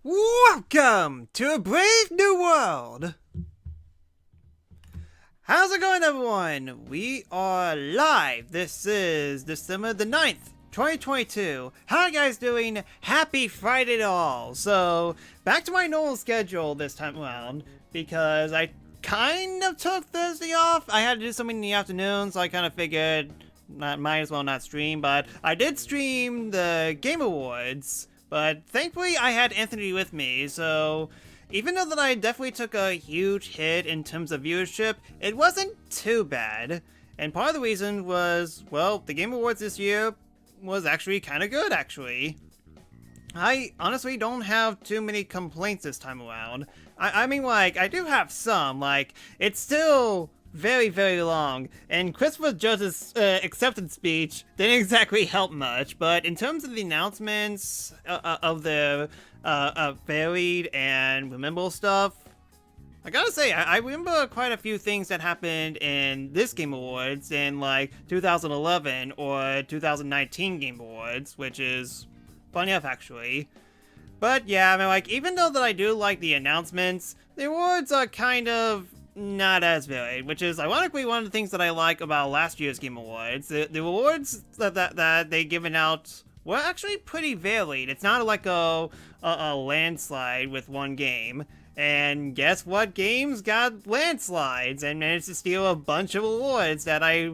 Welcome to a brave new world! How's it going, everyone? We are live. This is December the 9th, 2022. How are you guys doing? Happy Friday to all. So, back to my normal schedule this time around, because I kind of took Thursday off. I had to do something in the afternoon, so I kind of figured might as well not stream, but I did stream the Game Awards. But thankfully I had Anthony with me, so even though that I definitely took a huge hit in terms of viewership, it wasn't too bad. And part of the reason was, well, the Game Awards this year was actually kind of good, actually. I honestly don't have too many complaints this time around. I mean, like, I do have some, like, it's still very, very long, and Christopher Judge's acceptance speech didn't exactly help much, but in terms of the announcements of the varied and rememberable stuff, I gotta say, I remember quite a few things that happened in this Game Awards in, like, 2011 or 2019 Game Awards, which is funny enough, actually. But yeah, I mean, like, even though that I do like the announcements, the awards are kind of not as varied, which is ironically one of the things that I like about last year's Game Awards. The awards that they given out were actually pretty varied. It's not like a landslide with one game. And guess what games got landslides and managed to steal a bunch of awards that I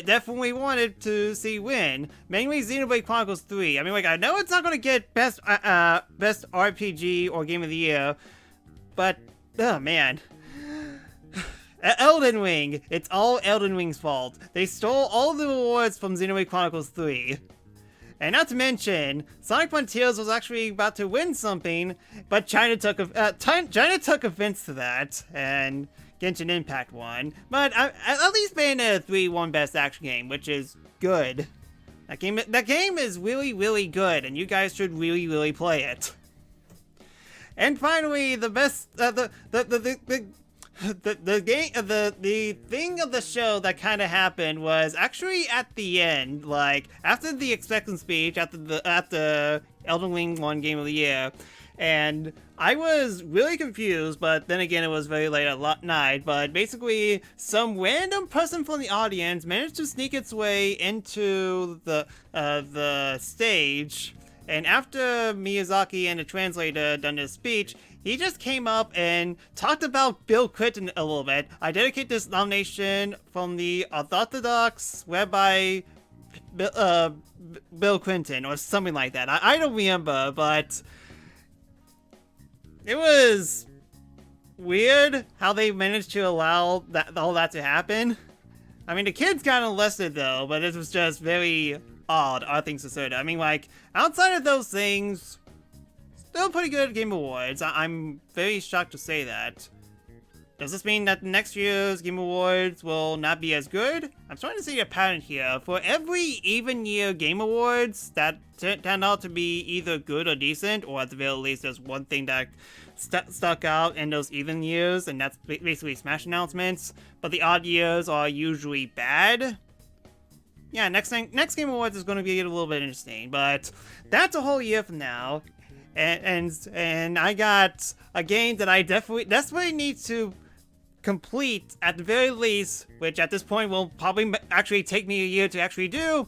definitely wanted to see win. Mainly Xenoblade Chronicles 3. I mean, like, I know it's not going to get best RPG or Game of the Year, but, oh man. Elden Ring! It's all Elden Ring's fault. They stole all the awards from Xenoblade Chronicles 3. And not to mention, Sonic Frontiers was actually about to win something, but China took offense to that, and Genshin Impact won. But at least Bayonetta 3 won Best Action Game, which is good. That game is really, really good, and you guys should really, really play it. And finally, the best, the thing of the show that kind of happened was actually at the end, like after the acceptance speech, after Elden Ring won Game of the Year, and I was really confused. But then again, it was very late at night. But basically, some random person from the audience managed to sneak its way into the stage, and after Miyazaki and the translator done his speech, he just came up and talked about Bill Clinton a little bit. I dedicate this nomination from the Orthodox Rabbi Bill Clinton, or something like that. I don't remember, but it was weird how they managed to allow all that to happen. I mean, the kids got arrested though, but it was just very odd things to say. I mean, like, outside of those things, still pretty good at Game Awards. I'm very shocked to say that. Does this mean that next year's Game Awards will not be as good? I'm starting to see a pattern here. For every even year Game Awards that turned out to be either good or decent, or at the very least there's one thing that stuck out in those even years, and that's basically Smash announcements, but the odd years are usually bad. Yeah, next Game Awards is going to be a little bit interesting, but that's a whole year from now. And I got a game that I desperately need to complete at the very least, which at this point will probably actually take me a year to actually do.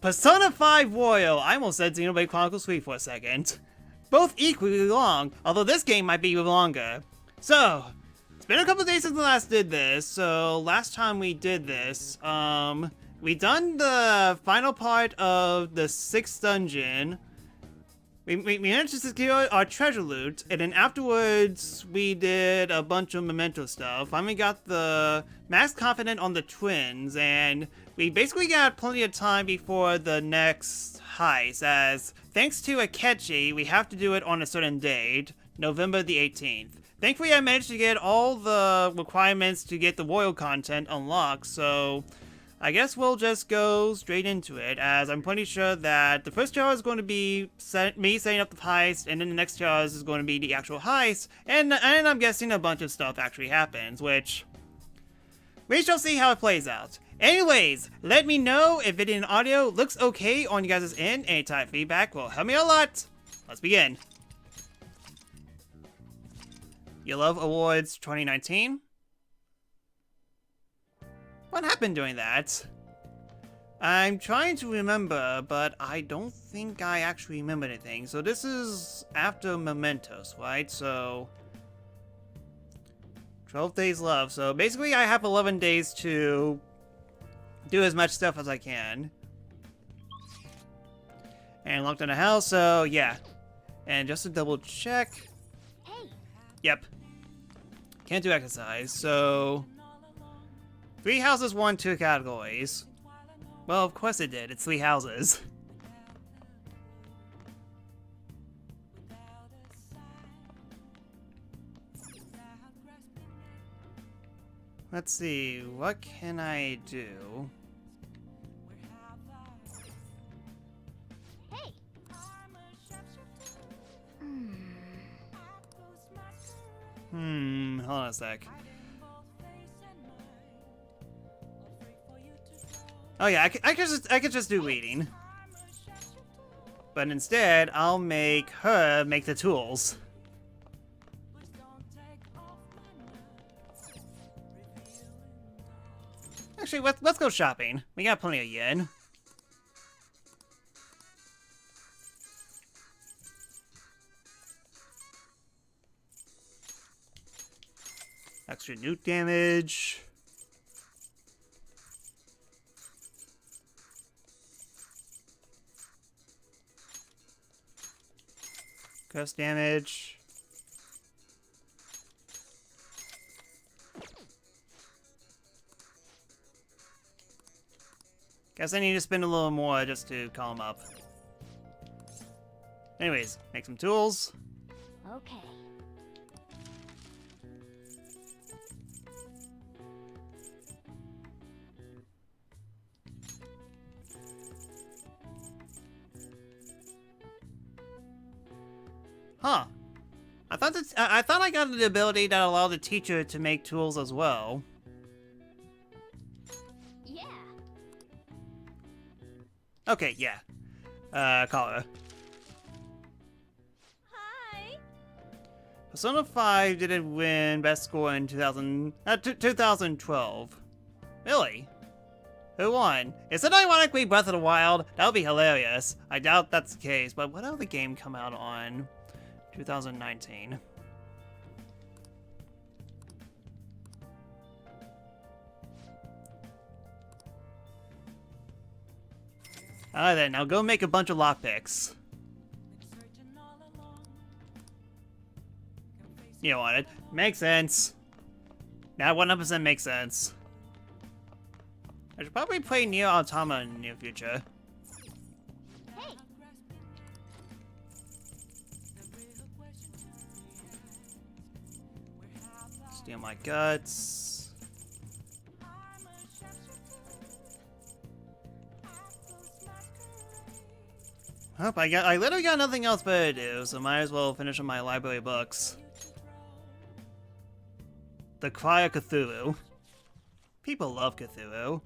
Persona 5 Royal. I almost said Xenoblade Chronicles 3 for a second. Both equally long, although this game might be even longer. So, it's been a couple days since we last did this, so last time we did this, we done the final part of the 6th dungeon. We managed to secure our treasure loot, and then afterwards, we did a bunch of memento stuff. Finally got the max confident on the twins, and we basically got plenty of time before the next heist, as thanks to Akechi, we have to do it on a certain date, November the 18th. Thankfully, I managed to get all the requirements to get the royal content unlocked, so I guess we'll just go straight into it, as I'm pretty sure that the first challenge is going to be me setting up the heist, and then the next challenge is going to be the actual heist, and I'm guessing a bunch of stuff actually happens, which we shall see how it plays out. Anyways, let me know if video and audio looks okay on you guys' end. Any type of feedback will help me a lot. Let's begin. You Love Awards 2019. What happened during that? I'm trying to remember, but I don't think I actually remember anything. So this is after Mementos, right? So 12 days left. So basically I have 11 days to do as much stuff as I can. And locked in a house, so yeah. And just to double check. Hey. Yep. Can't do exercise, so 3 houses won 2 categories. Well, of course it did. It's 3 houses. Let's see, what can I do? Hey. Hold on a sec. Oh yeah, I could just do reading. But instead, I'll make her make the tools. Actually, let's go shopping. We got plenty of yen. Extra nuke damage. Curse damage. Guess I need to spend a little more just to call him up. Anyways, make some tools. Okay. Huh. I thought I got the ability that allowed the teacher to make tools as well. Yeah. Okay, yeah. Call her. Hi. Persona 5 didn't win Best Score in 2012. Really? Who won? Is it ironically Breath of the Wild? That would be hilarious. I doubt that's the case, but what other game come out on 2019? Alright then, now go make a bunch of lockpicks. You know what? It makes sense. That 100% makes sense. I should probably play Nier Automata in the near future. Hey. Steal my guts. Oh, I literally got nothing else better to do, so might as well finish up my library of books. The Cry of Cthulhu. People love Cthulhu.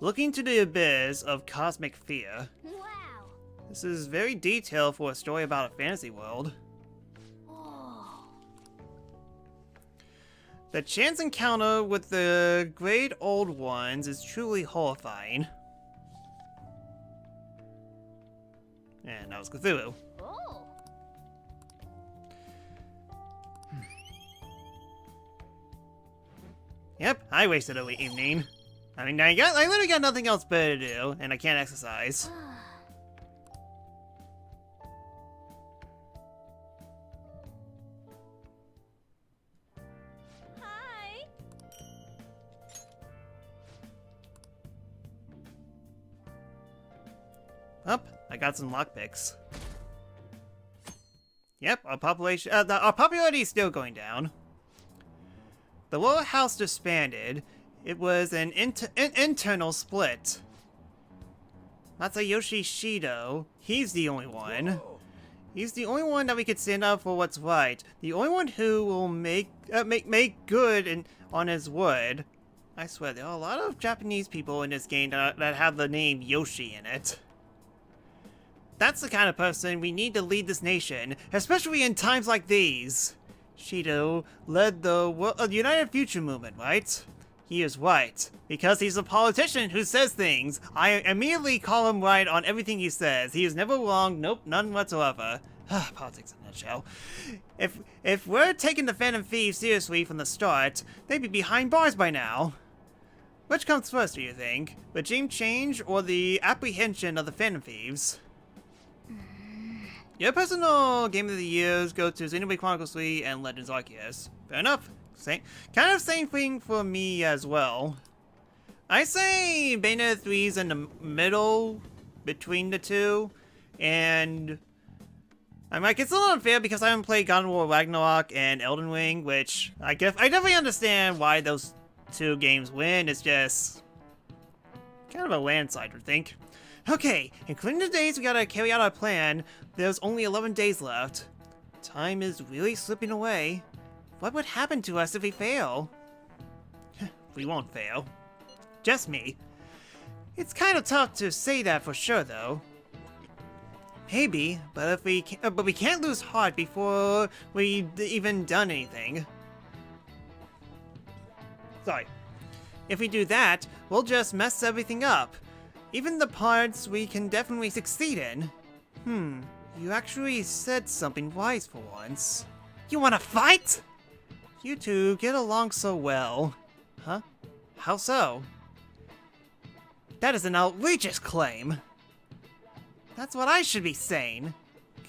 Looking to the abyss of cosmic fear. Wow. This is very detailed for a story about a fantasy world. Oh. The chance encounter with the great old ones is truly horrifying. And that was Cthulhu. Oh. Yep, I wasted an evening. I mean, I literally got nothing else better to do, and I can't exercise. Hi. Up, I got some lockpicks. Yep, our population, our popularity is still going down. The lower house disbanded. It was an internal split. Masayoshi Shido, he's the only one. He's the only one that we could stand up for what's right. The only one who will make good on his word. I swear, there are a lot of Japanese people in this game that have the name Yoshi in it. That's the kind of person we need to lead this nation, especially in times like these. Shido led the United Future movement, right? He is right. Because he's a politician who says things. I immediately call him right on everything he says. He is never wrong. Nope, none whatsoever. Politics in a nutshell. If we're taking the Phantom Thieves seriously from the start, they'd be behind bars by now. Which comes first, do you think? Regime change or the apprehension of the Phantom Thieves? Your personal Game of the Years go to Xenoblade Chronicles 3 and Legends Arceus. Fair enough. Kind of same thing for me as well. I say Bayonetta 3's in the middle between the two, and I'm like, it's a little unfair because I haven't played God of War Ragnarok and Elden Ring, which I definitely understand why those two games win. It's just kind of a landslide, I think. Okay, including the days we gotta carry out our plan, there's only 11 days left. Time is really slipping away. What would happen to us if we fail? We won't fail. Just me. It's kind of tough to say that for sure, though. Maybe, but we can't lose heart before we've even done anything. Sorry. If we do that, we'll just mess everything up. Even the parts we can definitely succeed in. You actually said something wise for once. You wanna fight? You two get along so well. Huh? How so? That is an outrageous claim. That's what I should be saying.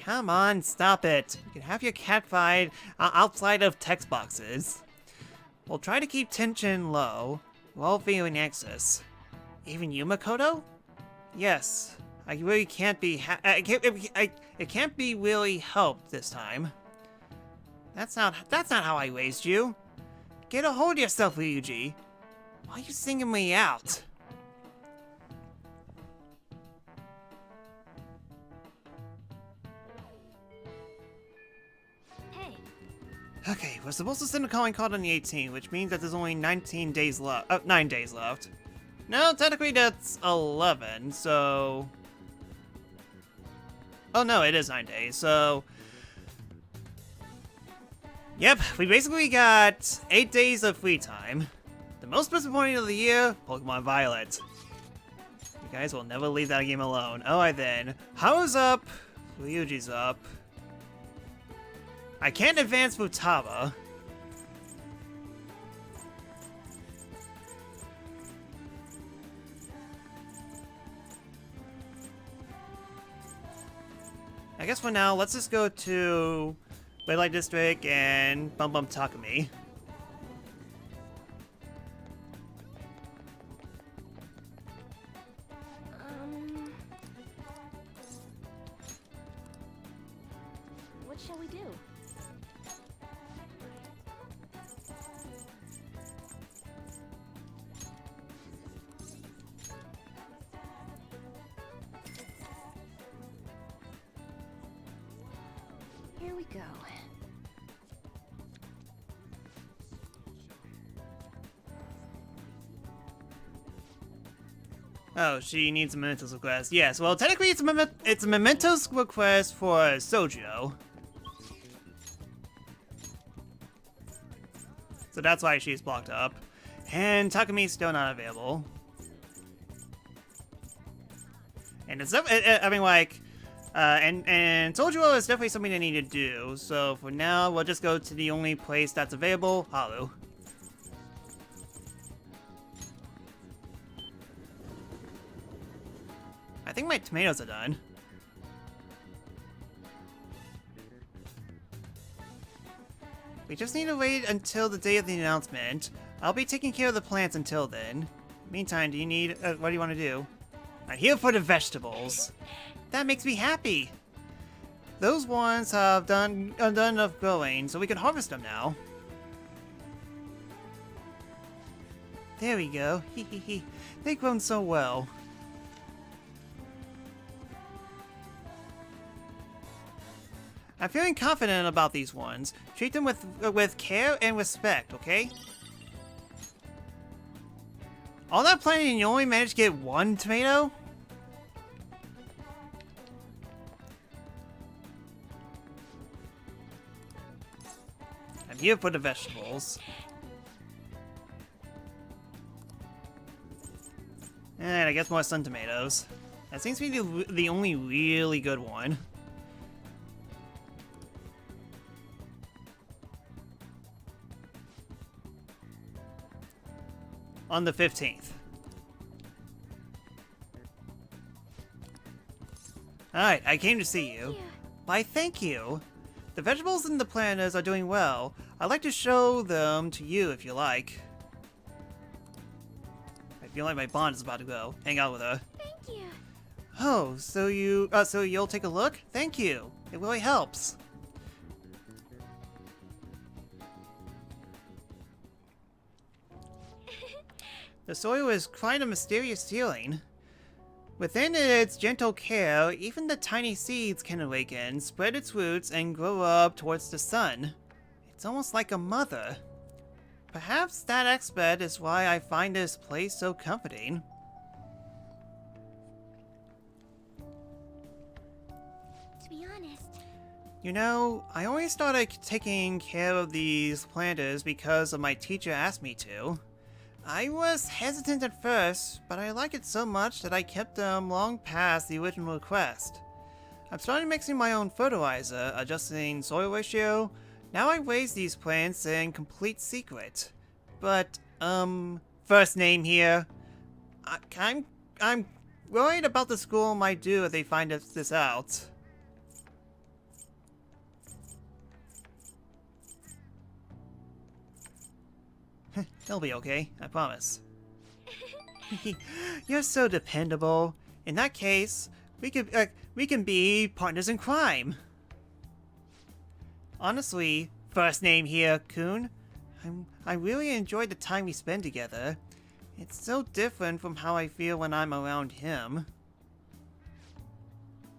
Come on, stop it. You can have your cat fight outside of text boxes. We'll try to keep tension low while feeling anxious. Even you, Makoto? Yes. I really can't be it can't be really helped this time. That's not how I raised you. Get a hold of yourself, Ryuji. Why are you singing me out? Hey. Okay, we're supposed to send a calling card on the 18th, which means that there's only 19 days left. 9 days left. No, technically that's 11, so... Oh no, it is 9 days, so... Yep, we basically got 8 days of free time. The most disappointing of the year, Pokemon Violet. You guys will never leave that game alone. Alright then, Haru's up, Ryuji's up. I can't advance Futaba. I guess for now, let's just go to Red Light District and Bum Takumi. What shall we do? Here we go. Oh, she needs a Mementos request. Yes, well, technically it's a Mementos request for Sojo. So that's why she's blocked up. And Takumi's still not available. And it's, I mean, like... and Sojo is definitely something I need to do, so for now, we'll just go to the only place that's available, Haru. I think my tomatoes are done. We just need to wait until the day of the announcement. I'll be taking care of the plants until then. Meantime, do you need, what do you want to do? I'm here for the vegetables. That makes me happy. Those ones have done enough growing, so we can harvest them now. There we go. Hee hee hee. They've grown so well. I'm feeling confident about these ones. Treat them with care and respect, okay? All that planning and you only managed to get one tomato? here for the vegetables. And I guess more sun tomatoes. That seems to be the only really good one. On the 15th. Alright, I came to see you. Why, thank you. The vegetables and the planters are doing well. I'd like to show them to you if you like. I feel like my bond is about to go. Hang out with her. Thank you. Oh, so you'll take a look? Thank you. It really helps. The soil is quite a mysterious feeling. Within its gentle care, even the tiny seeds can awaken, spread its roots, and grow up towards the sun. It's almost like a mother. Perhaps that aspect is why I find this place so comforting. To be honest, You know, I always started taking care of these planters because my teacher asked me to. I was hesitant at first, but I like it so much that I kept them long past the original request. I'm starting mixing my own fertilizer, adjusting soil ratio. Now I raise these plants in complete secret. But, first name here. I'm worried about the school might do if they find this out. They'll be okay, I promise. You're so dependable. In that case, we can be partners in crime. Honestly, first name here, Kun. I really enjoyed the time we spend together. It's so different from how I feel when I'm around him.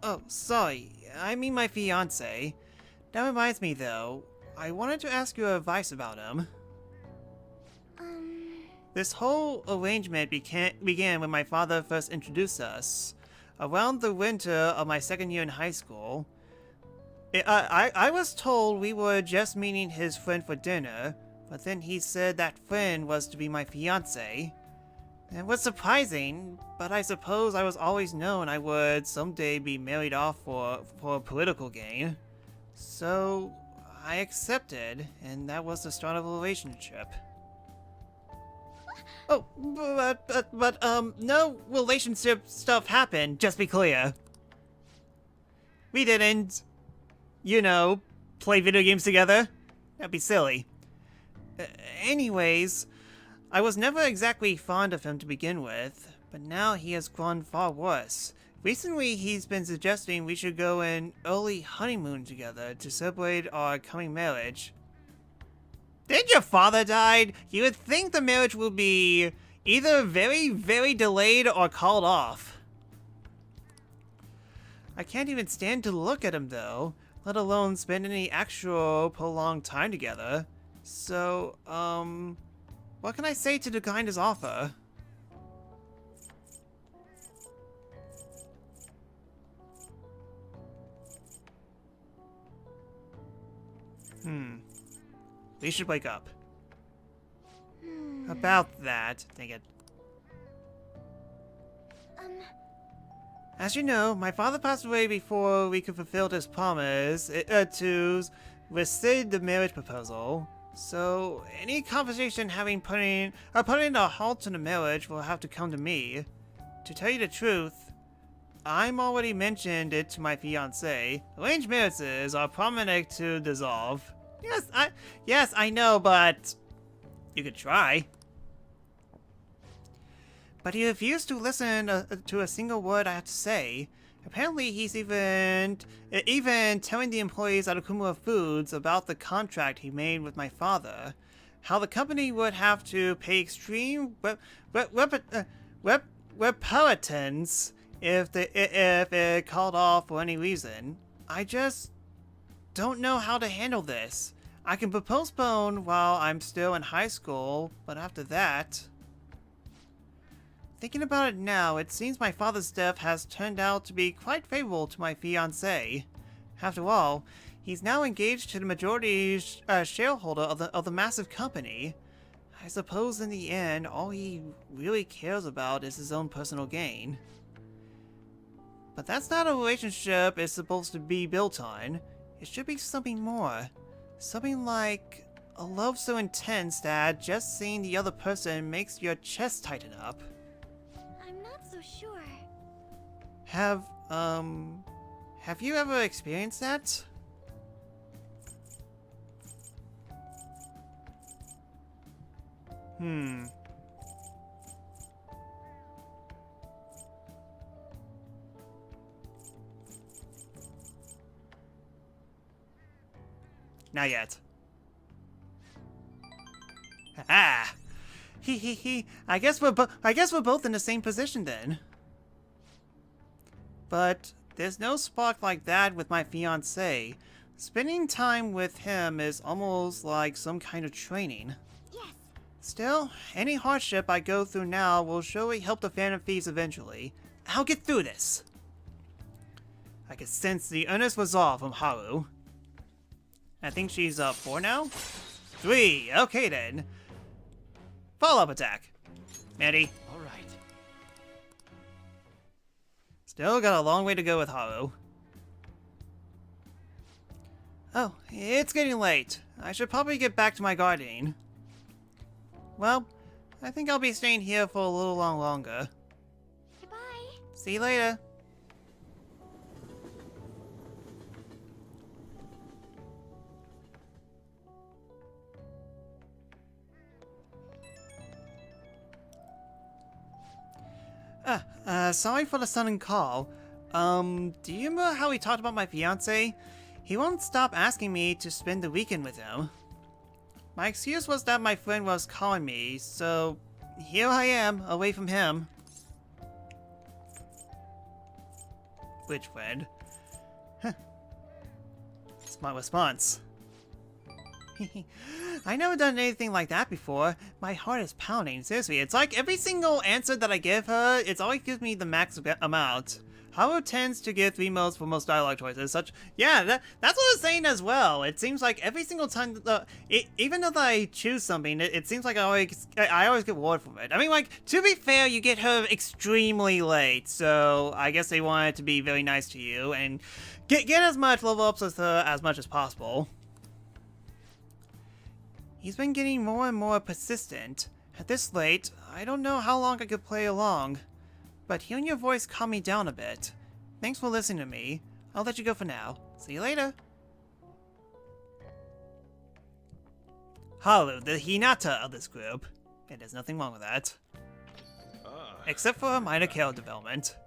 Oh, sorry. I mean my fiancé. That reminds me though, I wanted to ask your advice about him. This whole arrangement began when my father first introduced us. Around the winter of my second year in high school, I was told we were just meeting his friend for dinner, but then he said that friend was to be my fiancé. It was surprising, but I suppose I was always known I would someday be married off for political gain. So I accepted, and that was the start of a relationship. Oh, but no relationship stuff happened, just be clear. We didn't, you know, play video games together. That'd be silly. Anyways, I was never exactly fond of him to begin with, but now he has grown far worse. Recently, he's been suggesting we should go an early honeymoon together to celebrate our coming marriage. Did your father died? You would think the marriage will be either very, very delayed or called off. I can't even stand to look at him though, let alone spend any actual prolonged time together. So, what can I say to decline his offer? We should wake up. About that, dang it. As you know, my father passed away before we could fulfill his promise to rescind the marriage proposal. So any conversation putting a halt to the marriage will have to come to me. To tell you the truth, I'm already mentioned it to my fiancé. Arranged marriages are prominent to dissolve. Yes, I know, but you could try. But he refused to listen to a single word I have to say. Apparently, he's even telling the employees at Akumura Foods about the contract he made with my father. How the company would have to pay extreme reparations if it called off for any reason. I just don't know how to handle this. I can postpone while I'm still in high school, but after that... Thinking about it now, it seems my father's death has turned out to be quite favorable to my fiancé. After all, He's now engaged to the majority shareholder of the massive company. I suppose in the end, all he really cares about is his own personal gain. But that's not a relationship it's supposed to be built on. It should be something more. Something like a love so intense that just seeing the other person makes your chest tighten up. I'm not so sure. Have you ever experienced that? Not yet. Ah! He. I guess we're both in the same position then. But there's no spark like that with my fiancé. Spending time with him is almost like some kind of training. Yes. Still, any hardship I go through now will surely help the Phantom Thieves eventually. I'll get through this. I can sense the earnest resolve from Haru. I think she's up 4 now? 3, okay then. Follow-up attack. Maddie. Alright. Still got a long way to go with Haru. Oh, it's getting late. I should probably get back to my gardening. Well, I think I'll be staying here for a little longer. Goodbye. See you later. Sorry for the sudden call. Do you remember how we talked about my fiancé? He won't stop asking me to spend the weekend with him. My excuse was that my friend was calling me, so here I am, away from him. Which friend? Huh. Smart response. I never done anything like that before. My heart is pounding. Seriously, it's like every single answer that I give her, it always gives me the max amount. Haru tends to give 3 modes for most dialogue choices. Yeah, that's what I was saying as well. It seems like every single time, even if I choose something, it seems like I always get rewarded for it. I mean, like, to be fair, you get her extremely late, so I guess they wanted to be very nice to you and get as much level ups with her as much as possible. He's been getting more and more persistent. At this late, I don't know how long I could play along. But hearing your voice calmed me down a bit. Thanks for listening to me. I'll let you go for now. See you later. Haru, the Hinata of this group. And there's nothing wrong with that. Except for a minor character development.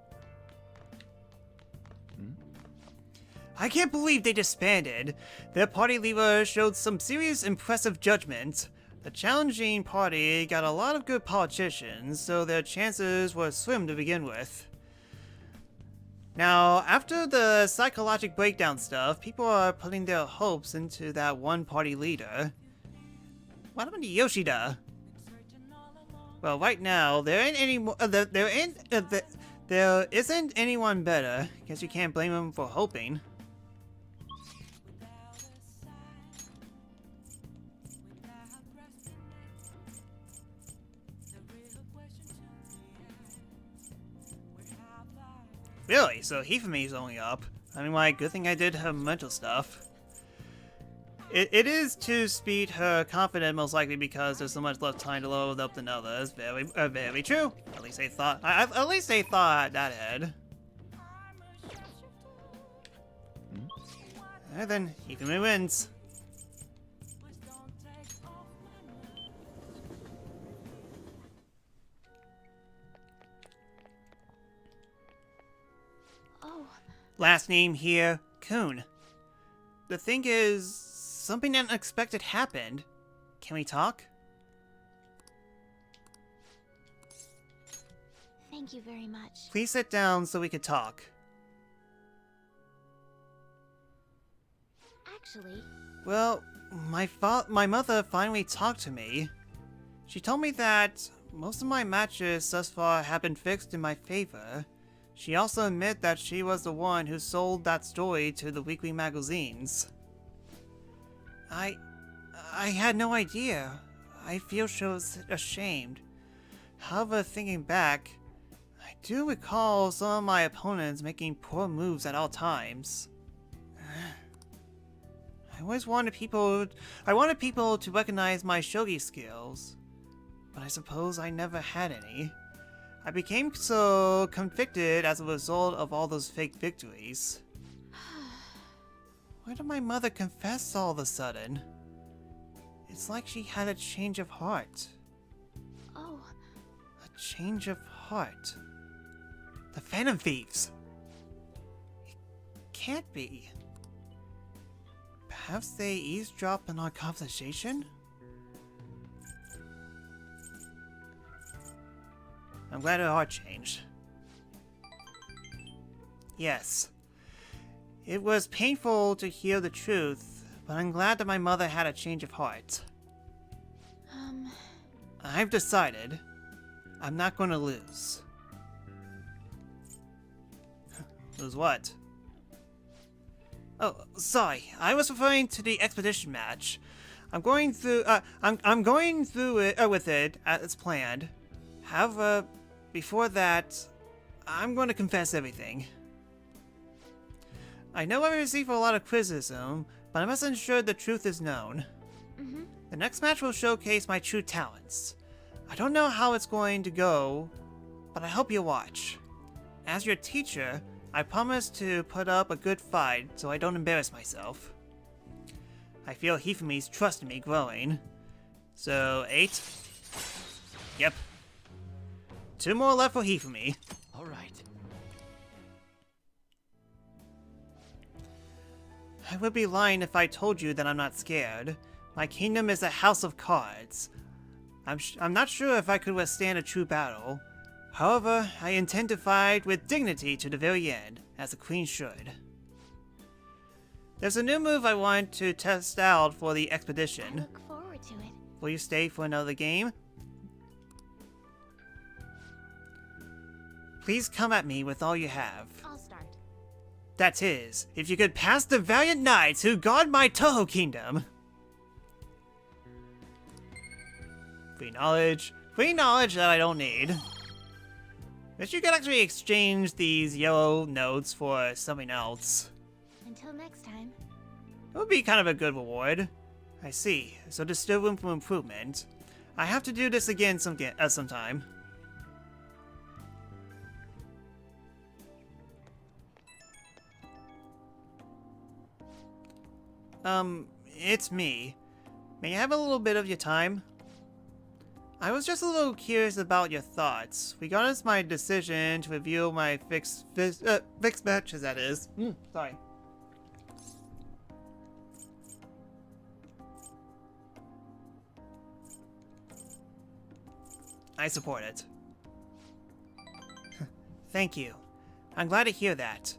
I can't believe they disbanded. Their party leader showed some serious impressive judgment. The challenging party got a lot of good politicians, so their chances were slim to begin with. Now, after the psychological breakdown stuff, people are putting their hopes into that one party leader. What happened to Yoshida? Well, right now, there isn't anyone better. Guess you can't blame him for hoping. Really? So Hifumi's only up. I mean, like, good thing I did her mental stuff. It is to speed her confidence, most likely because there's so much less time to load up than others. Very true. At least they thought. At least they thought that ahead. And then Hifumi wins. Last name here, Kun. The thing is, something unexpected happened. Can we talk? Thank you very much. Please sit down so we could talk. Actually... Well, my mother finally talked to me. She told me that most of my matches thus far have been fixed in my favor. She also admitted that she was the one who sold that story to the weekly magazines. I... I had no idea. I feel so ashamed. However, thinking back, I do recall some of my opponents making poor moves at all times. I always wanted people to recognize my shogi skills, but I suppose I never had any. I became so convicted as a result of all those fake victories. Why did my mother confess all of a sudden? It's like she had a change of heart. Oh, A change of heart. The Phantom Thieves! It can't be. Perhaps they eavesdropped on our conversation? I'm glad her heart changed. Yes. It was painful to hear the truth, but I'm glad that my mother had a change of heart. I've decided I'm not going to lose. Lose what? Oh, sorry. I was referring to the expedition match. I'm going through it with it as planned. However, before that, I'm going to confess everything. I know I received a lot of criticism, but I must ensure the truth is known. The next match will showcase my true talents. I don't know how it's going to go, but I hope you watch. As your teacher, I promise to put up a good fight so I don't embarrass myself. I feel Hifumi's trust in me growing. So, 8? Yep. 2 more left for Hifumi. All right. I would be lying if I told you that I'm not scared. My kingdom is a house of cards. I'm not sure if I could withstand a true battle. However, I intend to fight with dignity to the very end, as a queen should. There's a new move I want to test out for the I expedition. look forward to it. Will you stay for another game? Please come at me with all you have. I'll start. That is, if you could pass the valiant knights who guard my Toho kingdom. Free knowledge that I don't need. But you could actually exchange these yellow notes for something else. Until next time. It would be kind of a good reward. I see, so there's still room for improvement. I have to do this again sometime. It's me. May I have a little bit of your time? I was just a little curious about your thoughts regarding my decision to review my fixed matches, that is. Sorry. I support it. Thank you. I'm glad to hear that.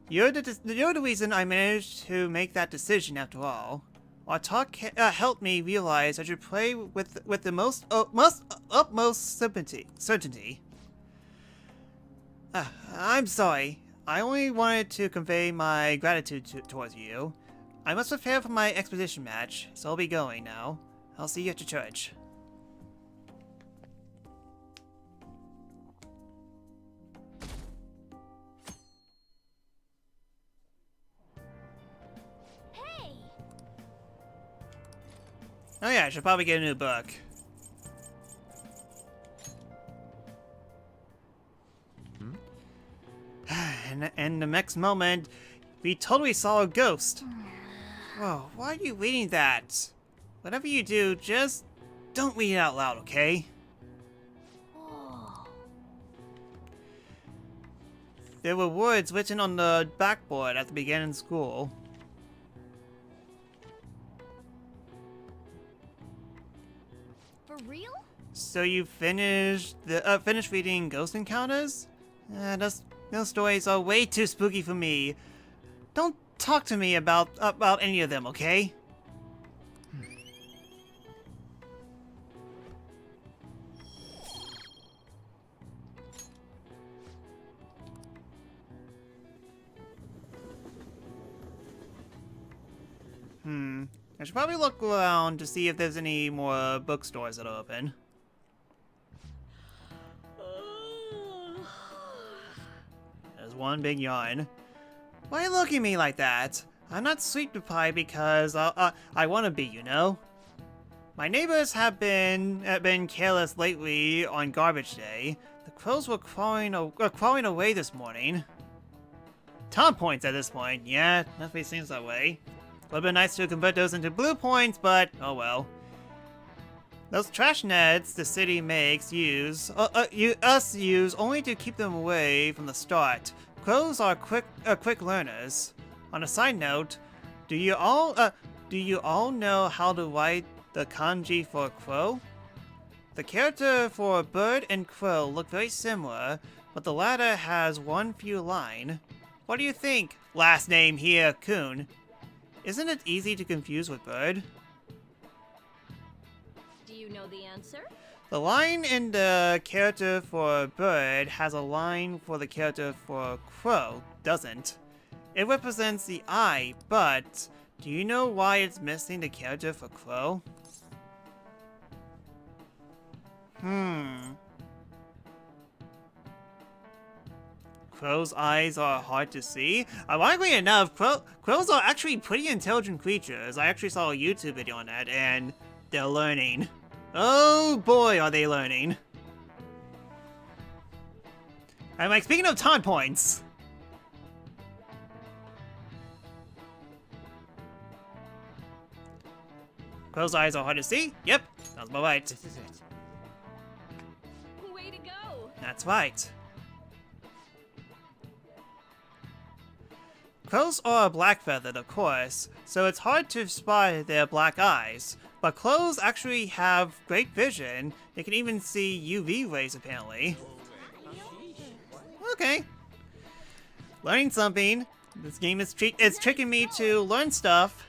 You're the reason I managed to make that decision after all. Our talk helped me realize I should play with the utmost certainty. I'm sorry. I only wanted to convey my gratitude towards you. I must prepare for my expedition match, so I'll be going now. I'll see you at your church. Hey! Oh yeah, I should probably get a new book. And the next moment, we totally saw a ghost. Whoa, why are you reading that? Whatever you do, just don't read it out loud, okay? Oh. There were words written on the backboard at the beginning of school. For real? So you finished reading Ghost Encounters? Those stories are way too spooky for me. Don't talk to me about any of them, okay? I should probably look around to see if there's any more bookstores that are open. There's one big yawn. Why are you looking at me like that? I'm not sleep deprived because I want to be, you know? My neighbors have been careless lately on garbage day. The crows were crawling away this morning. Tom points at this point. Yeah, definitely seems that way. Would've been nice to convert those into blue points, but oh well. Those trash nets the city makes us use only to keep them away from the start. Crows are quick learners. On a side note, do you all know how to write the kanji for crow? The character for bird and crow look very similar, but the latter has one few line. What do you think? Last name here, Kun. Isn't it easy to confuse with bird? Do you know the answer? The line in the character for bird has a line for the character for crow, doesn't. It represents the eye, but do you know why it's missing the character for crow? Crow's eyes are hard to see. Ironically enough, crows are actually pretty intelligent creatures. I actually saw a YouTube video on that, and they're learning. Oh boy, are they learning. I'm like, speaking of taunt points. Crow's eyes are hard to see? Yep, sounds about right. This is it. Way to go! That's right. Crows are black-feathered, of course, so it's hard to spot their black eyes. But crows actually have great vision. They can even see UV rays, apparently. Okay. Learning something. This game is tricking me to learn stuff.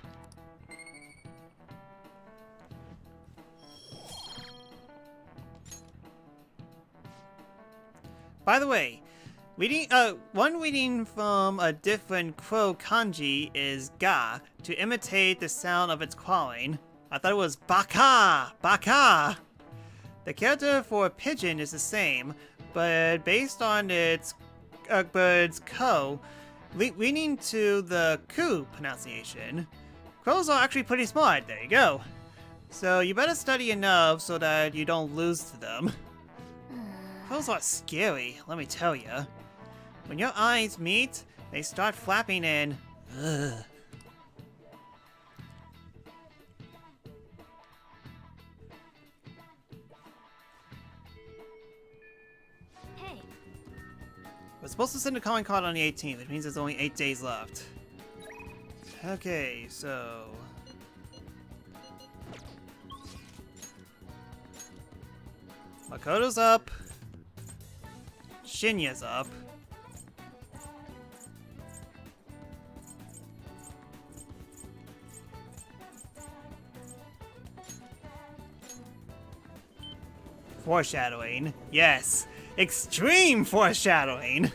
By the way, one reading from a different crow kanji is ga, to imitate the sound of its crawling. I thought it was baka, baka. The character for pigeon is the same, but based on its bird's ko, leaning to the ku pronunciation. Crows are actually pretty smart, there you go. So you better study enough so that you don't lose to them. Crows are scary, let me tell you. When your eyes meet, they start flapping and... Ugh. Hey, We're supposed to send a calling card on the 18th, which means there's only 8 days left. Okay, so... Makoto's up. Shinya's up. Foreshadowing. Yes. Extreme foreshadowing.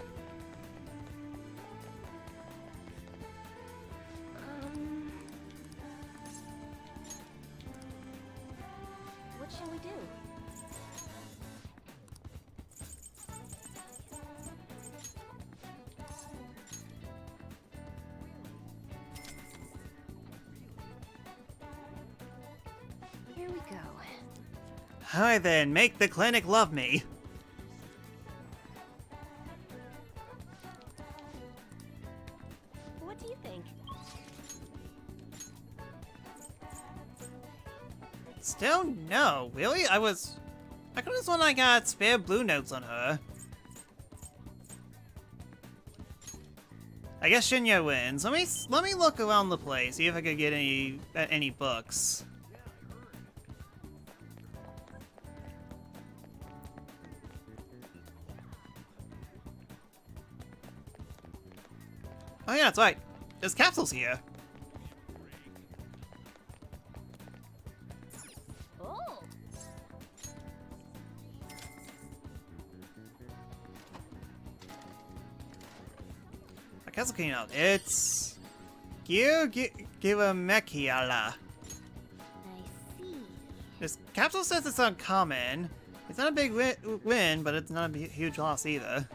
what shall we do? Here we go. Alright then, make the clinic love me. What do you think? Still no. Really? I could have sworn I got spare blue notes on her. I guess Shinya wins. Let me look around the place, see if I could get any books. Oh yeah, that's right. There's capsules here. Oh! My castle came out. It's... Givamekiala. Capsule says it's uncommon. It's not a big win, but it's not a huge loss either.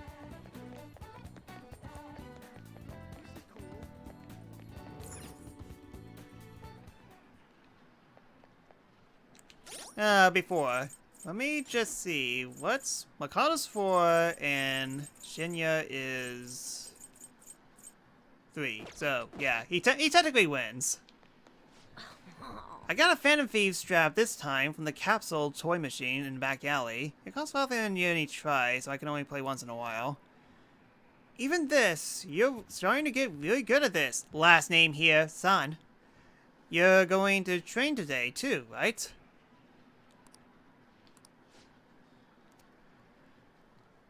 Before, let me just see. What's Makoto's 4 and Shinya is 3. So, yeah, he technically wins. I got a Phantom Thieves strap this time from the Capsule toy machine in the back alley. It costs nothing than you each try, so I can only play once in a while. Even this, you're starting to get really good at this. Last name here, San. You're going to train today too, right?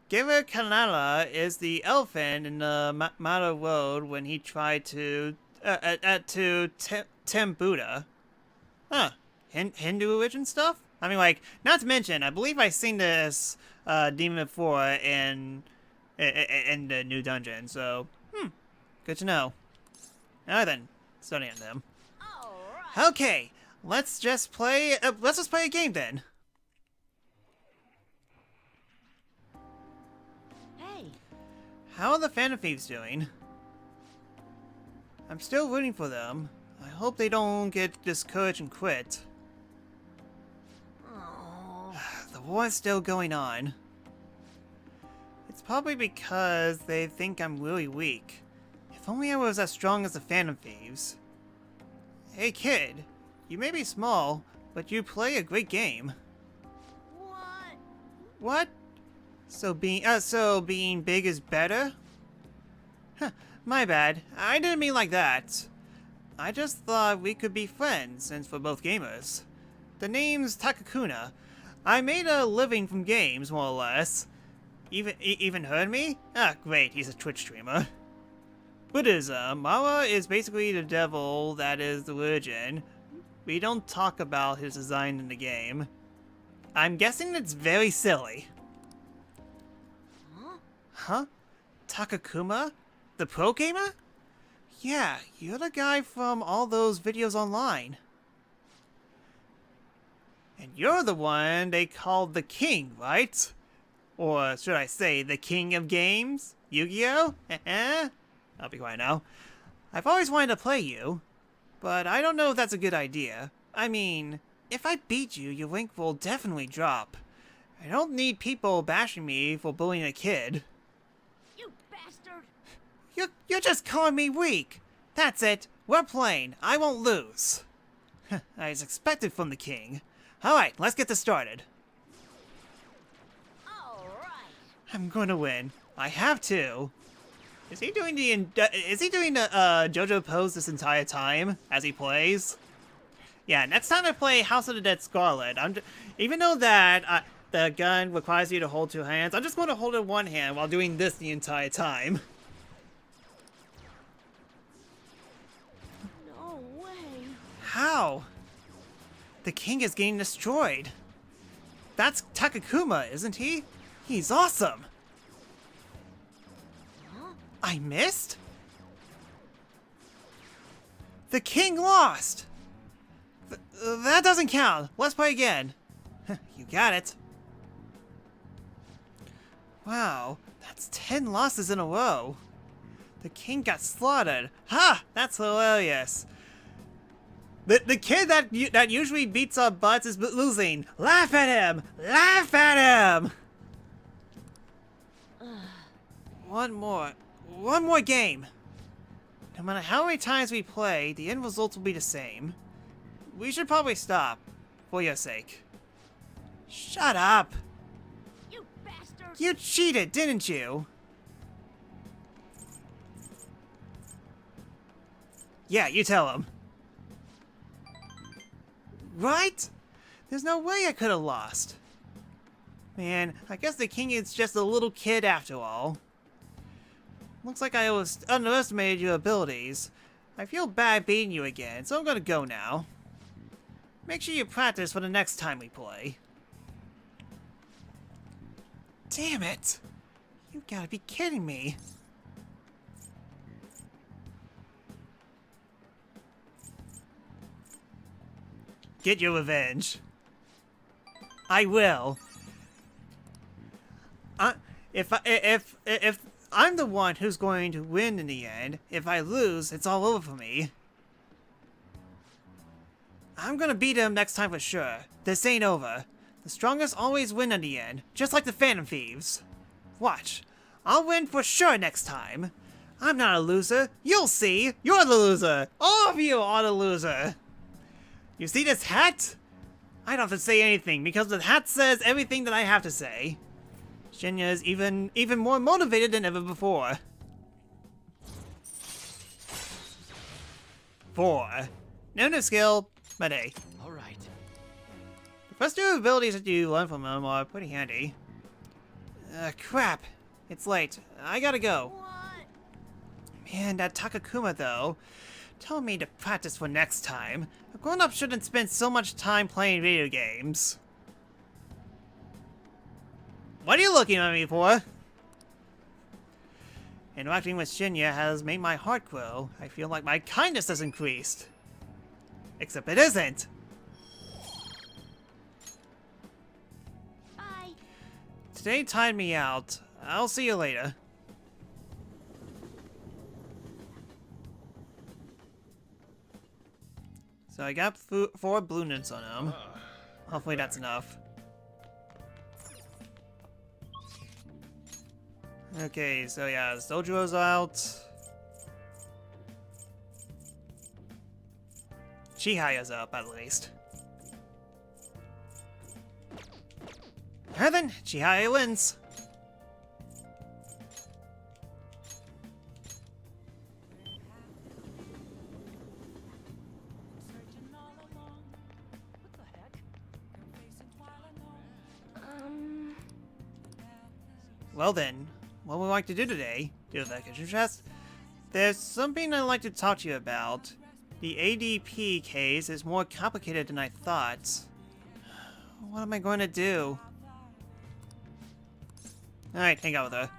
Giver Kanala is the elephant in the Mata Road when he tried to tempt Buddha. Huh. Hindu religion stuff? I mean, like, not to mention, I believe I've seen this demon before in the new dungeon, so, good to know. Alright then, studying them. Alright. Okay, let's just play a game then. Hey, How are the Phantom Thieves doing? I'm still rooting for them. I hope they don't get discouraged and quit. oh, The war is still going on. It's probably because they think I'm really weak. If only I was as strong as the Phantom Thieves. Hey kid, you may be small, but you play a great game. what? What? So being big is better? Huh, my bad. I didn't mean like that. I just thought we could be friends since we're both gamers. The name's Takakuna. I made a living from games, more or less. Even heard me? Ah, great, he's a Twitch streamer. Buddhism. Mara is basically the devil that is the religion. We don't talk about his design in the game. I'm guessing it's very silly. Huh? Huh? Takakuma? The pro gamer? Yeah, you're the guy from all those videos online. And you're the one they called the king, right? Or should I say, the king of games? Yu-Gi-Oh? I'll be quiet now. I've always wanted to play you, but I don't know if that's a good idea. I mean, if I beat you, your rank will definitely drop. I don't need people bashing me for bullying a kid. You bastard! You're just calling me weak. That's it. We're playing. I won't lose. As expected from the king. Alright, let's get this started. Alright! I'm gonna win. I have to. Is he doing the JoJo pose this entire time as he plays? Yeah, next time I play House of the Dead Scarlet, even though that the gun requires you to hold 2 hands, I'm just going to hold it in 1 hand while doing this the entire time. No way! How? The king is getting destroyed. That's Takakuma, isn't he? He's awesome. Huh? I missed? The king lost! That doesn't count. Let's play again. You got it. Wow, that's 10 losses in a row. The king got slaughtered. Ha! That's hilarious. The kid that usually beats our butts is losing. Laugh at him! Laugh at him! One more game. No matter how many times we play, the end results will be the same. We should probably stop, for your sake. Shut up! You bastard! You cheated, didn't you? Yeah, you tell him. Right? There's no way I could have lost. Man, I guess the king is just a little kid after all. Looks like I underestimated your abilities. I feel bad beating you again, so I'm gonna go now. Make sure you practice for the next time we play. Damn it! You gotta be kidding me. Get your revenge. I will. If I'm the one who's going to win in the end, if I lose, it's all over for me. I'm gonna beat him next time for sure. This ain't over. The strongest always win in the end, just like the Phantom Thieves. Watch. I'll win for sure next time. I'm not a loser. You'll see. You're the loser. All of you are the loser. You see this hat? I don't have to say anything because the hat says everything that I have to say. Shinya is even more motivated than ever before. 4. No skill, but A. All right. The first 2 abilities that you learn from him are pretty handy. Crap. It's late. I gotta go. What? Man, that Takakuma though. Tell me to practice for next time. A grown-up shouldn't spend so much time playing video games. What are you looking at me for? Interacting with Shinya has made my heart grow. I feel like my kindness has increased. Except it isn't. Bye. Today tired me out. I'll see you later. So I got 4 blue notes on him. Hopefully that's enough. Okay, so yeah, Sojuro's out. Chihaya's up, at least. Alright then, Chihaya wins. Well then, what we'd like to do today, do the kitchen chest, there's something I'd like to talk to you about. The ADP case is more complicated than I thought. What am I going to do? Alright, hang out with her.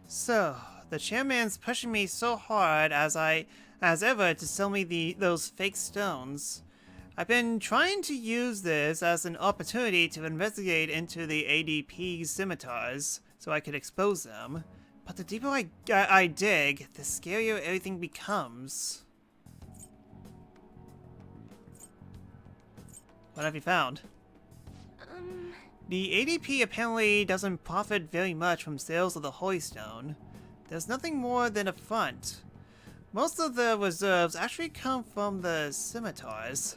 So, the chairman's pushing me so hard as ever to sell me those fake stones. I've been trying to use this as an opportunity to investigate into the ADP scimitars so I could expose them. But the deeper I dig, the scarier everything becomes. What have you found? The ADP apparently doesn't profit very much from sales of the Holy Stone. There's nothing more than a front. Most of the reserves actually come from the scimitars.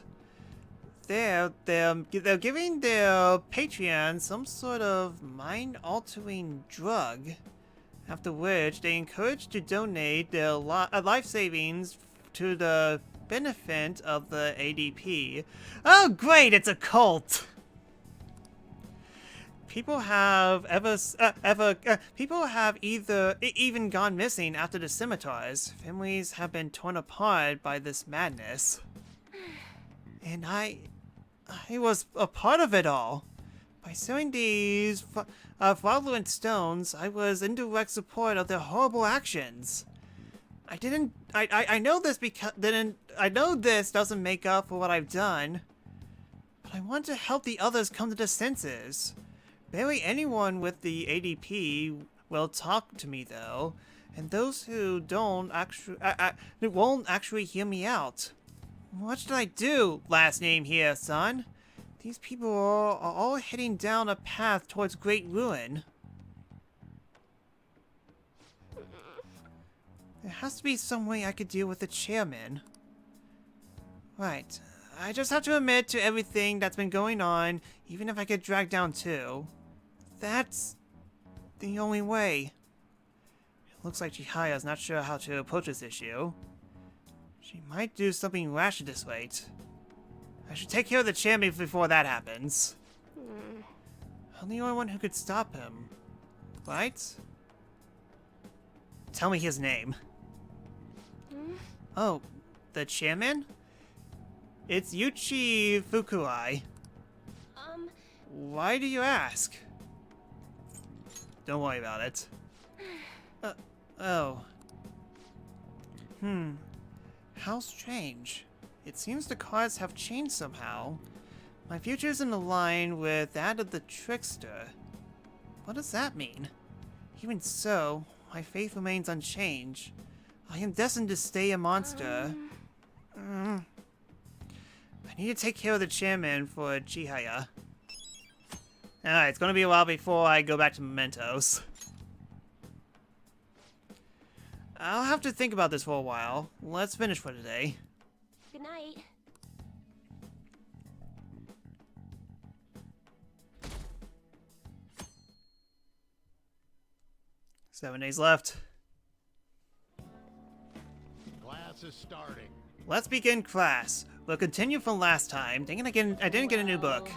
They're giving their Patreon some sort of mind-altering drug, after which they encourage to donate their life savings to the benefit of the ADP. Oh great, it's a cult! People have even gone missing after the scimitars. Families have been torn apart by this madness. And I was a part of it all. By selling these fraudulent stones, I was in direct support of their horrible actions. I know this doesn't make up for what I've done, but I want to help the others come to their senses. Barely anyone with the ADP will talk to me though, and those who don't won't actually hear me out. What should I do, last name here, son? These people are all heading down a path towards great ruin. There has to be some way I could deal with the chairman. Right. I just have to admit to everything that's been going on, even if I get dragged down too. That's the only way. It looks like Chihaya's not sure how to approach this issue. She might do something rash at this rate. I should take care of the chairman before that happens. I'm the only one who could stop him. Right? Tell me his name. Oh, the chairman? It's Yuchi Fukuai. Why do you ask? Don't worry about it. Oh. How strange. It seems the cards have changed somehow. My future is in line with that of the trickster. What does that mean? Even so, my faith remains unchanged. I am destined to stay a monster. I need to take care of the chairman for Chihaya. Alright, it's gonna be a while before I go back to Mementos. I'll have to think about this for a while. Let's finish for today. Good night. Seven days left. Class is starting. Let's begin class. We'll continue from last time. Dang it, I didn't get a new book.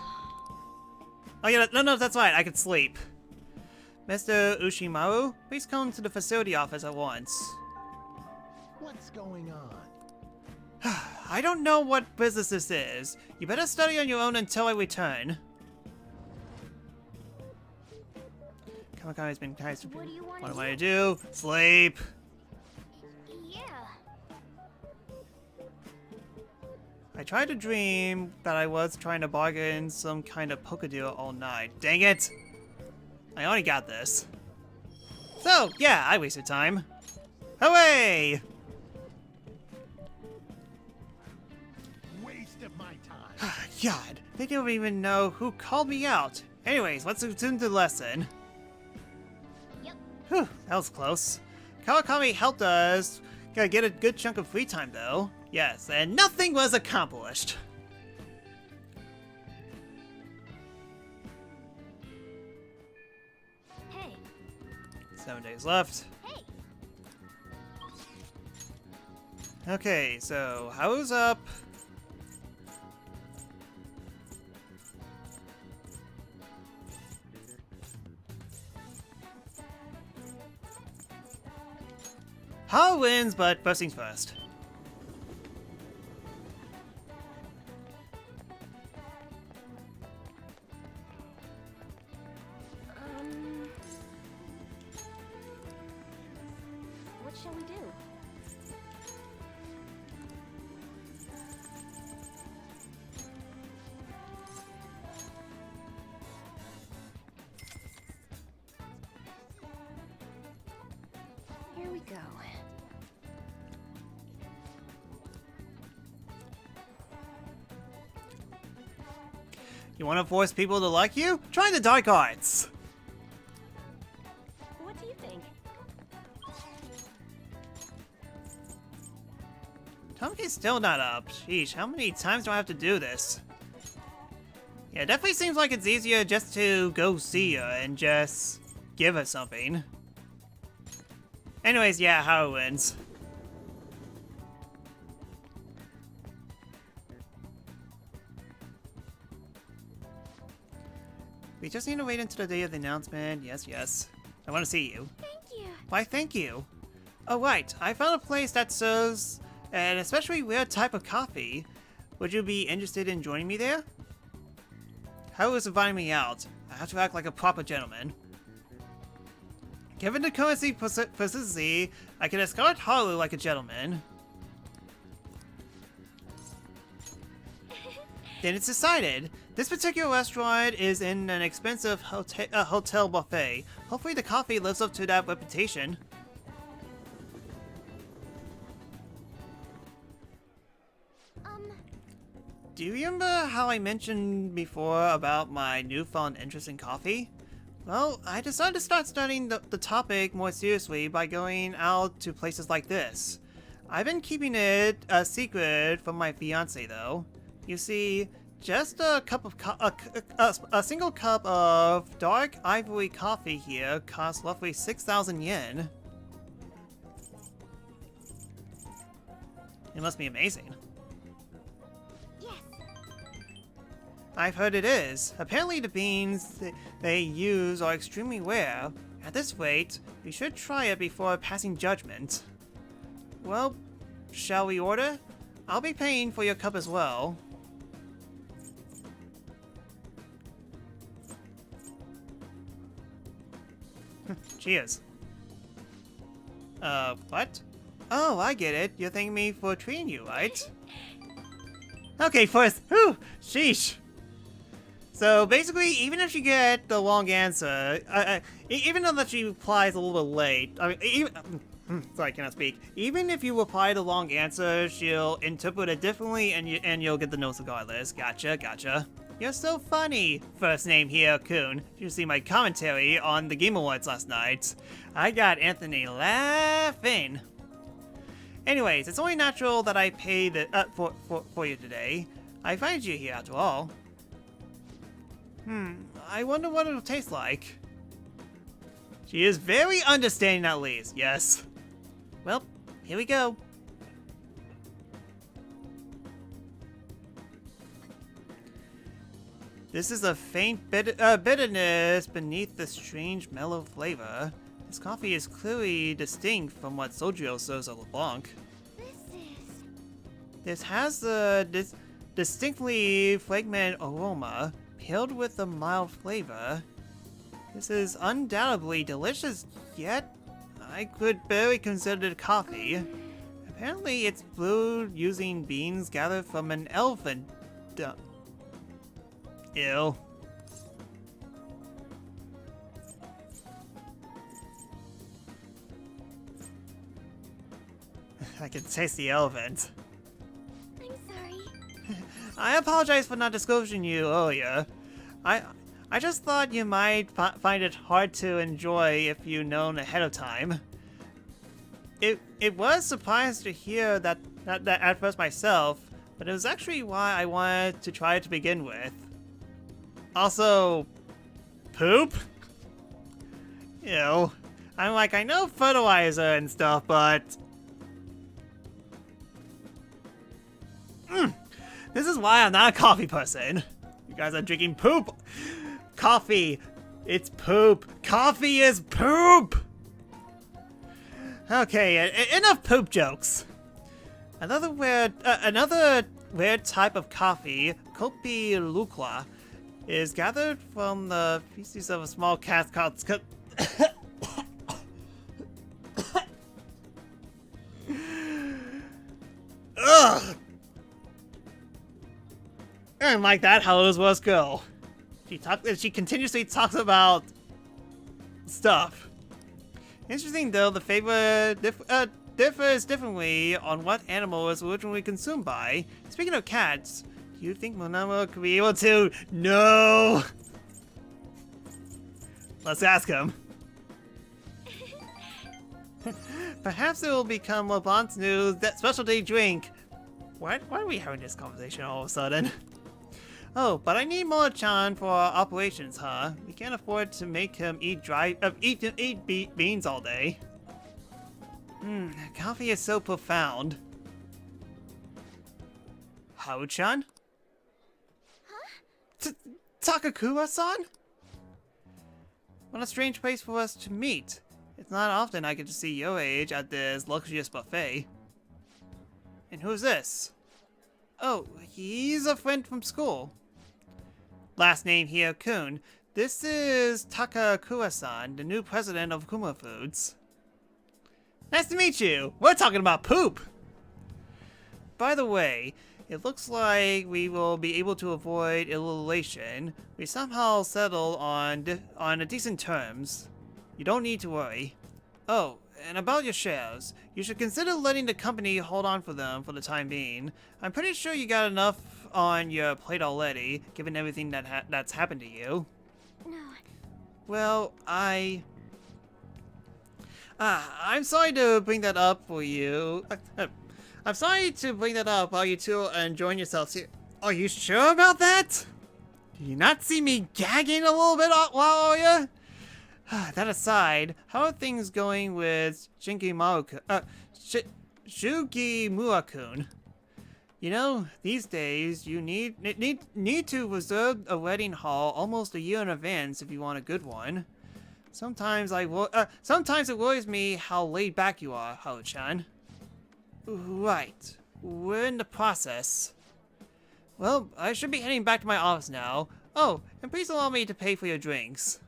Oh yeah, no, that's fine. I can sleep. Mr. Ushimaru, please come to the facility office at once. What's going on? I don't know what business this is. You better study on your own until I return. Kamikaze has been kind of... What do you want What to am I to do? Sleep. Yeah. I tried to dream that I was trying to bargain some kind of poker deal all night. Dang it! I already got this. So, yeah, I wasted time. Hooray! Waste of my time. God, they don't even know who called me out. Anyways, let's resume the lesson. Yep. Whew, that was close. Kawakami helped us get a good chunk of free time, though. Yes, and nothing was accomplished. Hey. 7 days left. Hey. Okay, so how's up? How wins, but first things first. What shall we do? Here we go. You want to force people to like you? Try the dark arts. What do you think? Tomoki's still not up. Sheesh, how many times do I have to do this? Yeah, it definitely seems like it's easier just to go see her and just give her something. Anyways, yeah, Haru wins. We just need to wait until the day of the announcement. Yes, yes. I want to see you. Thank you. Why, thank you. Oh, right. I found a place that serves an especially rare type of coffee. Would you be interested in joining me there? Haru is inviting me out. I have to act like a proper gentleman. Given the currency persistency, I can escort Haru like a gentleman. Then it's decided. This particular restaurant is in an expensive hotel buffet. Hopefully the coffee lives up to that reputation. Do you remember how I mentioned before about my newfound interest in coffee? Well, I decided to start studying the topic more seriously by going out to places like this. I've been keeping it a secret from my fiance, though. You see, just a single cup of dark ivory coffee here costs roughly 6,000 yen. It must be amazing. I've heard it is. Apparently the beans they use are extremely rare. At this rate, we should try it before passing judgment. Well, shall we order? I'll be paying for your cup as well. Cheers. What? Oh, I get it. You're thanking me for treating you, right? Okay, first, whew, sheesh. So basically, even if you get the long answer, even though that she replies a little bit late, I mean, sorry, I cannot speak. Even if you reply the long answer, she'll interpret it differently, and you'll get the notes regardless. Gotcha, gotcha. You're so funny. First name here, Kun. You see my commentary on the Game Awards last night. I got Anthony laughing. Anyways, it's only natural that I pay for you today. I find you here after all. I wonder what it'll taste like. She is very understanding at least, yes. Well, here we go. This is a faint bitterness beneath the strange mellow flavor. This coffee is clearly distinct from what Sojo serves at LeBlanc. This has a distinctly fragrant aroma, paired with a mild flavor. This is undoubtedly delicious, yet I could barely consider it coffee. Apparently it's brewed using beans gathered from an elephant dung. Ew. I can taste the elephant. I'm sorry. I apologize for not disclosing you earlier. I just thought you might find it hard to enjoy if you known ahead of time. It was surprising to hear that at first myself, but it was actually why I wanted to try it to begin with. Also, poop? You know, I'm like, I know fertilizer and stuff, but... This is why I'm not a coffee person. You guys are drinking poop. Coffee, it's poop. Coffee is poop! Okay, enough poop jokes. Another weird type of coffee, Kopi Lukla, is gathered from the feces of a small cat called Ugh! I don't like that how those words go. She continuously talks about stuff. Interesting though, the flavor differs differently on what animal is originally consumed by. Speaking of cats, do you think Monamo could be able to? No! Let's ask him. Perhaps it will become LeBlanc's new specialty drink. Why are we having this conversation all of a sudden? Oh, but I need Mola-chan for our operations, huh? We can't afford to make him eat beans all day. Coffee is so profound. Hao-chan? Huh? Takakura-san? What a strange place for us to meet. It's not often I get to see your age at this luxurious buffet. And who's this? Oh, he's a friend from school. Last name here, Kun. This is Takakura-san, the new president of Kuma Foods. Nice to meet you. We're talking about poop. By the way, it looks like we will be able to avoid elimination. We somehow settled on decent terms. You don't need to worry. Oh, and about your shares, you should consider letting the company hold on for them for the time being. I'm pretty sure you got enough on your plate already, given everything that's happened to you. No. Well, I'm sorry to bring that up for you. I'm sorry to bring that up while you two are enjoying yourselves here. Are you sure about that? Do you not see me gagging a little bit while you? That aside, how are things going with Shugimura-kun? You know, these days you need to reserve a wedding hall almost a year in advance if you want a good one. Sometimes it worries me how laid back you are, Hao-chan. Right, we're in the process. Well, I should be heading back to my office now. Oh, and please allow me to pay for your drinks.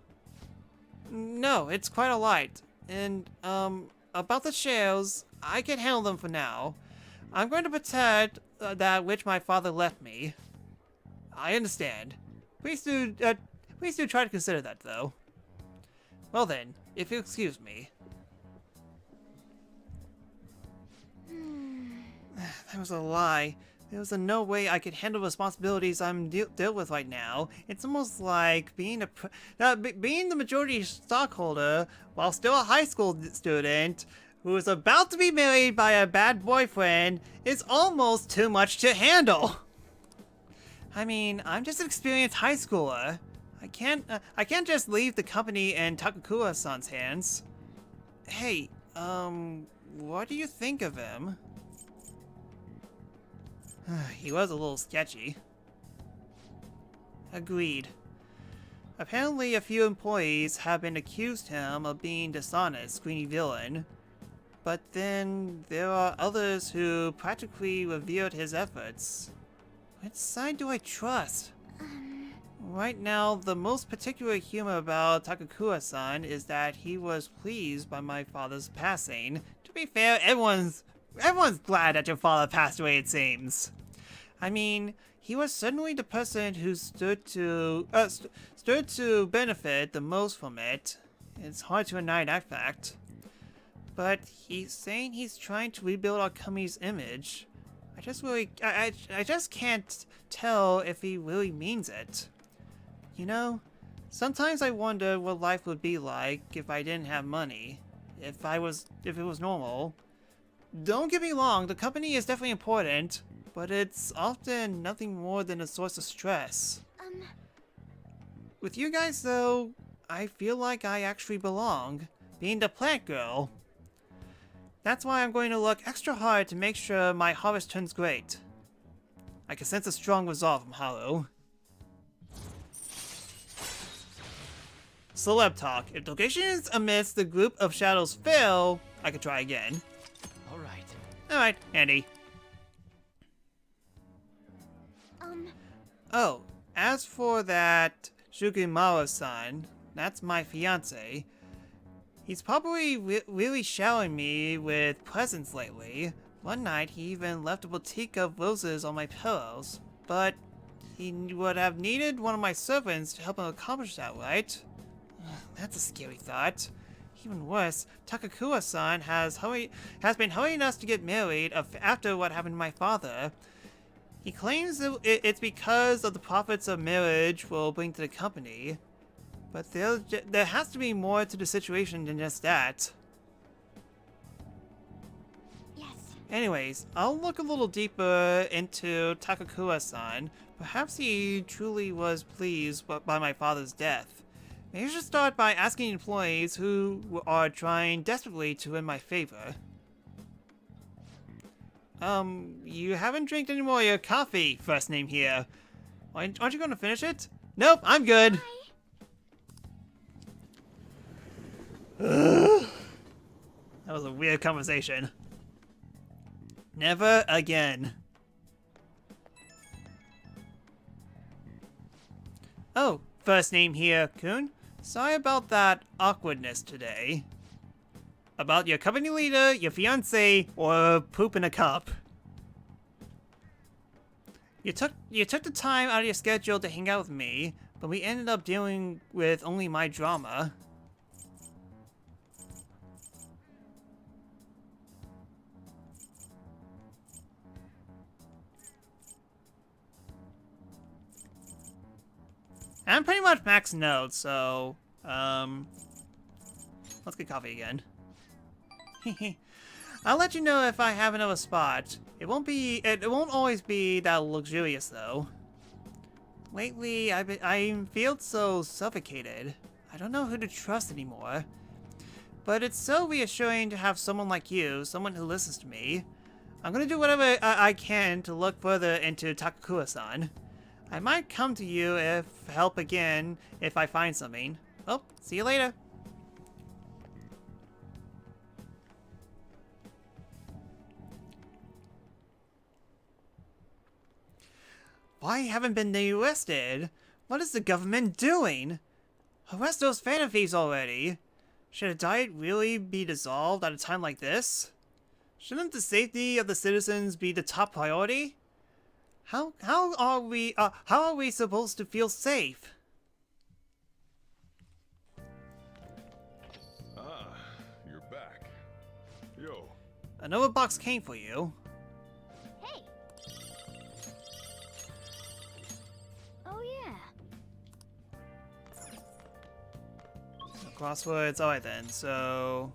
No, it's quite alright. And, about the shares, I can handle them for now. I'm going to protect that which my father left me. I understand. Please do try to consider that, though. Well then, if you'll excuse me. That was a lie. There was no way I could handle responsibilities I'm dealt with right now. It's almost like being being the majority stockholder while still a high school student who is about to be married by a bad boyfriend is almost too much to handle. I mean, I'm just an experienced high schooler. I can't just leave the company in Takakura-san's hands. Hey, what do you think of him? He was a little sketchy. Agreed. Apparently a few employees have been accused him of being dishonest, greedy villain. But then there are others who practically revered his efforts. Which side do I trust? Right now, the most particular humor about Takakura-san is that he was pleased by my father's passing. To be fair, everyone's glad that your father passed away, it seems. I mean, he was certainly the person who stood to benefit the most from it. It's hard to deny that fact. But he's saying he's trying to rebuild our company's image. I just can't tell if he really means it. You know, sometimes I wonder what life would be like if I didn't have money. If it was normal. Don't get me wrong, the company is definitely important, but it's often nothing more than a source of stress. With you guys though, I feel like I actually belong, being the plant girl. That's why I'm going to look extra hard to make sure my harvest turns great. I can sense a strong resolve from Haru. Celeb talk. If locations amidst the group of shadows fail, I could try again. Alright, Andy. Oh, as for that Shugimawa-san, that's my fiance. He's probably really showering me with presents lately. One night, he even left a bouquet of roses on my pillows. But he would have needed one of my servants to help him accomplish that, right? That's a scary thought. Even worse, Takakura-san has been hurrying us to get married after what happened to my father. He claims it's because of the profits of marriage will bring to the company. But there has to be more to the situation than just that. Yes. Anyways, I'll look a little deeper into Takakura-san. Perhaps he truly was pleased by my father's death. Maybe I should start by asking employees who are trying desperately to win my favor. You haven't drank any more of your coffee, first name here. Aren't you going to finish it? Nope, I'm good. That was a weird conversation. Never again. Oh, first name here, Kun. Sorry about that awkwardness today. About your company leader, your fiancé, or poop in a cup. You took the time out of your schedule to hang out with me, but we ended up dealing with only my drama. I'm pretty much maxed out, so, let's get coffee again. I'll let you know if I have another spot. It won't always be that luxurious, though. Lately, I feel so suffocated. I don't know who to trust anymore. But it's so reassuring to have someone like you, someone who listens to me. I'm gonna do whatever I can to look further into Takakura-san. I might come to you if help again if I find something. Well, see you later. Why haven't been arrested? What is the government doing? Arrest those phantom thieves already. Should a diet really be dissolved at a time like this? Shouldn't the safety of the citizens be the top priority? How are we supposed to feel safe? Ah, you're back. Yo, Another box came for you. Hey. Oh yeah. Crosswords. Alright then, so...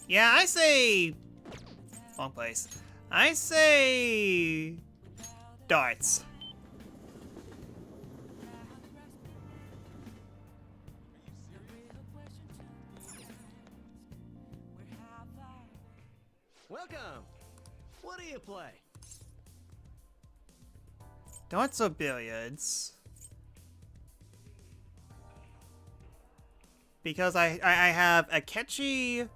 Yeah, I say... Wrong place. I say... darts. Welcome. What do you play? Darts or billiards? Because I have Akechi,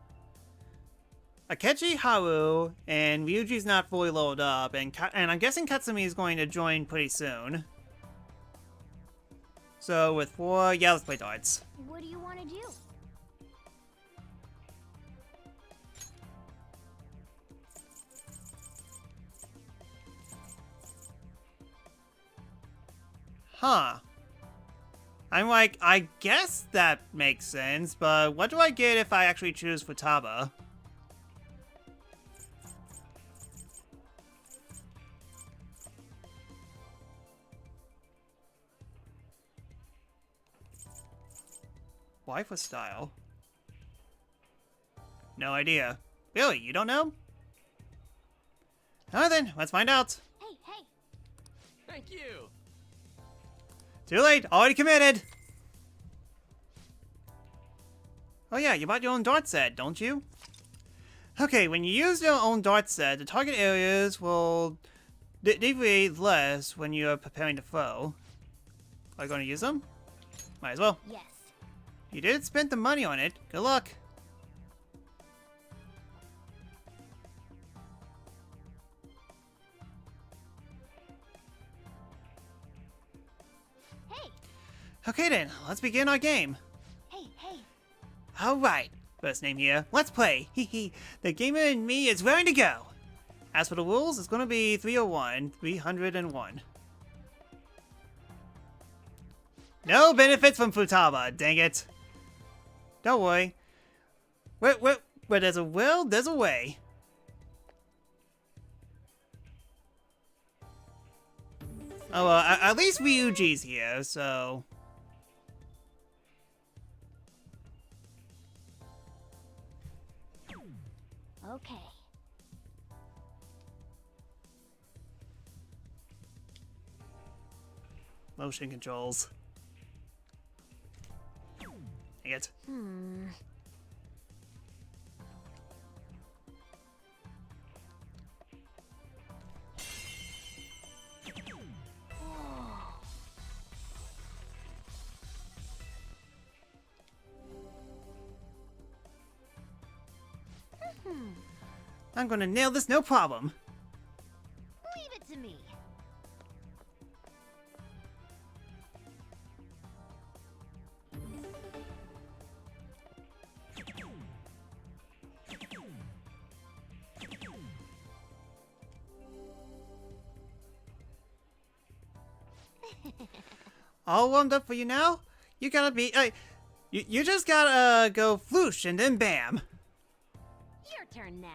Haru, and Ryuji's not fully loaded up, and I'm guessing Katsumi is going to join pretty soon. So with 4, yeah, let's play darts. What do you want to do? Huh. I'm like, I guess that makes sense, but what do I get if I actually choose Futaba? Wife with style? No idea. Really, you don't know? Alright then, let's find out. Hey, hey. Thank you. Too late, already committed! Oh yeah, you bought your own dart set, don't you? Okay, when you use your own dart set, the target areas will deviate less when you are preparing to throw. Are you going to use them? Might as well. Yes. You did spend the money on it. Good luck. Hey, Okay then, let's begin our game. hey, hey. Alright, first name here. Let's play. Hehe. The gamer in me is raring to go. As for the rules, it's gonna be 301, 301. No benefits from Futaba, dang it. Don't worry. Where there's a will, there's a way. Oh, well, at least Ryuji's here, so... Okay. Motion controls. Dang it. I'm gonna nail this, no problem. Leave it to me. All warmed up for you now? You gotta be, you just gotta go floosh and then bam. Your turn now.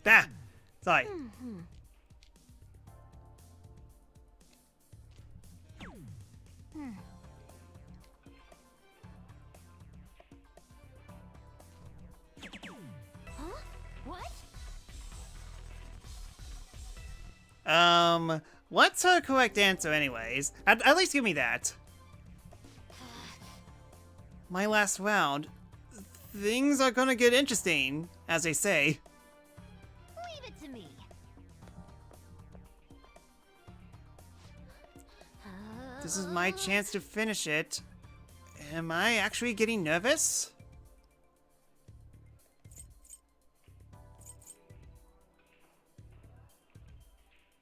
Ah, sorry. Huh? What? What's her correct answer anyways? At least give me that. My last round. Things are gonna get interesting, as they say. Leave it to me. This is my chance to finish it. Am I actually getting nervous?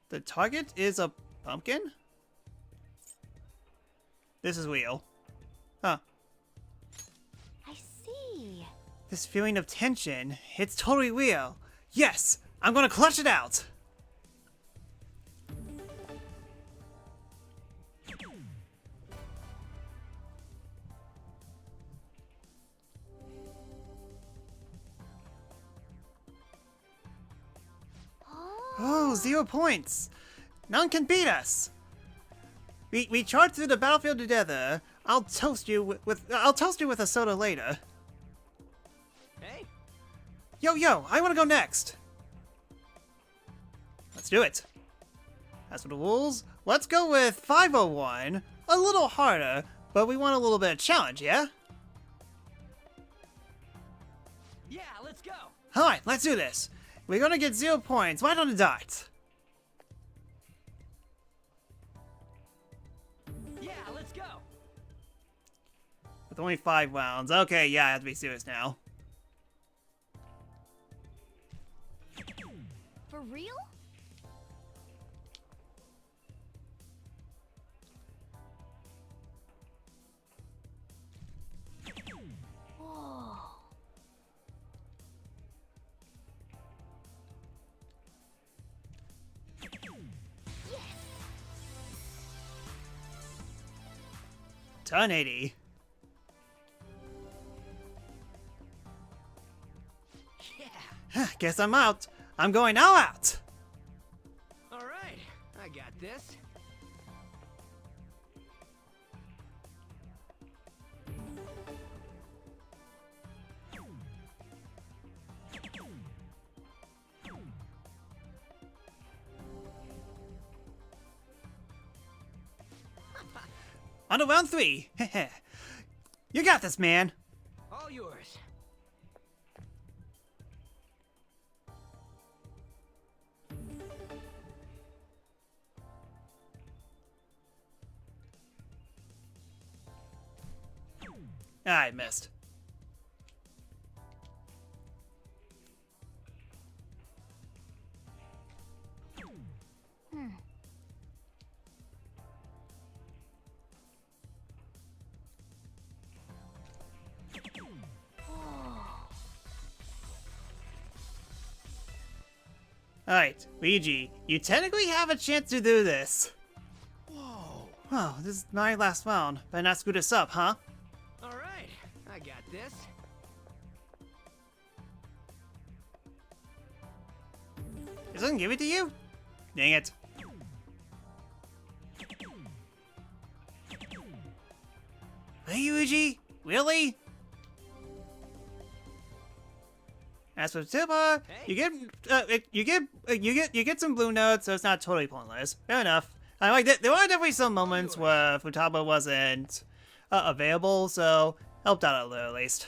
The target is a pumpkin? This is real. Huh. I see. This feeling of tension, it's totally real. Yes! I'm gonna clutch it out! Oh, 0 points! None can beat us! We charged through the battlefield together. I'll toast you with a soda later. Hey, Yo, I wanna go next! Let's do it. As for the rules, let's go with 501. A little harder, but we want a little bit of challenge, yeah? yeah, let's go. Alright, let's do this. We're gonna get 0 points right on the dot. Yeah, let's go. With only 5 rounds. Okay, yeah, I have to be serious now. For real? Whoa. Yes. Turn 80. Yeah. Guess I'm out. I'm going all out. All right, I got this. On to round 3. You got this, man. All yours. I missed. Alright, Luigi, you technically have a chance to do this. Whoa. Oh, this is my last round. Better not screw this up, huh? All right, I got this. It doesn't give it to you? Dang it. Hey, Luigi? Really? As for Tuba, you get some blue notes, so it's not totally pointless. Fair enough. I like that. There were definitely some moments where Futaba wasn't available, so helped out a little at least.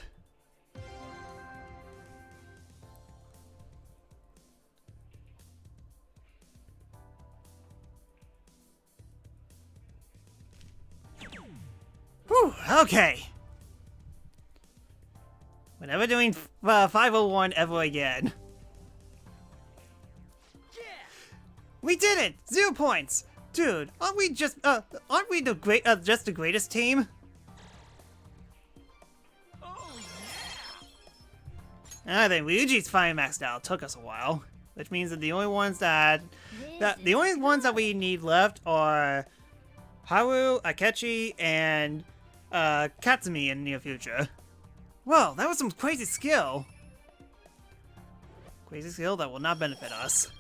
Whew, okay. We're never doing 501 ever again. Yeah. We did it! 0 points! Dude, aren't we just the greatest team? Oh I think Luigi's fine maxed out. Took us a while. Which means that the only ones that we need left are Haru, Akechi, and Katsumi in the near future. Whoa, that was some crazy skill. Crazy skill that will not benefit us.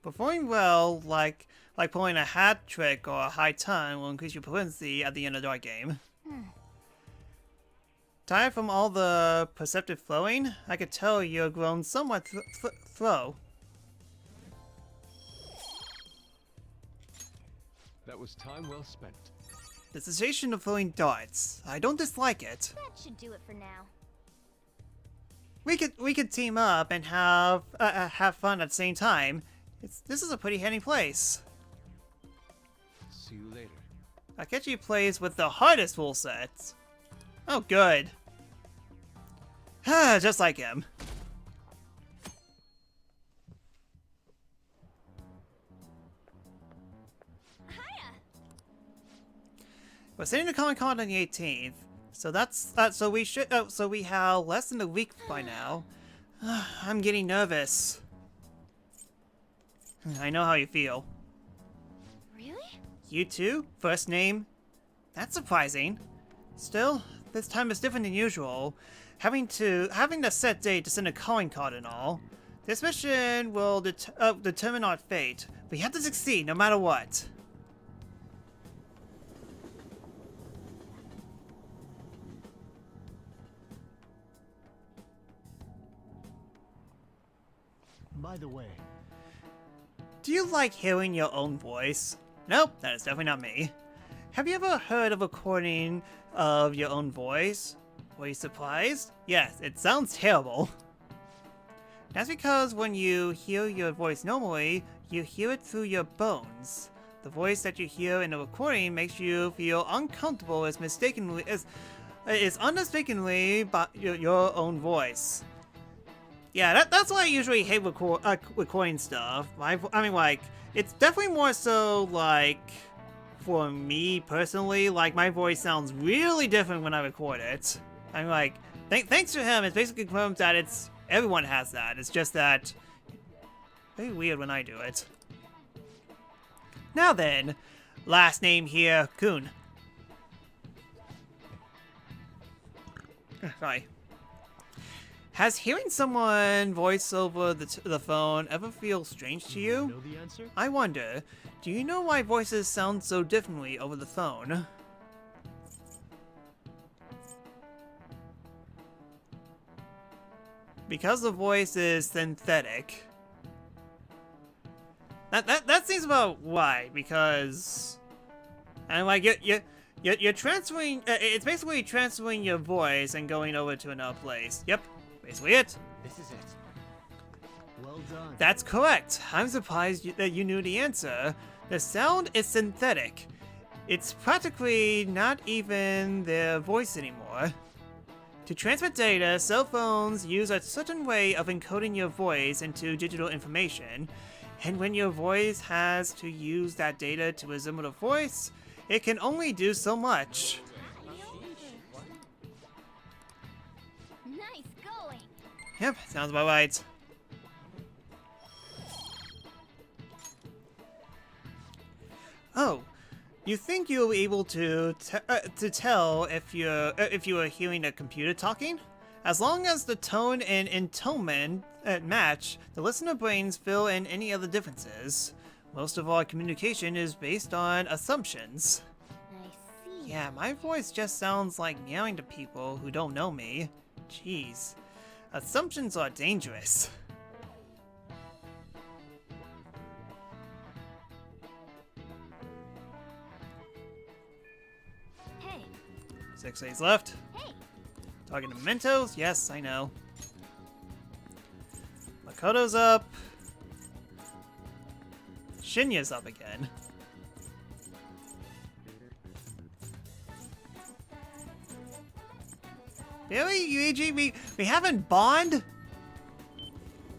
Performing well, like pulling a hat trick or a high ton, will increase your proficiency at the end of the game. Tired from all the perceptive flowing, I could tell you've grown somewhat slow. That was time well spent. The sensation of throwing darts. I don't dislike it. That should do it for now. We could team up and have fun at the same time. This is a pretty handy place. see you later. Akechi plays with the hardest rule sets. Oh, good. Just like him. We're sitting to Comic-Con on the 18th, so so we have less than a week by now. I'm getting nervous. I know how you feel. Really? You too? First name? That's surprising. Still, this time is different than usual. Having a set date to send a calling card and all. This mission will determine our fate. We have to succeed no matter what. By the way, Do you like hearing your own voice? Nope, that is definitely not me. Have you ever heard of a recording of your own voice? Were you surprised? Yes, it sounds terrible. That's because when you hear your voice normally, you hear it through your bones. The voice that you hear in a recording makes you feel uncomfortable as unmistakably by your own voice. Yeah, that's why I usually hate recording stuff. I mean, like, it's definitely more so, like, for me personally, like, my voice sounds really different when I record it. I'm like, thanks to him, it's basically confirmed that everyone has that. It's just that, very weird when I do it. Now then, last name here, Kun. Sorry. Has hearing someone voice over the phone ever feel strange to you? know the answer? I wonder, do you know why voices sound so differently over the phone? Because the voice is synthetic. That seems about why, because... And like, you're transferring... it's basically transferring your voice and going over to another place. Yep, basically it. This is it. Well done. That's correct. I'm surprised that you knew the answer. The sound is synthetic. It's practically not even their voice anymore. To transmit data, cell phones use a certain way of encoding your voice into digital information, and when your voice has to use that data to resemble a voice, it can only do so much. Nice going. Yep, sounds about right. Oh, you think you'll be able to tell if you are hearing a computer talking? As long as the tone and intonement match, the listener brains fill in any other differences. Most of our communication is based on assumptions. I see. Yeah, my voice just sounds like meowing to people who don't know me. Jeez. Assumptions are dangerous. Hey. 6 days left. Hey. Talking to Mentos? Yes, I know. Makoto's up. Shinya's up again. Really, Yuji? We haven't bond?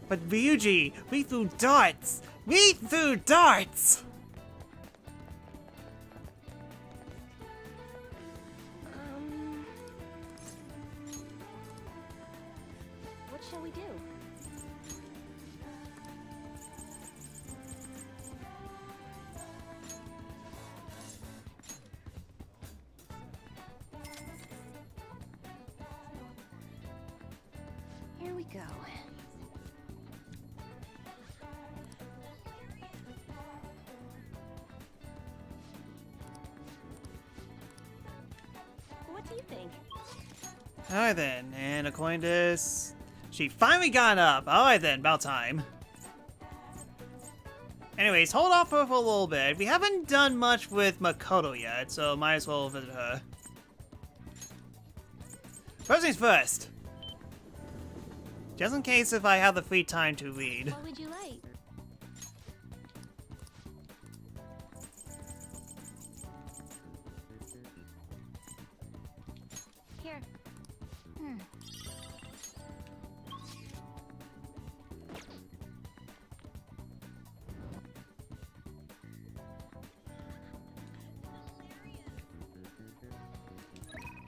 But Ryuji, we threw darts! We threw darts! What shall we do? Here we go. What do you think? Alright then, and according to this, she finally got up. Alright then, about time. Anyways, hold off for a little bit. We haven't done much with Makoto yet, so might as well visit her. First things first. Just in case if I have the free time to read. What would you like?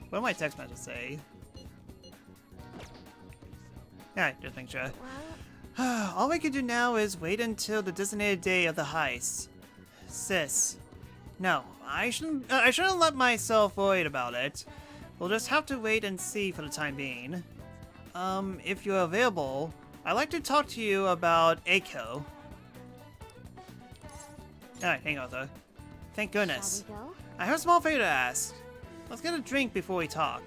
What did my text message say? Yeah, just make sure. Well, All we can do now is wait until the designated day of the heist. Sis. No, I shouldn't let myself worried about it. We'll just have to wait and see for the time being. If you're available, I'd like to talk to you about Eiko. Alright, hang on though. Thank goodness. shall we go? I have a small favor to ask. Let's get a drink before we talk.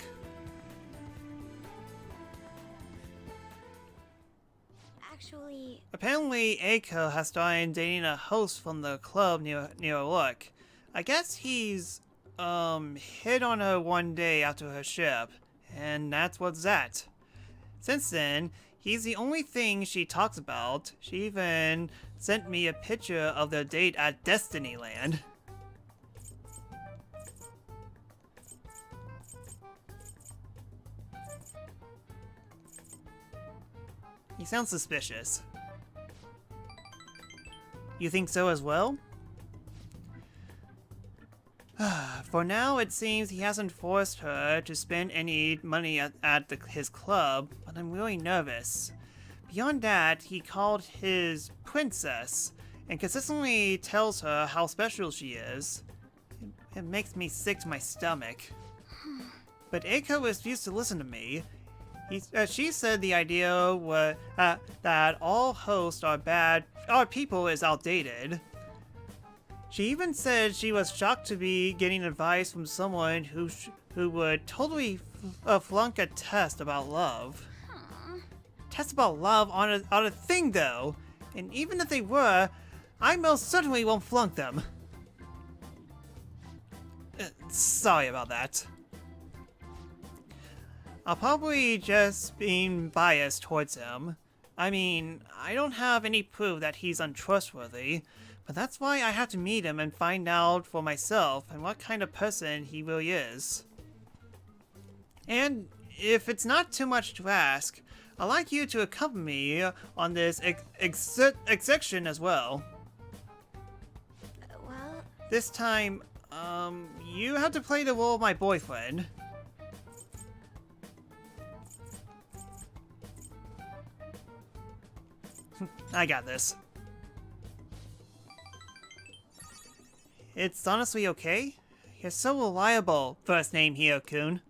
Actually, Apparently, Eiko has started dating a host from the club near work. I guess he's, hit on her one day after her ship, and that's what's that. Since then, he's the only thing she talks about. She even sent me a picture of their date at Destinyland. He sounds suspicious. You think so as well? For now, it seems he hasn't forced her to spend any money at his club, but I'm really nervous. Beyond that, he called his princess, and consistently tells her how special she is. It makes me sick to my stomach. But Eiko refused to listen to me. She said the idea was that all hosts are bad, our people is outdated. She even said she was shocked to be getting advice from someone who would totally flunk a test about love. Tests about love aren't a thing though, and even if they were, I most certainly won't flunk them. Sorry about that. I'll probably just being biased towards him. I mean, I don't have any proof that he's untrustworthy, but that's why I have to meet him and find out for myself and what kind of person he really is. And if it's not too much to ask, I'd like you to accompany me on this execution as well. well, This time, you have to play the role of my boyfriend. I got this. It's honestly okay. You're so reliable, first name Hiro-kun.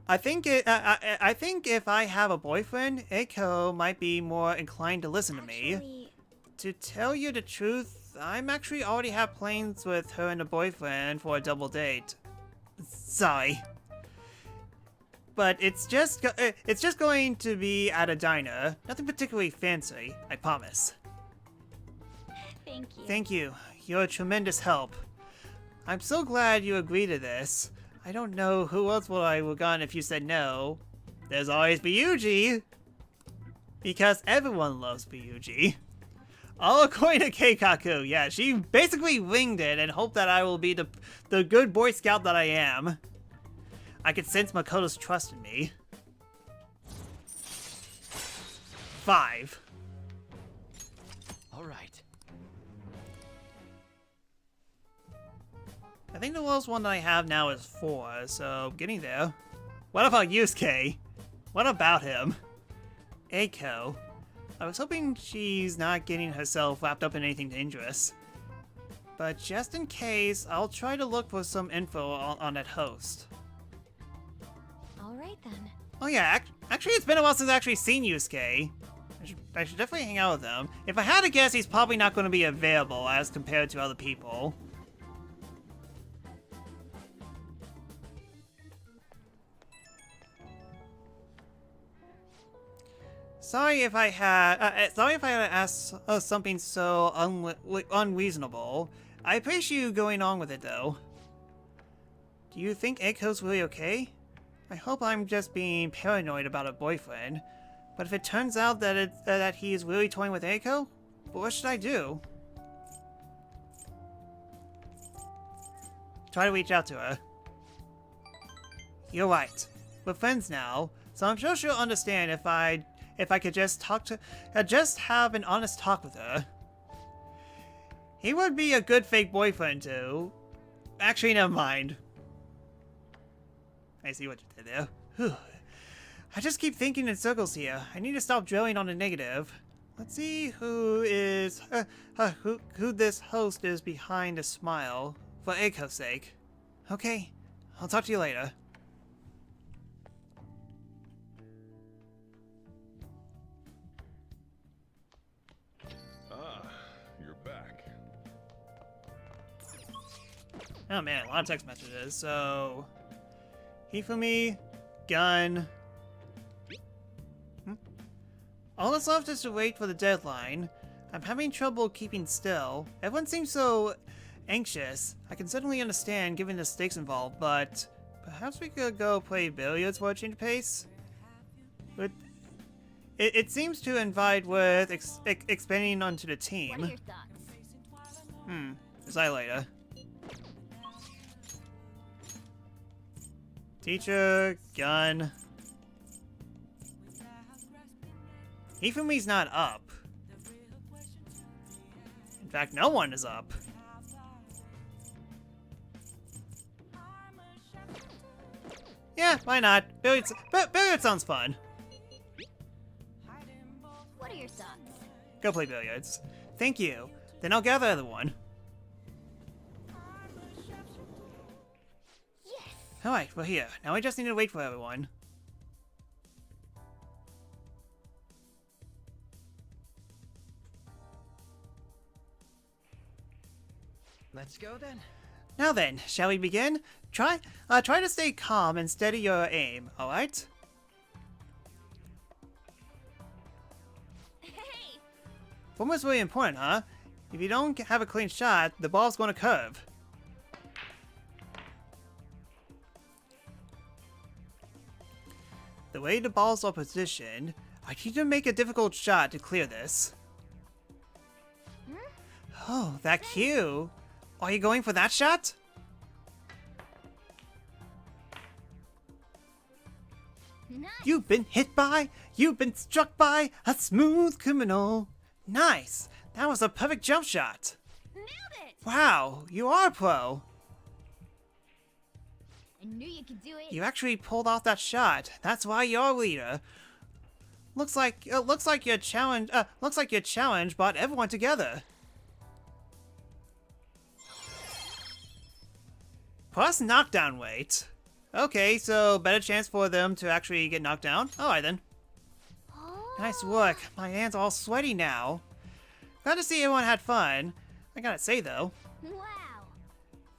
I think if I have a boyfriend, Eiko might be more inclined to listen to me. actually, To tell you the truth, I'm actually already have plans with her and a boyfriend for a double date. Sorry. But it's just going to be at a diner. Nothing particularly fancy, I promise. thank you. Thank you. You're a tremendous help. I'm so glad you agreed to this. I don't know who else would I have gone if you said no. There's always Byuji. Because everyone loves Byuji. All according to Keikaku. Yeah, she basically winged it and hoped that I will be the good Boy Scout that I am. I could sense Makoto's trust in me. 5. All right. I think the lowest one that I have now is 4, so getting there. What about Yusuke? What about him? Eiko. I was hoping she's not getting herself wrapped up in anything dangerous. But just in case, I'll try to look for some info on that host. All right then. Oh yeah, actually it's been a while since I've actually seen Yusuke. I should definitely hang out with him. If I had to guess, he's probably not going to be available as compared to other people. Sorry if I had asked something so unreasonable. I appreciate you going on with it though. Do you think Eiko's really okay? I hope I'm just being paranoid about a boyfriend. But if it turns out that he is really toying with Eiko, what should I do? Try to reach out to her. You're right. We're friends now, so I'm sure she'll understand if I could just just have an honest talk with her. He would be a good fake boyfriend too. Actually, never mind. I see what you did there. Whew. I just keep thinking in circles here. I need to stop dwelling on the negative. Let's see who this host is behind a smile, for Eiko's sake. Okay, I'll talk to you later. Ah, you're back. Oh man, a lot of text messages. So, Hifumi, gun. All that's left is to wait for the deadline. I'm having trouble keeping still. Everyone seems so anxious. I can certainly understand given the stakes involved, but perhaps we could go play billiards for a change of pace? But it seems to invite with expanding onto the What are team. your thoughts? Decide later. Teacher, gun. Hifumi's not up. In fact, no one is up. Yeah, why not? Billiards sounds fun. What are your thoughts? Go play billiards. Thank you. Then I'll gather the other one. Yes! Alright, we're here. Now I just need to wait for everyone. Let's go then. Now then, shall we begin? Try to stay calm and steady your aim, alright? Hey! Form is really important, huh? If you don't have a clean shot, the ball's gonna curve. The way the balls are positioned, I need to make a difficult shot to clear this. Oh, that cue! Are you going for that shot? Nice! You've been struck by a smooth criminal. Nice! That was a perfect jump shot. Nailed it! Wow, you are a pro. I knew you could do it. You actually pulled off that shot. That's why you're a leader. Looks like your challenge brought everyone together. Plus knockdown weight. Okay, so better chance for them to actually get knocked down? Alright then. Oh. Nice work. My hands are all sweaty now. Glad to see everyone had fun. I gotta say though, Wow!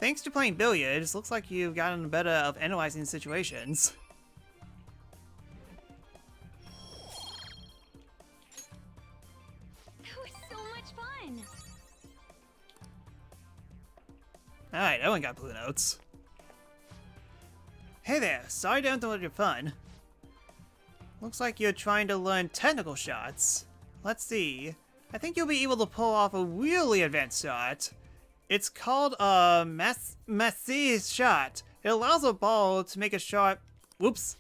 thanks to playing billiards, looks like you've gotten better of analyzing situations. That was so much fun! Alright, everyone got blue notes. Hey there, sorry to interrupt your fun. Looks like you're trying to learn technical shots. Let's see. I think you'll be able to pull off a really advanced shot. It's called a massage shot. It allows a ball to make a sharp... Whoops.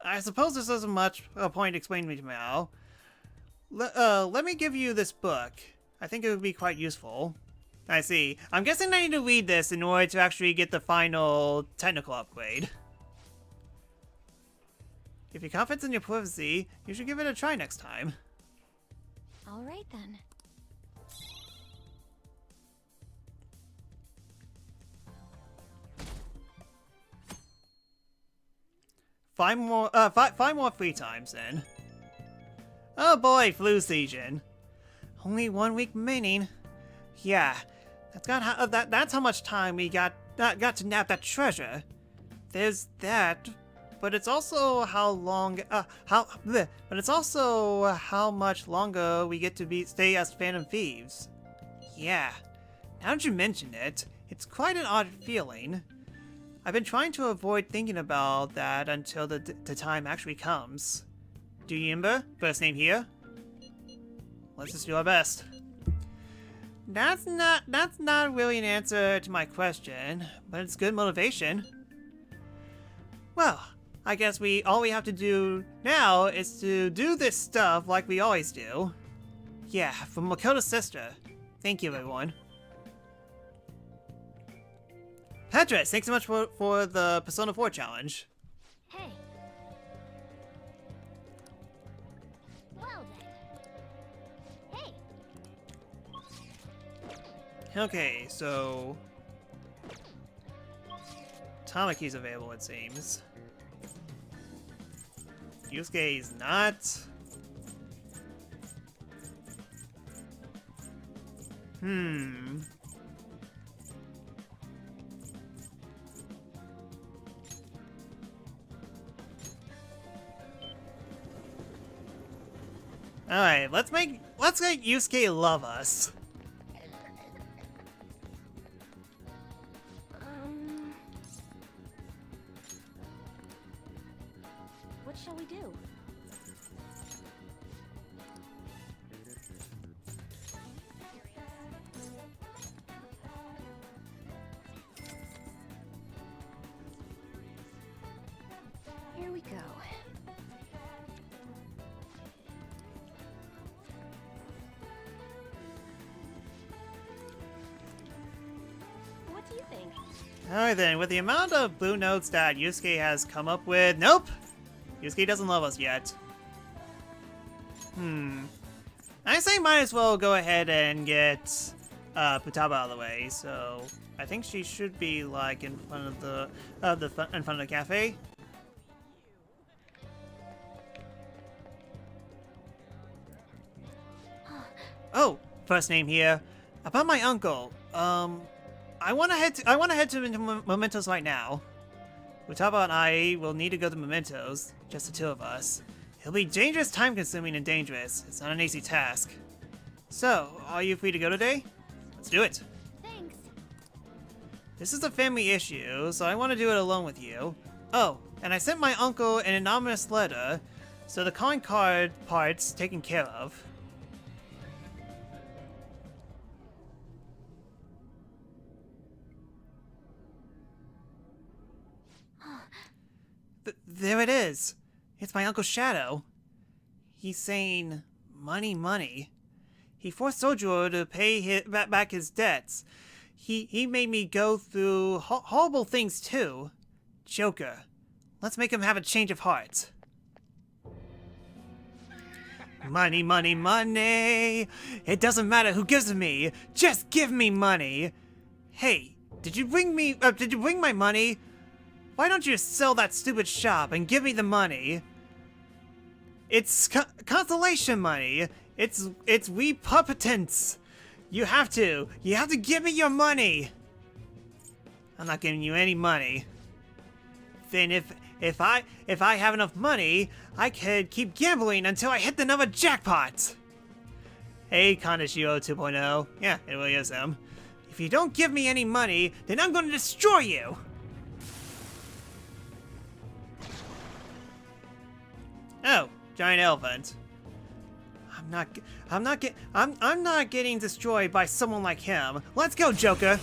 I suppose this isn't much a point explaining to me now. Let me give you this book. I think it would be quite useful. I see. I'm guessing I need to read this in order to actually get the final technical upgrade. If you're confident in your proficiency, you should give it a try next time. Alright then. Five more free times then. Oh boy, flu season. Only 1 week remaining. Yeah, that's how much time we got to nab that treasure. There's that, but it's also how much longer we get to stay as Phantom Thieves. Yeah, now that you mention it, it's quite an odd feeling. I've been trying to avoid thinking about that until the time actually comes. Do you remember? First name here? Let's just do our best. That's not really an answer to my question, but it's good motivation. Well, I guess all we have to do now is to do this stuff like we always do. Yeah, from Makoto's sister. Thank you, everyone. Petrus, thanks so much for the Persona 4 challenge. Hey. Well then. Hey. Okay, so... Tamaki's available, it seems. Yusuke is not. Alright, let's make Yusuke love us. What shall we do? Here we go. What do you think? Alright then, with the amount of blue notes that Yusuke has come up with, nope! Yusuke doesn't love us yet. I say might as well go ahead and get Futaba out of the way, so I think she should be like in front of the in front of the cafe. Oh, first name here. About my uncle. I wanna head to Mementos right now. Futaba and I will need to go to Mementos, just the two of us. It'll be dangerous, time-consuming, and dangerous. It's not an easy task. So, are you free to go today? Let's do it. Thanks. This is a family issue, so I want to do it alone with you. Oh, and I sent my uncle an anonymous letter, so the calling card part's taken care of. There it is. It's my Uncle Shadow. He's saying, money, money. He forced Sojuro to pay back his debts. He made me go through horrible things too. Joker, let's make him have a change of heart. Money, money, money. It doesn't matter who gives it me. Just give me money. Hey, did you bring my money? Why don't you sell that stupid shop and give me the money? It's consolation money. It's we puppetants. You have to give me your money. I'm not giving you any money. Then if I have enough money, I could keep gambling until I hit the number jackpot. Hey, Kaneshiro 2.0. Yeah, it really is him. If you don't give me any money, then I'm going to destroy you. Oh, giant elephant. I'm not getting destroyed by someone like him. Let's go, Joker.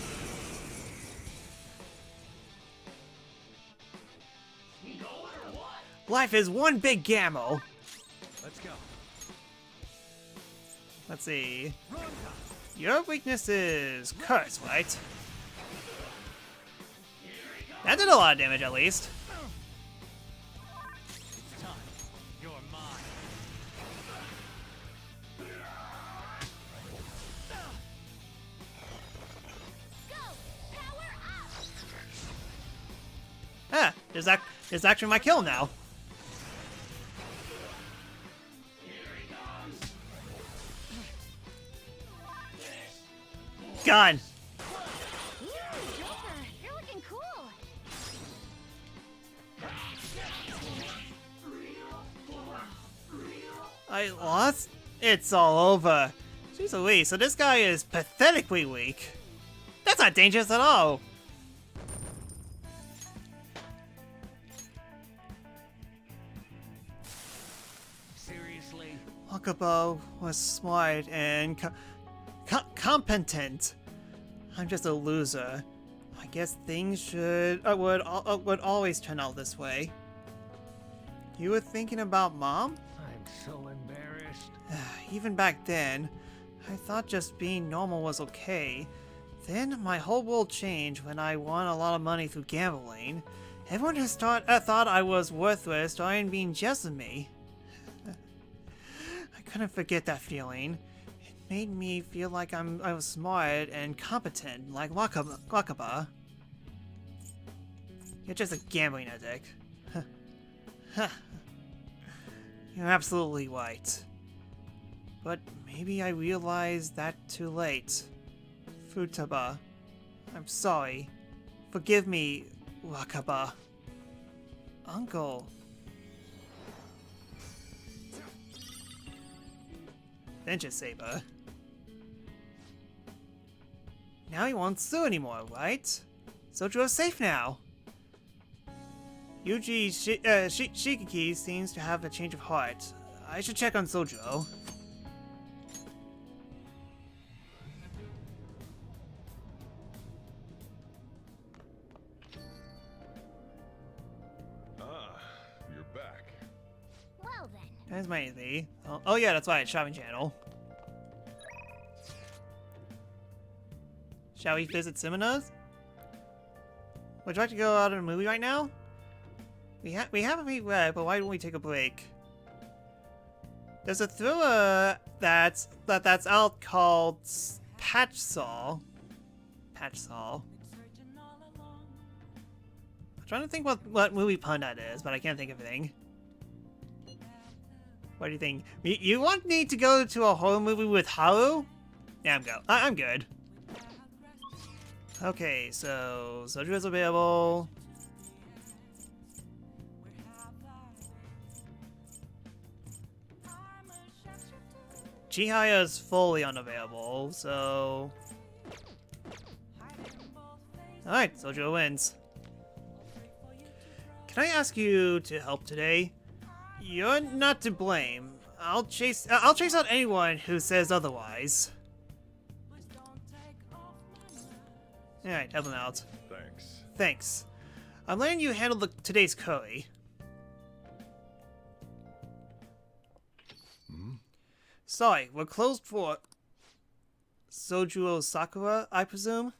Life is one big gamble. Let's go. Let's see. Your weakness is curse, right? That did a lot of damage, at least. Ah, there's actually my kill now. Gone. Ooh, Joker, you're looking cool. I lost? It's all over. Jeez Louise, so this guy is pathetically weak. That's not dangerous at all. Seriously? Wakabo was smart and competent. I'm just a loser. I guess things would always turn out this way. You were thinking about Mom? I'm so embarrassed. Even back then, I thought just being normal was okay. Then my whole world changed when I won a lot of money through gambling. Everyone just thought I was worthless, started being jealous of me. I couldn't forget that feeling. It made me feel like I was smart and competent, like Wakaba. You're just a gambling addict. You're absolutely right. But maybe I realized that too late. Futaba, I'm sorry. Forgive me, Wakaba. Uncle. Venture Saber. Now he won't sue anymore, right? Sojo's safe now. Yuji Shikiki seems to have a change of heart. I should check on Sojo. You're back. Well then. There's my AV. Oh yeah, that's right, shopping channel. Shall we visit cinemas? Would you like to go out on a movie right now? We haven't eaten yet, but why don't we take a break? There's a thriller that's out called Patch Saw. I'm trying to think what movie pun that is, but I can't think of anything. What do you think? You want me to go to a horror movie with Haru? Yeah, I'm good. Okay, so Soju is available. Chihaya is fully unavailable, so... Alright, Sojo wins. Can I ask you to help today? You're not to blame. I'll chase out anyone who says otherwise. Alright, help him out. Thanks. Thanks. I'm letting you handle today's curry. Sorry, we're closed for Sojuo Sakura, I presume?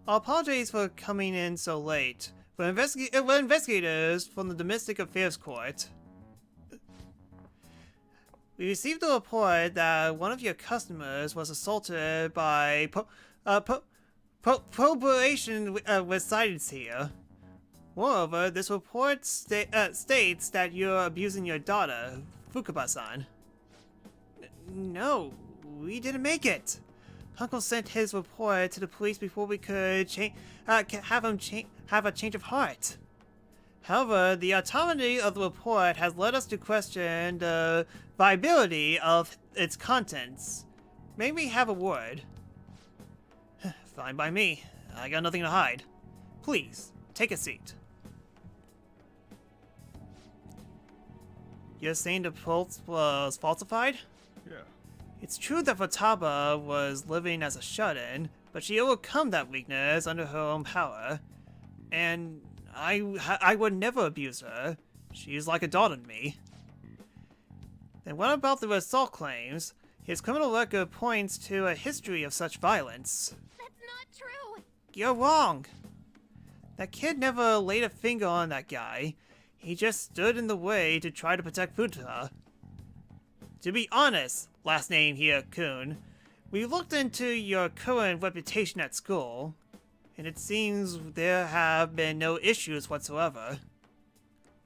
I apologize for coming in so late. We're investigators from the Domestic Affairs Court. We received a report that one of your customers was assaulted by probation with sightings here. Moreover, this report states that you're abusing your daughter, Fukuba-san. No, we didn't make it. Uncle sent his report to the police before we could have a change of heart. However, the autonomy of the report has led us to question the viability of its contents. May we have a word? Fine by me. I got nothing to hide. Please, take a seat. You're saying the pulse was falsified? Yeah. It's true that Futaba was living as a shut-in, but she overcome that weakness under her own power. And I would never abuse her. She's like a daughter to me. Then what about the assault claims? His criminal record points to a history of such violence. That's not true. You're wrong. That kid never laid a finger on that guy. He just stood in the way to try to protect Futaba. To be honest, last name here, Kun, we looked into your current reputation at school, and it seems there have been no issues whatsoever.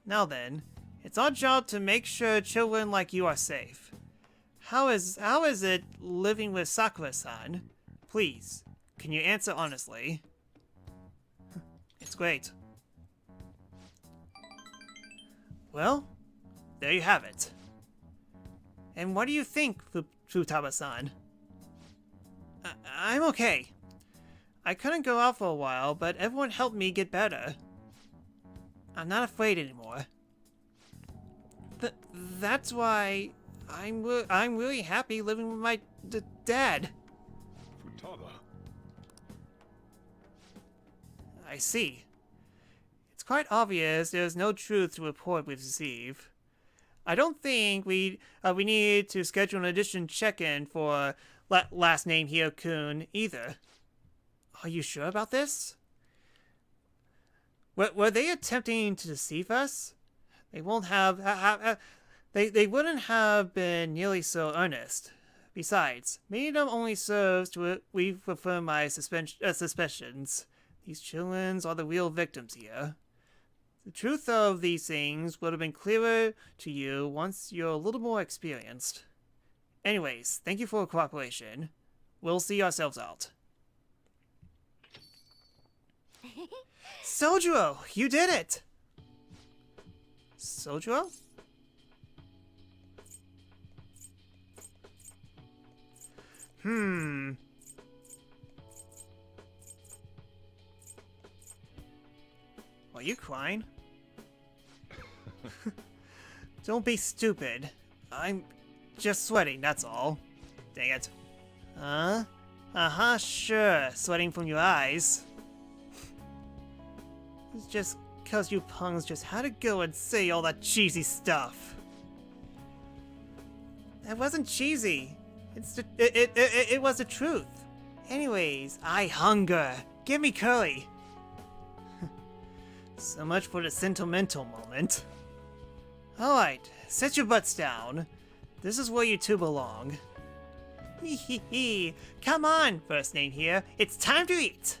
Now then, it's our job to make sure children like you are safe. How is it living with Sakura-san? Please, can you answer honestly? It's great. Well, there you have it. And what do you think, Futaba-san? I'm okay. I couldn't go out for a while, but everyone helped me get better. I'm not afraid anymore. That's why I'm really happy living with my dad. Futaba. I see. It's quite obvious there's no truth to report we've received. I don't think we need to schedule an additional check-in for last name here Kun either. Are you sure about this? Were they attempting to deceive us? They won't have they wouldn't have been nearly so earnest. Besides, meeting them only serves to reaffirm my suspicions. These chillins are the real victims here. The truth of these things would have been clearer to you once you're a little more experienced. Anyways, thank you for your cooperation. We'll see ourselves out. Sojuro, you did it! Sojuro? Are you crying? Don't be stupid. I'm just sweating, that's all. Dang it. Huh? Uh-huh, sure. Sweating from your eyes. It's just cause you punks just had to go and say all that cheesy stuff. That wasn't cheesy. It was the truth. Anyways, I hunger. Give me curly. So much for the sentimental moment. Alright, set your butts down. This is where you two belong. Hee. Come on, first name here. It's time to eat.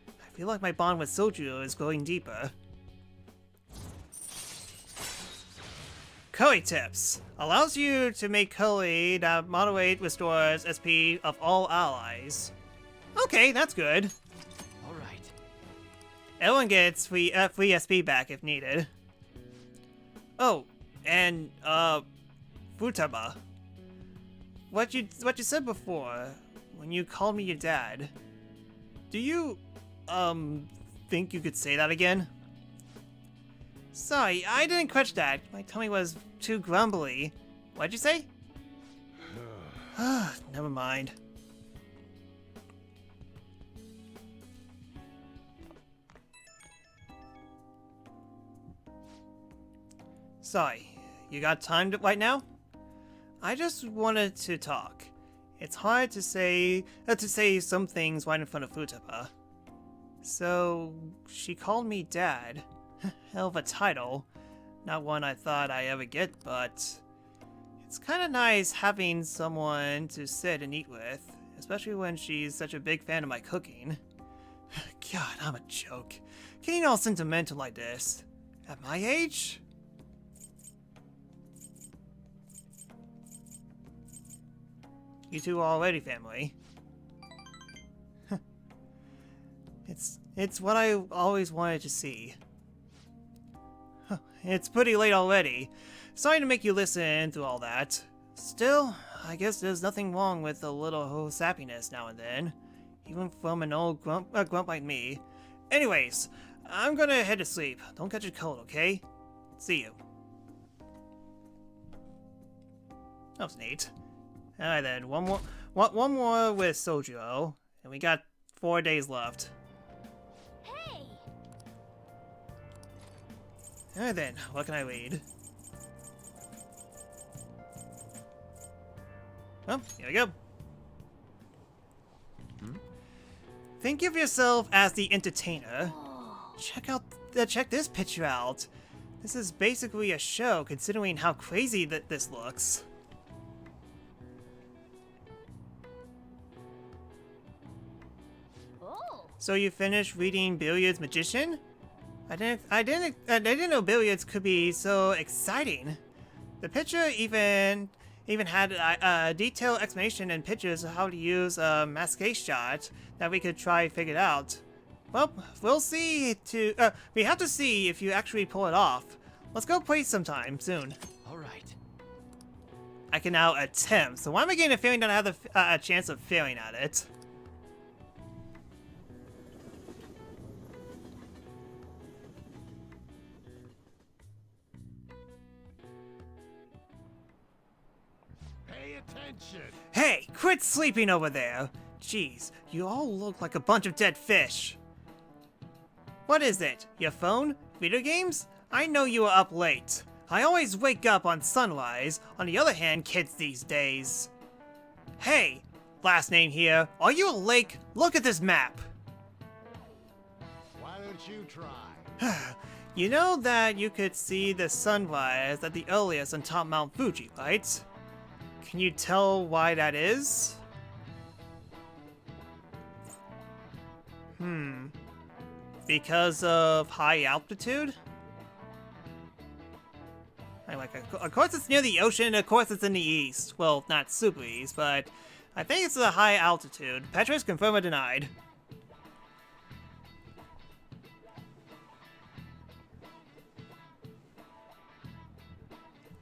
I feel like my bond with Sojuro is growing deeper. Curry tips. Allows you to make curry that moderate restores SP of all allies. Okay, that's good. All right. Everyone gets free SP back if needed. Oh, and Futaba. What you said before when you called me your dad. Do you think you could say that again? Sorry, I didn't catch that. My tummy was too grumbly. What'd you say? Never mind. Sorry, you got time right now? I just wanted to talk. It's hard to say some things right in front of Futaba. So, she called me Dad. Hell of a title. Not one I thought I'd ever get, but it's kind of nice having someone to sit and eat with, especially when she's such a big fan of my cooking. God, I'm a joke. Getting all sentimental like this. At my age? You two are already family. It's what I always wanted to see. It's pretty late already. Sorry to make you listen to all that. Still, I guess there's nothing wrong with a little sappiness now and then. Even from an old grump like me. Anyways, I'm gonna head to sleep. Don't catch a cold, okay? See you. That was neat. Alright then, one more with Sojuro, and we got 4 days left. Hey! Alright then, what can I read? Well, here we go. Think of yourself as the entertainer. Check this picture out. This is basically a show, considering how crazy this looks. Oh! So you finished reading Billiard's Magician? I didn't know billiards could be so exciting. The picture even had a detailed explanation and pictures of how to use a masquerade shot that we could try figure out. Well, we'll see. We have to see if you actually pull it off. Let's go play sometime soon. All right. I can now attempt. So why am I getting a feeling that I have a chance of failing at it? Pay attention. Hey, quit sleeping over there! Jeez, you all look like a bunch of dead fish. What is it? Your phone? Video games? I know you are up late. I always wake up on sunrise. On the other hand, kids these days. Hey! Last name here. Are you awake? Look at this map. Why don't you try? You know that you could see the sunrise at the earliest on top Mount Fuji, right? Can you tell why that is? Because of high altitude? Of course it's near the ocean, of course it's in the east. Well, not super east, but I think it's a high altitude. Petrus, confirmed or denied?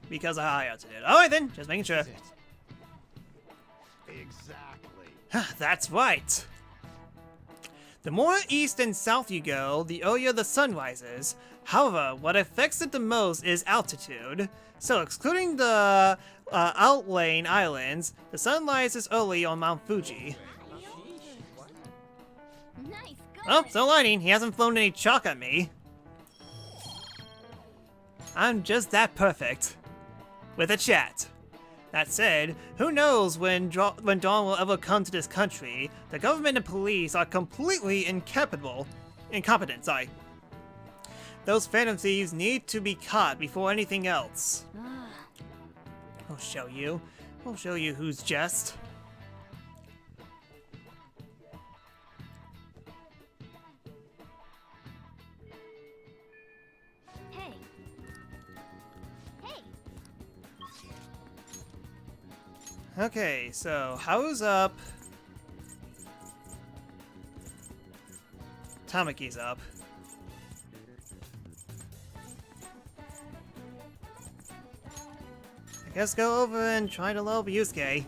Because of high altitude. Alright then, just making sure. Exactly. That's right. The more east and south you go, the earlier the sun rises. However, what affects it the most is altitude. So, excluding the outlying islands, the sun rises early on Mount Fuji. Nice Oh, going. so lighting, he hasn't flown any chalk at me. I'm just that perfect. With a chat. That said, who knows when Dawn will ever come to this country? The government and police are completely incompetent, sorry. Those phantom thieves need to be caught before anything else. I'll show you. I'll show you who's just. Hey. Hey. Okay, so Haru's up. Tamaki's up. I guess go over and try to level Yusuke.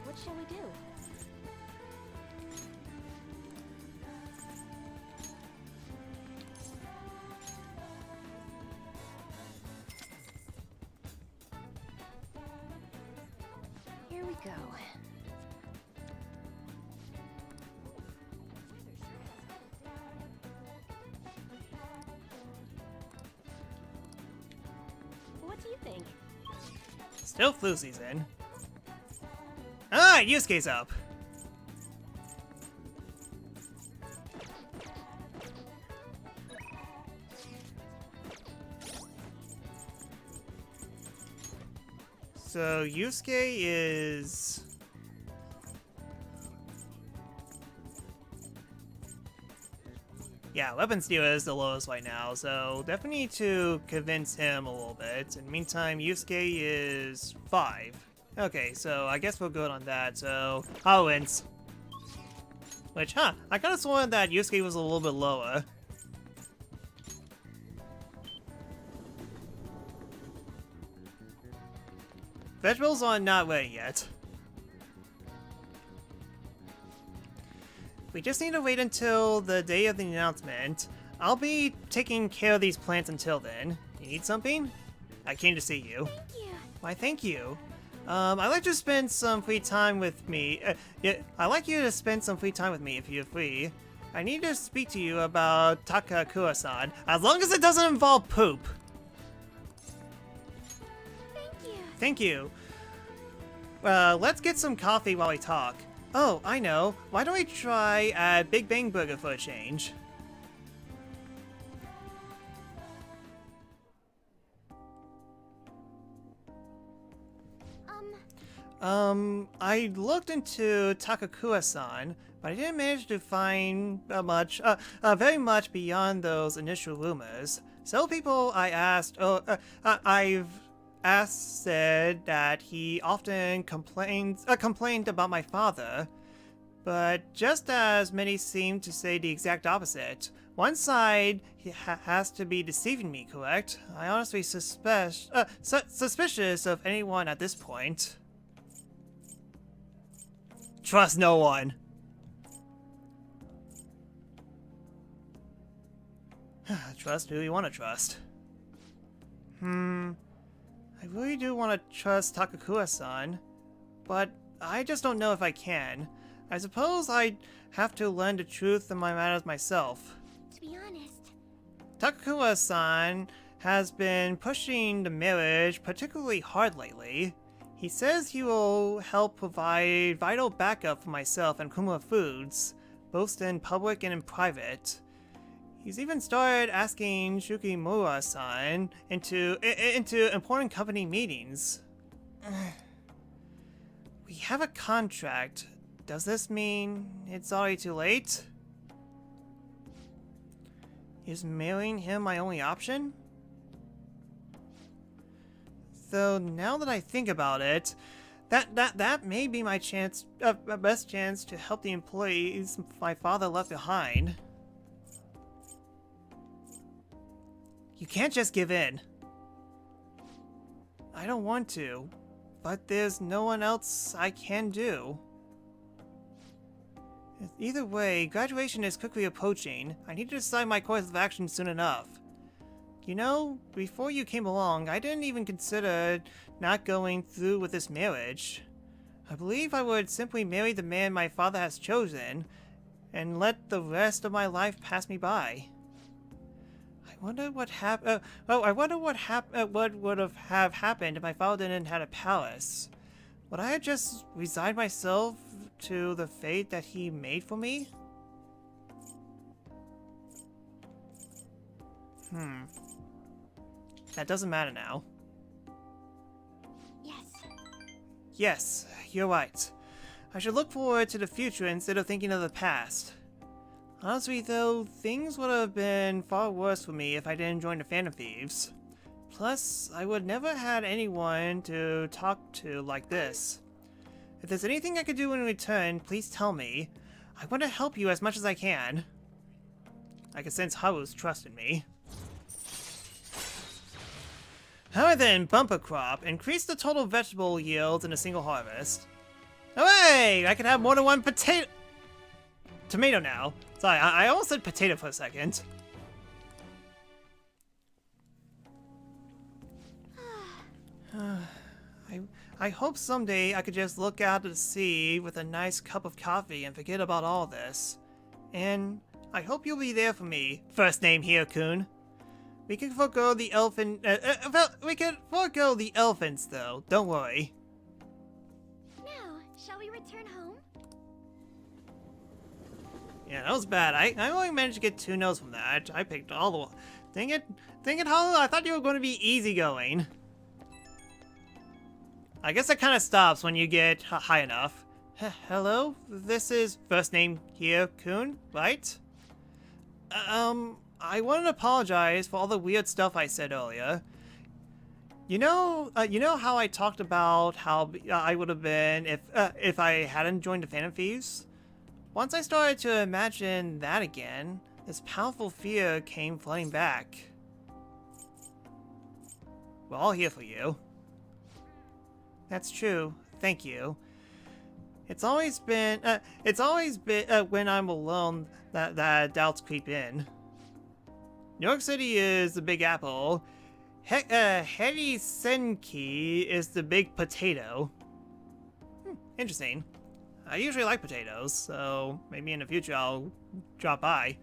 What shall we do? Here we go. What do you think? Still flu season. Ah, Yusuke's up. So Yusuke is... Yeah, Weapon Stealer is the lowest right now, so definitely need to convince him a little bit. In the meantime, Yusuke is 5. Okay, so I guess we're good on that, so Haru wins. Which, I could've sworn that Yusuke was a little bit lower. Vegetables are not ready yet. We just need to wait until the day of the announcement. I'll be taking care of these plants until then. You need something? I came to see you. Thank you. Why, thank you. I'd like to spend some free time with me. Yeah, I'd like you to spend some free time with me if you're free. I need to speak to you about Takakura-san, as long as it doesn't involve poop. Thank you. Thank you. Let's get some coffee while we talk. Oh, I know. Why don't we try a Big Bang Burger for a change? I looked into Takakura-san, but I didn't manage to find very much beyond those initial rumors. Several people I've asked said that he often complained about my father, but just as many seem to say the exact opposite. One side has to be deceiving me, correct? I honestly suspicious of anyone at this point. Trust no one. Trust who you want to trust. I really do want to trust Takakura-san, but I just don't know if I can. I suppose I'd have to learn the truth in my matters myself. To be honest, Takakura-san has been pushing the marriage particularly hard lately. He says he will help provide vital backup for myself and Kumura Foods, both in public and in private. He's even started asking Shukimura-san into important company meetings. We have a contract. Does this mean it's already too late? Is marrying him my only option? Though now that I think about it, that may be my best chance to help the employees my father left behind. You can't just give in. I don't want to, but there's no one else I can do. Either way, graduation is quickly approaching. I need to decide my course of action soon enough. You know, before you came along, I didn't even consider not going through with this marriage. I believe I would simply marry the man my father has chosen, and let the rest of my life pass me by. I wonder what would have happened if my father didn't have a palace. Would I have just resigned myself to the fate that he made for me? That doesn't matter now. yes. Yes, you're right. I should look forward to the future instead of thinking of the past. Honestly though, things would have been far worse for me if I didn't join the Phantom Thieves. Plus, I would never had anyone to talk to like this. If there's anything I could do in return, please tell me. I want to help you as much as I can. I can sense Haru's trust in me. Alright then, bumper crop. Increase the total vegetable yields in a single harvest. Hooray! I can have more than one tomato now. Sorry, I almost said potato for a second. I hope someday I could just look out to the sea with a nice cup of coffee and forget about all this. And I hope you'll be there for me, first name Hiro-kun. We can forego the elephants though, don't worry. Now, shall we return home? Yeah, that was bad. I only managed to get 2 no's from that. I picked all the... Dang it, Hollow, I thought you were going to be easygoing. I guess that kind of stops when you get high enough. Hello? This is first name Hiro-kun, right? I want to apologize for all the weird stuff I said earlier. You know how I talked about how I would have been if I hadn't joined the Phantom Thieves? Once I started to imagine that again, this powerful fear came flooding back. We're all here for you. That's true. Thank you. It's always been when I'm alone that doubts creep in. New York City is the Big Apple. Heri-senki is the big potato. Interesting. I usually like potatoes, so maybe in the future I'll drop by.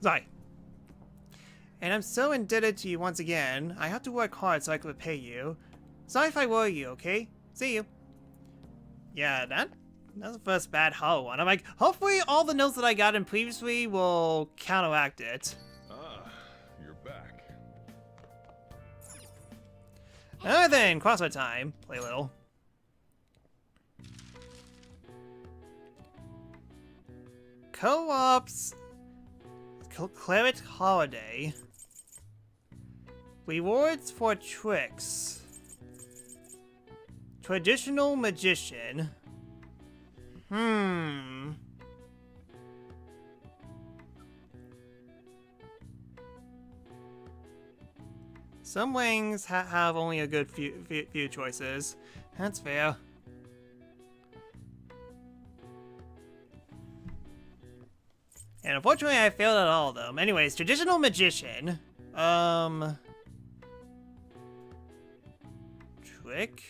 Sorry. And I'm so indebted to you once again. I have to work hard so I can repay you. Sorry if I worry you, okay? See you. Yeah, that's the first bad Hollow one. I'm like, hopefully all the notes that I got in previously will counteract it. Ah, you're back. Alright then, crossword time. Play a little. Co-ops. Claret Holiday. Rewards for tricks. Traditional magician. Some wings have only a good few choices. That's fair. And unfortunately, I failed at all of them. Anyways, traditional magician. Trick?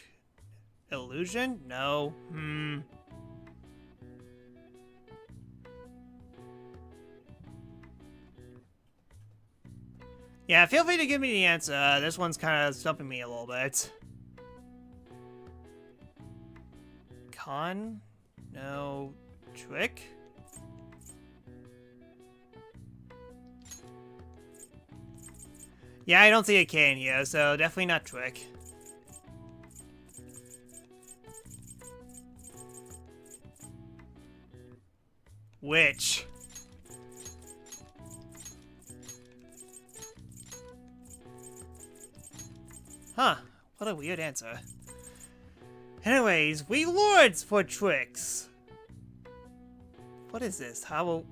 Illusion? No. Yeah, feel free to give me the answer. This one's kind of stumping me a little bit. Con? No. Trick? Yeah, I don't see a K in here, so definitely not trick. Witch. Huh, what a weird answer. Anyways, we lords for tricks. What is this? How will...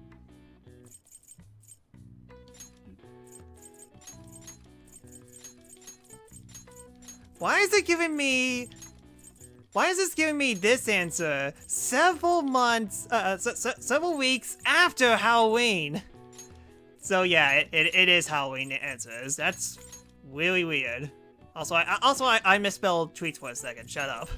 Why is it giving me... Why is this giving me this answer several months, several weeks after Halloween? So yeah, it is Halloween answers. That's really weird. Also, I misspelled tweets for a second. Shut up.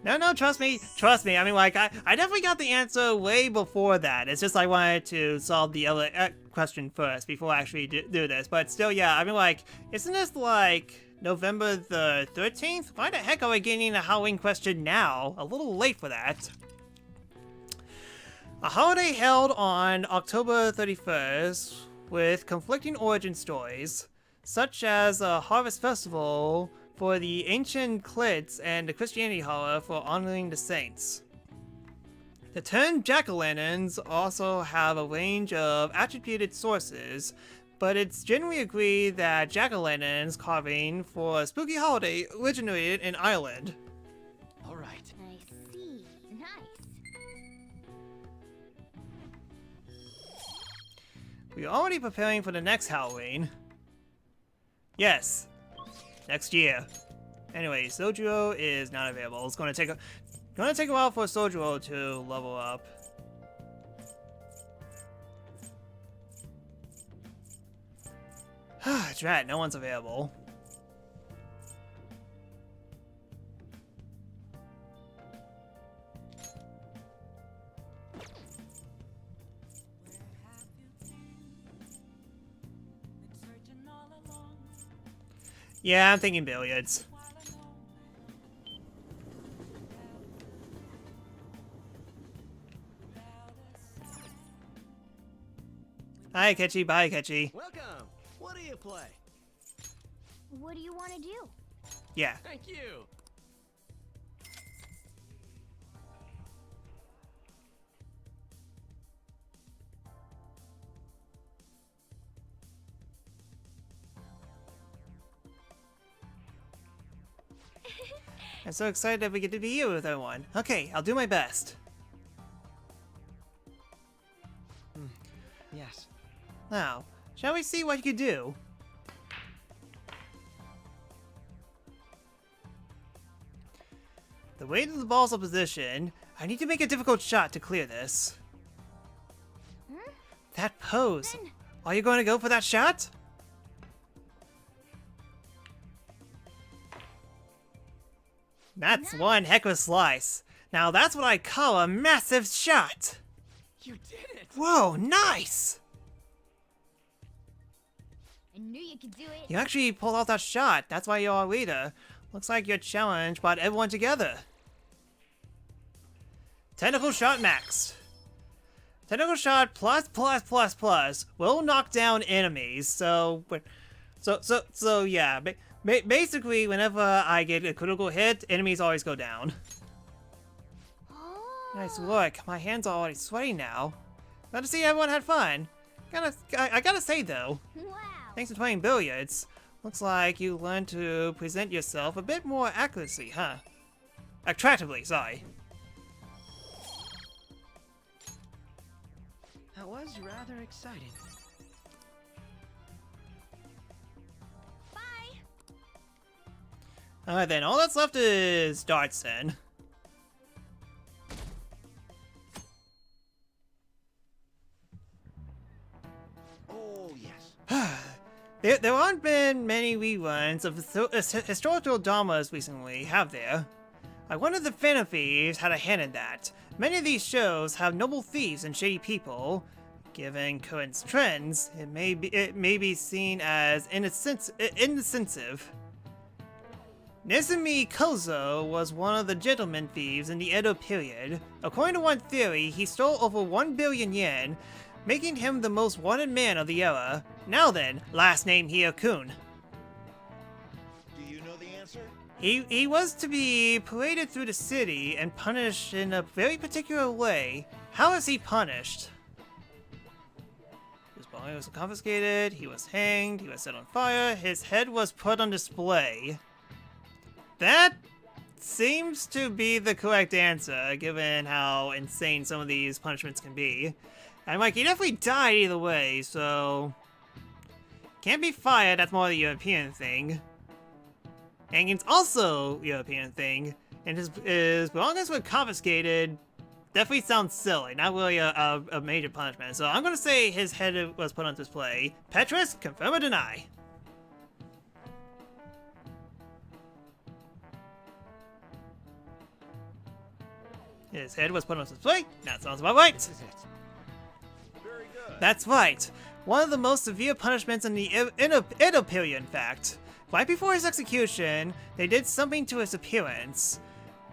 No, trust me. I mean, like, I definitely got the answer way before that. It's just I wanted to solve the other question first before I actually do this. But still, yeah, I mean, like, isn't this, like, November the 13th? Why the heck are we getting a Halloween question now? A little late for that. A holiday held on October 31st with conflicting origin stories, such as a harvest festival for the ancient Clits and the Christianity Hall for honoring the saints. The term jack-o'-lanterns also have a range of attributed sources, but it's generally agreed that jack-o'-lanterns carving for a spooky holiday originated in Ireland. All right. I see. Nice. We're already preparing for the next Halloween. Yes. Next year. Anyway, Sojiro is not available. It's gonna take a while for Sojiro to level up. Drat, no one's available. Yeah, I'm thinking billiards. Hi, Ketchy. Bye, Ketchy. Welcome. What do you play? What do you want to do? Yeah. Thank you. I'm so excited that we get to be here with everyone. Okay, I'll do my best. Yes. Now, shall we see what you can do? The weight of the ball's opposition. I need to make a difficult shot to clear this. That pose. Are you going to go for that shot? That's one heck of a slice. Now that's what I call a massive shot. You did it. Whoa, nice! I knew you could do it. You actually pulled off that shot. That's why you're our leader. Looks like your challenge brought everyone together. Tentacle shot maxed. Tentacle shot plus will knock down enemies. So yeah. Basically, whenever I get a critical hit, enemies always go down. Oh. Nice work. My hands are already sweaty now. Glad to see everyone had fun. I gotta say though, Wow. thanks for playing billiards. Looks like you learned to present yourself a bit more accuracy, huh? Attractively, sorry. That was rather exciting. Alright then, all that's left is darts then. Oh, yes. There aren't been many reruns of historical dramas recently, have there? I wonder if the Phantom Thieves had a hand in that. Many of these shows have noble thieves and shady people. Given current trends, it may be seen as inoffensive. Nezumi Kozo was one of the gentleman thieves in the Edo period. According to one theory, he stole over 1 billion yen, making him the most wanted man of the era. Now then, last name Hiyokun. Do you know the answer? He was to be paraded through the city and punished in a very particular way. How is he punished? His body was confiscated, he was hanged, he was set on fire, his head was put on display. That seems to be the correct answer, given how insane some of these punishments can be. And like, he definitely died either way, so... Can't be fired, that's more the European thing. Hanging's also European thing, and his belongings were confiscated. Definitely sounds silly, not really a major punishment. So I'm gonna say his head was put on display. Petrus, confirm or deny? His head was put on display. That sounds about right. This is it. Very good. That's right. One of the most severe punishments in the Edo period, in fact. Right before his execution, they did something to his appearance.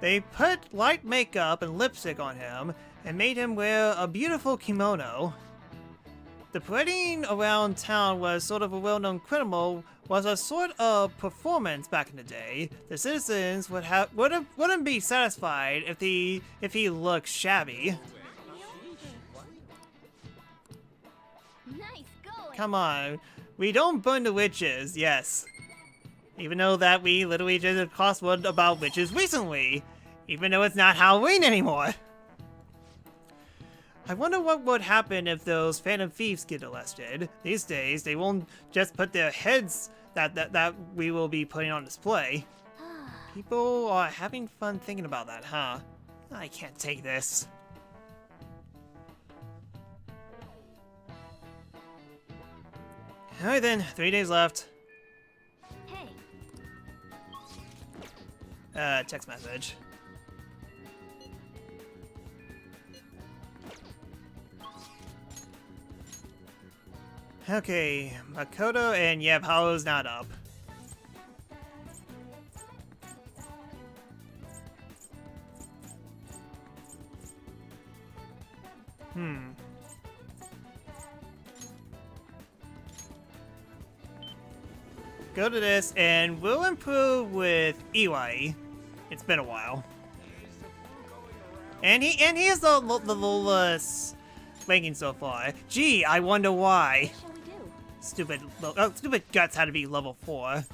They put light makeup and lipstick on him, and made him wear a beautiful kimono. The parading around town was sort of a well-known criminal, was a sort of performance back in the day. The citizens wouldn't be satisfied if he looked shabby. Nice going. Come on, we don't burn the witches, yes. Even though that we literally did a crossword about witches recently, even though it's not Halloween anymore. I wonder what would happen if those Phantom Thieves get arrested. These days, they won't just put their heads that we will be putting on display. People are having fun thinking about that, huh? I can't take this. Alright then, 3 days left. Hey, Text message. Okay, Makoto and yeah, Paolo's not up. Go to this, and we'll improve with Iwai. It's been a while. And he is the lowest ranking so far. Gee, I wonder why. what shall we do? Stupid Guts had to be level 4.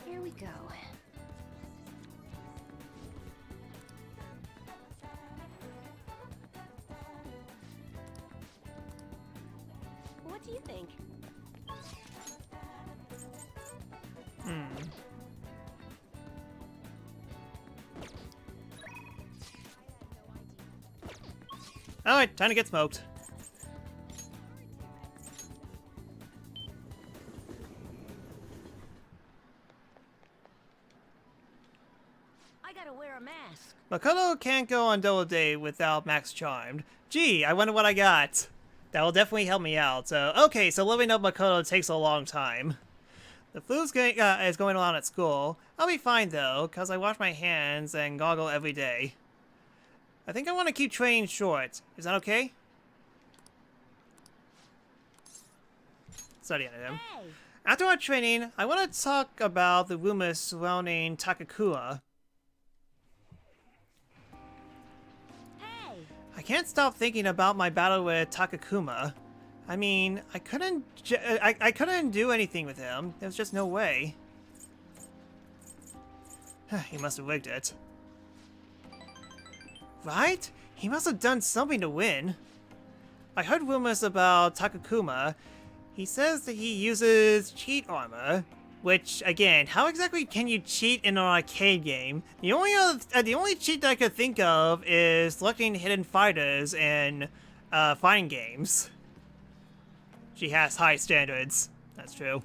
Here we go. What do you think? Alright, time to get smoked. I gotta wear a mask. Makoto can't go on double date without Max Charmed. Gee, I wonder what I got. That will definitely help me out. So, okay, so leveling up Makoto takes a long time. The flu is going on at school. I'll be fine though, because I wash my hands and goggle every day. I think I want to keep training short. Is that okay? Study on him. Hey, After our training, I want to talk about the rumors surrounding Takakura. hey. I can't stop thinking about my battle with Takakuma. I mean, I couldn't do anything with him. There was just no way. He must have rigged it. Right? He must have done something to win. I heard rumors about Takakuma. He says that he uses cheat armor, which, again, how exactly can you cheat in an arcade game? The only cheat that I could think of is selecting hidden fighters in fighting games. She has high standards. That's true.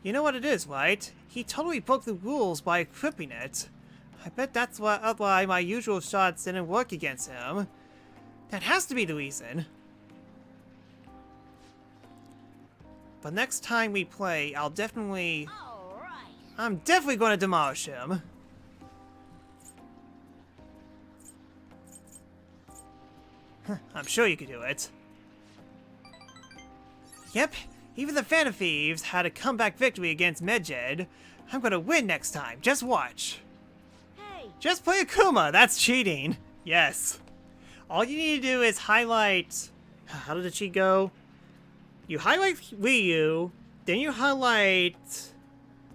You know what it is, right? He totally broke the rules by equipping it. I bet that's why my usual shots didn't work against him. That has to be the reason. But next time we play, I'm definitely going to demolish him. I'm sure you could do it. Yep, even the Phantom Thieves had a comeback victory against Medjed. I'm gonna win next time, just watch. Hey, Just play Akuma, that's cheating. Yes. All you need to do is highlight... How did the cheat go? You highlight Ryu, then you highlight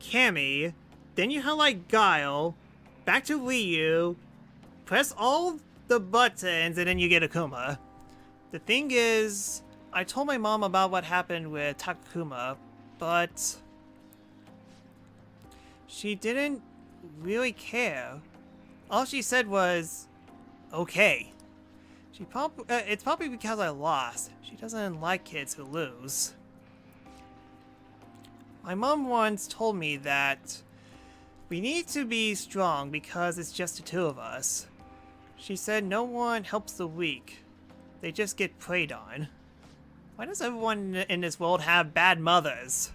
Cammy, then you highlight Guile, back to Ryu, press all the buttons, and then you get Akuma. The thing is, I told my mom about what happened with Takakuma, but she didn't really care. All she said was, okay. It's probably because I lost. She doesn't like kids who lose. My mom once told me that we need to be strong because it's just the two of us. She said no one helps the weak. They just get preyed on. Why does everyone in this world have bad mothers?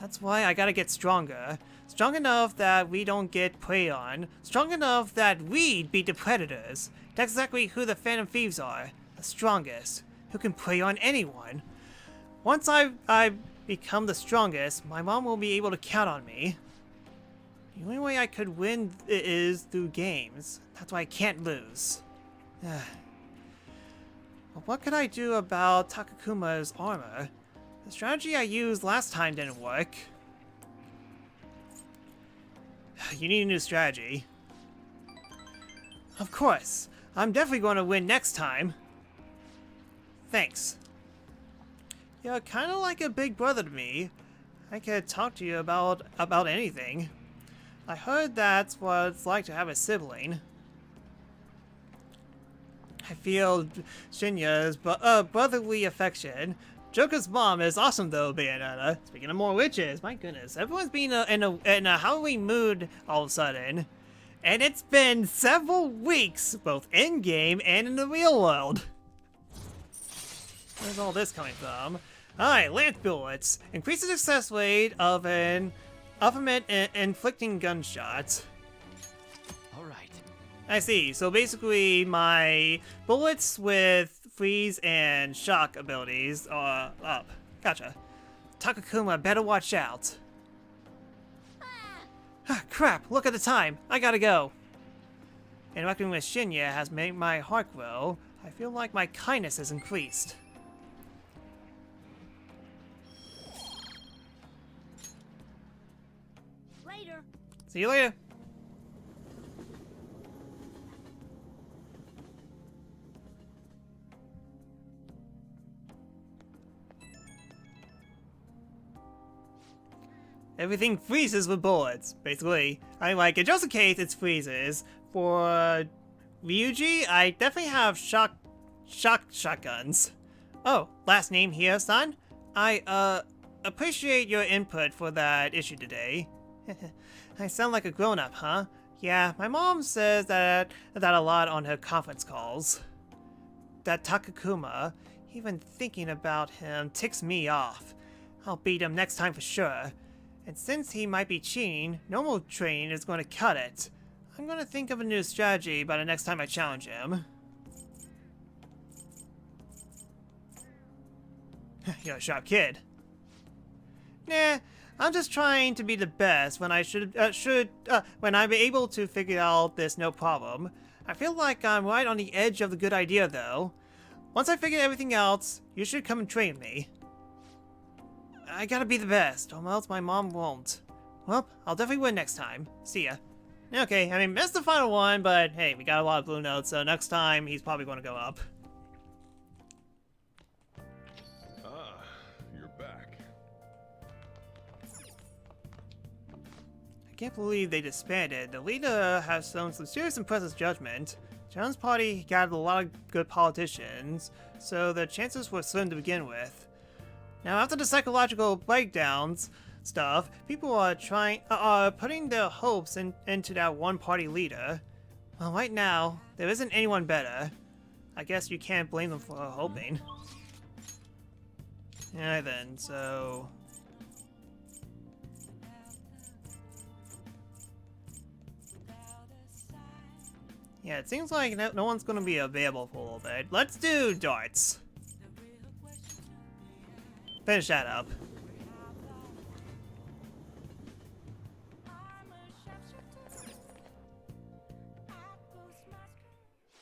That's why I gotta get stronger. Strong enough that we don't get preyed on. Strong enough that we beat the predators. That's exactly who the Phantom Thieves are. The strongest. Who can prey on anyone. Once I become the strongest, my mom will be able to count on me. The only way I could win is through games. That's why I can't lose. But what could I do about Takakuma's armor? The strategy I used last time didn't work. You need a new strategy. Of course. I'm definitely going to win next time. Thanks. You're kind of like a big brother to me. I could talk to you about anything. I heard that's what it's like to have a sibling. I feel Shinya's brotherly affection. Joker's mom is awesome though, Bayonetta. Speaking of more witches, my goodness, everyone's been in a Halloween mood all of a sudden. And it's been several weeks, both in-game and in the real world. Where's all this coming from? Alright, lance bullets. Increase the success rate of an inflicting gunshots. Alright. I see. So basically, my bullets with freeze and shock abilities are up. Gotcha. Takakuma, better watch out. Crap, look at the time. I gotta go. Interacting with Shinya has made my heart grow. I feel like my kindness has increased. later. See you later. Everything freezes with bullets, basically. I like it. Just in case it freezes. For Ryuji, I definitely have shotguns. Oh, last name here, son? I, appreciate your input for that issue today. I sound like a grown-up, huh? Yeah, my mom says that a lot on her conference calls. That Takakuma, even thinking about him ticks me off. I'll beat him next time for sure. And since he might be cheating, normal training is going to cut it. I'm going to think of a new strategy by the next time I challenge him. You're a sharp kid. Nah, I'm just trying to be the best when when I'm able to figure out this no problem. I feel like I'm right on the edge of the good idea though. Once I figure everything else, you should come and train me. I gotta be the best, or else my mom won't. Well, I'll definitely win next time. See ya. Okay, I mean, missed the final one, but hey, we got a lot of blue notes, so next time he's probably going to go up. Ah, you're back. I can't believe they disbanded. The leader has shown some serious impressive judgment. John's party got a lot of good politicians, so the chances were slim to begin with. Now, after the psychological breakdowns stuff, people are putting their hopes into that one-party leader. Well, right now, there isn't anyone better. I guess you can't blame them for hoping. Yeah, then, so... yeah, it seems like no one's gonna be available for a little bit. Let's do darts. Finish that up.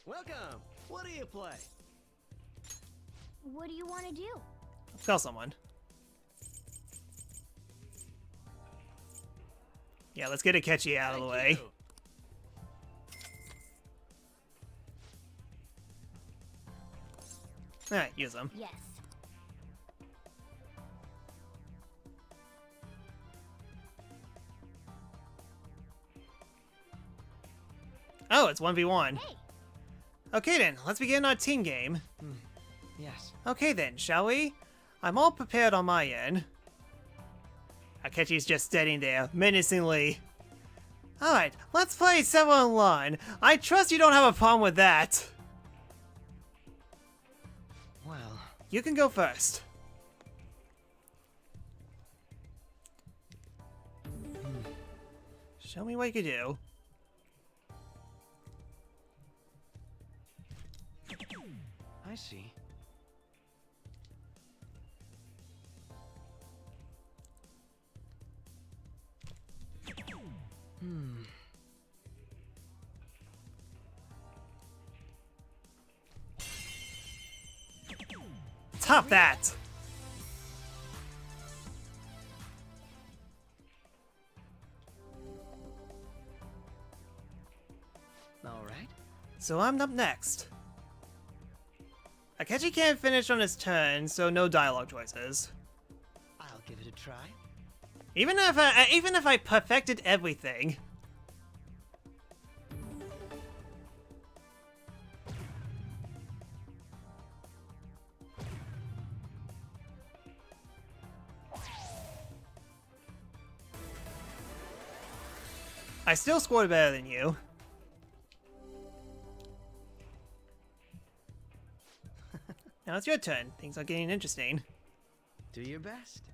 Welcome. What do you play? What do you want to do? Tell someone. Yeah, let's get Akechi out of the way. you. Alright, use them. Yes. Oh, it's 1v1. Hey, Okay then, let's begin our team game. Yes. Okay then, shall we? I'm all prepared on my end. Akechi's just standing there, menacingly. Alright, let's play 7-on-1. I trust you don't have a problem with that. Well, You can go first. Show me what you can do. I see. Top that! All right. So I'm up next. Akechi can't finish on his turn, so no dialogue choices. I'll give it a try. Even if I perfected everything. I still scored better than you. Now it's your turn. Things are getting interesting. Do your best.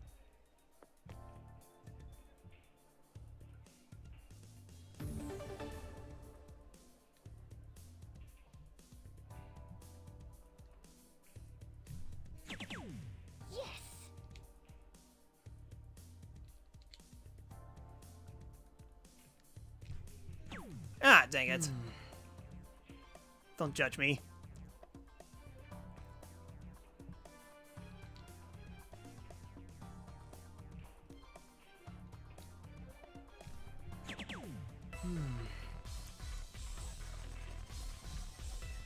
yes. Ah, dang it. Don't judge me.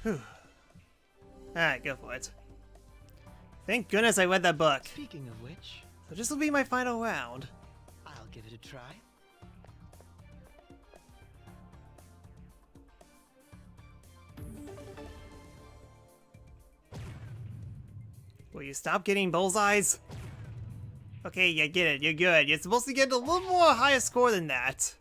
Whew. Alright, go for it. Thank goodness I read that book. Speaking of which, So this will be my final round. I'll give it a try. Will you stop getting bullseyes? Okay, you get it. You're good. You're supposed to get a little more higher score than that.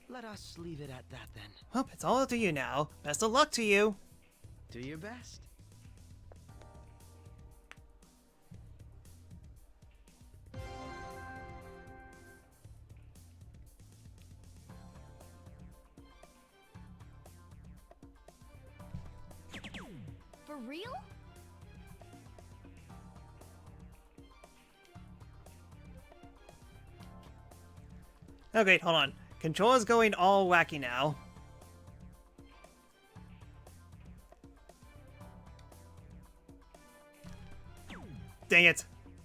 Let us leave it at that then. Well, it's all up to you now. Best of luck to you. Do your best. For real? Okay, hold on. Controller's going all wacky now. Dang it.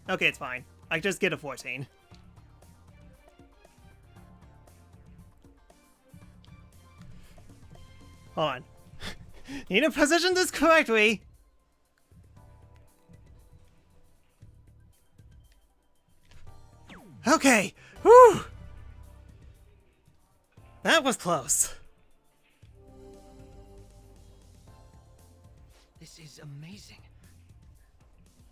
Okay, it's fine. I just get a 14. Hold on. Need to position this correctly. Okay. Whew. That was close. This is amazing.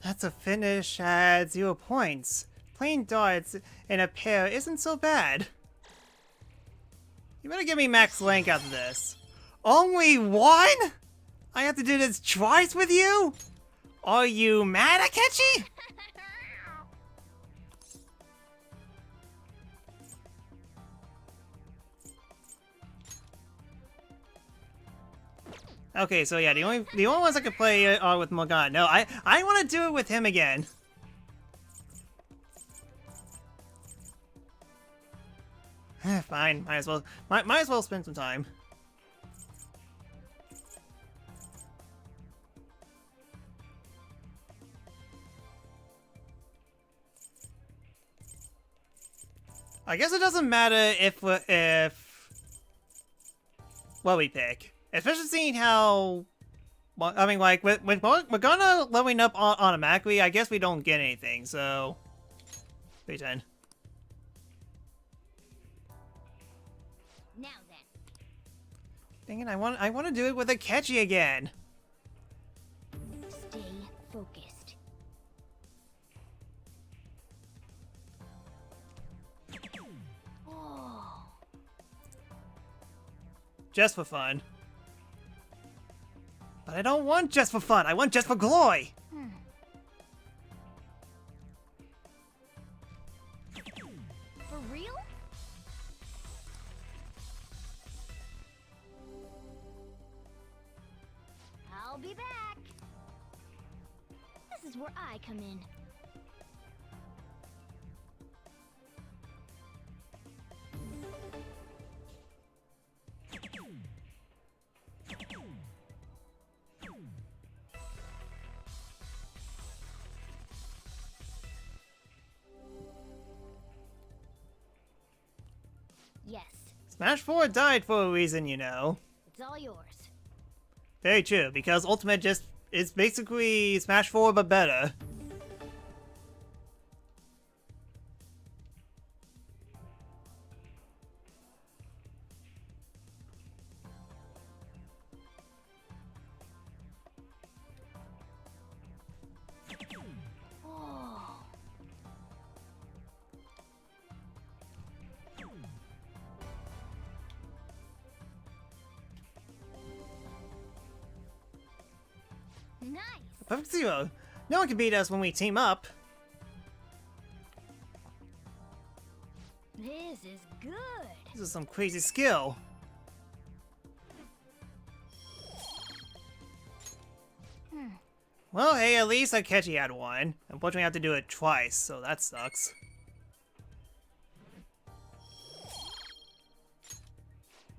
That's a finish at 0 points. Playing darts in a pair isn't so bad. You better give me max rank after this. Only one? I have to do this twice with you? Are you mad, Akechi? Okay, so yeah, the only ones I could play are with Morgana. No, I want to do it with him again. Fine, might as well spend some time. I guess it doesn't matter if what we pick. Especially seeing how, I mean, like, with Morgana leveling up automatically, I guess we don't get anything, so... 310. Now then. Dang it, I want to do it with Akechi again. Stay focused. Oh. Just for fun. But I don't want just for fun, I want just for glory! For real? I'll be back. This is where I come in. Yes, Smash 4 died for a reason, you know. it's all yours. Very true, because Ultimate just is basically Smash 4 but better. Oh. Nice. Perfect Zero. No one can beat us when we team up. This is good. This is some crazy skill. Well, hey, at least Akechi had one. Unfortunately, I have to do it twice, so that sucks.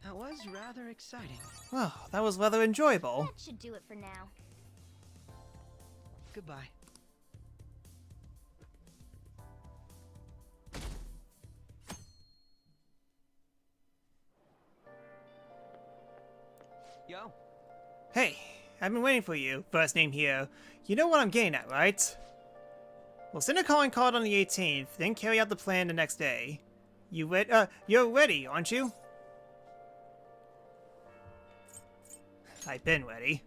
That was rather exciting. Well, that was rather enjoyable. That should do it for now. Goodbye. Yo. Hey, I've been waiting for you. First name here. You know what I'm getting at, right? We'll send a calling card on the 18th, then carry out the plan the next day. You're ready, aren't you? I've been ready.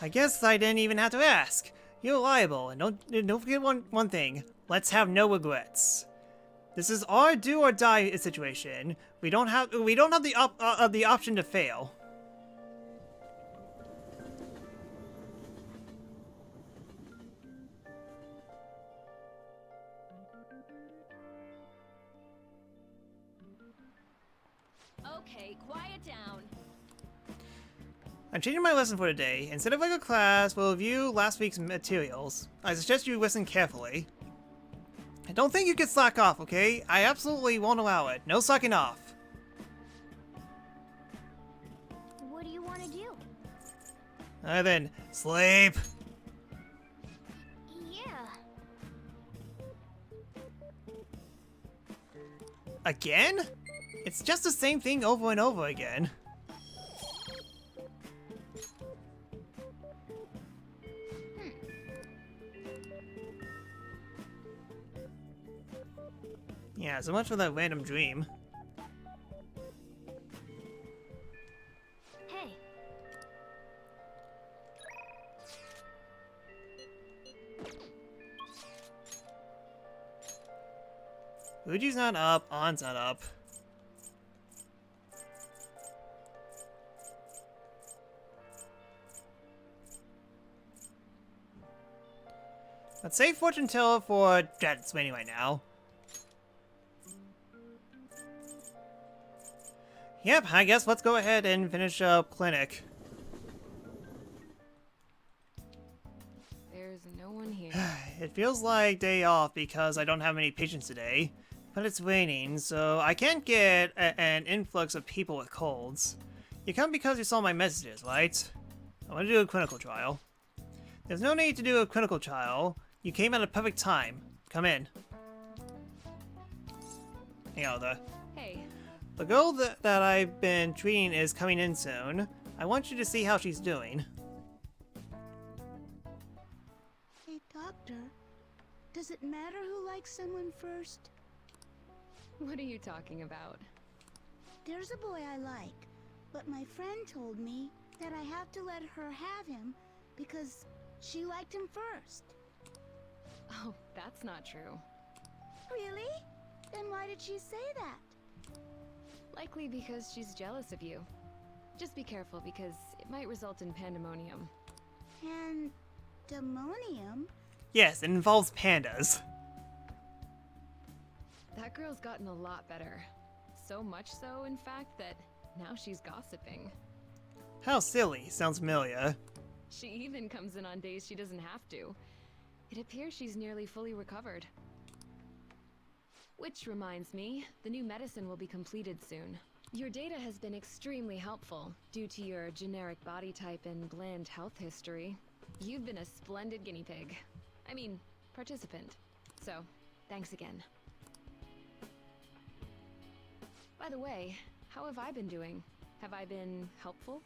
I guess I didn't even have to ask. You're liable, and don't forget one thing. Let's have no regrets. This is our do or die situation. We don't have the option to fail. Okay, quiet down. I'm changing my lesson for today. Instead of like a class, we'll review last week's materials. I suggest you listen carefully. I don't think you can slack off, okay? I absolutely won't allow it. No slacking off. What do you want to do? Alright then, sleep. Again? It's just the same thing over and over again. Yeah, so much for that random dream. Hey, Uji's not up, On's not up. Let's save Fortune Teller for Jet's waiting right now. Yep, I guess let's go ahead and finish up clinic. There's no one here. It feels like day off because I don't have many patients today, but it's raining, so I can't get an influx of people with colds. You come because you saw my messages, right? I want to do a clinical trial. There's no need to do a clinical trial. You came at a perfect time. Come in. You know, Hey, the girl that I've been treating is coming in soon. I want you to see how she's doing. Hey, doctor, does it matter who likes someone first? what are you talking about? There's a boy I like, but my friend told me that I have to let her have him because she liked him first. Oh, that's not true. Really? Then why did she say that? Likely because she's jealous of you. Just be careful because it might result in pandemonium. Pandemonium? Yes, it involves pandas. That girl's gotten a lot better. So much so, in fact, that now she's gossiping. How silly. Sounds familiar. She even comes in on days she doesn't have to. It appears she's nearly fully recovered. Which reminds me, the new medicine will be completed soon. Your data has been extremely helpful due to your generic body type and bland health history. You've been a splendid guinea pig. I mean, participant. So, thanks again. By the way, how have I been doing? Have I been helpful?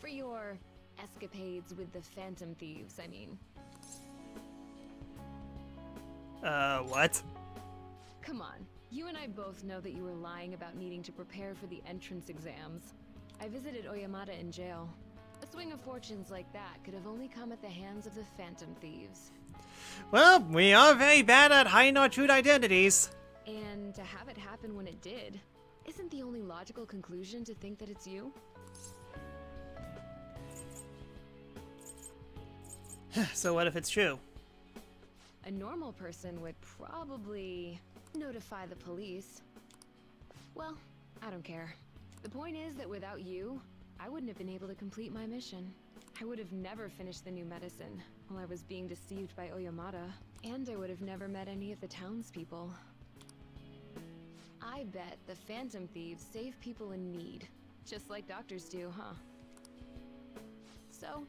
For your escapades with the Phantom Thieves, I mean. What? Come on, you and I both know that you were lying about needing to prepare for the entrance exams. I visited Oyamada in jail. A swing of fortunes like that could have only come at the hands of the Phantom Thieves. Well, we are very bad at hiding our true identities. And to have it happen when it did, isn't the only logical conclusion to think that it's you? So what if it's true? A normal person would probably notify the police. Well, I don't care. The point is that without you, I wouldn't have been able to complete my mission. I would have never finished the new medicine while I was being deceived by Oyamada, and I would have never met any of the townspeople. I bet the Phantom Thieves save people in need, just like doctors do, huh? So,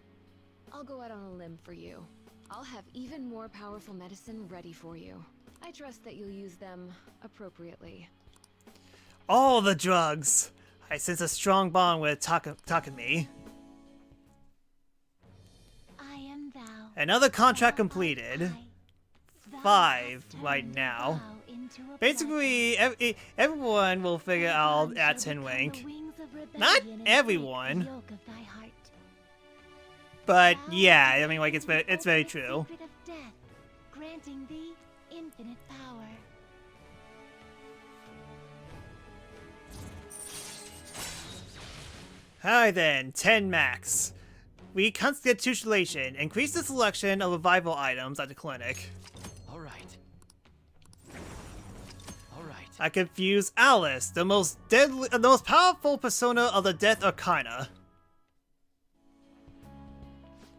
I'll go out on a limb for you. I'll have even more powerful medicine ready for you. I trust that you'll use them appropriately. All the drugs! I sense a strong bond with Takumi. I am thou. Another contract completed. 5 right now. Basically, everyone will figure out at Tenwink. Not everyone. But yeah, I mean, like, it's very true. Secret of death, granting thee infinite power. Alright then, 10 max. Reconstitution. Increase the selection of revival items at the clinic. All right. All right. I confuse ATLUS, the most powerful persona of the Death Arcana.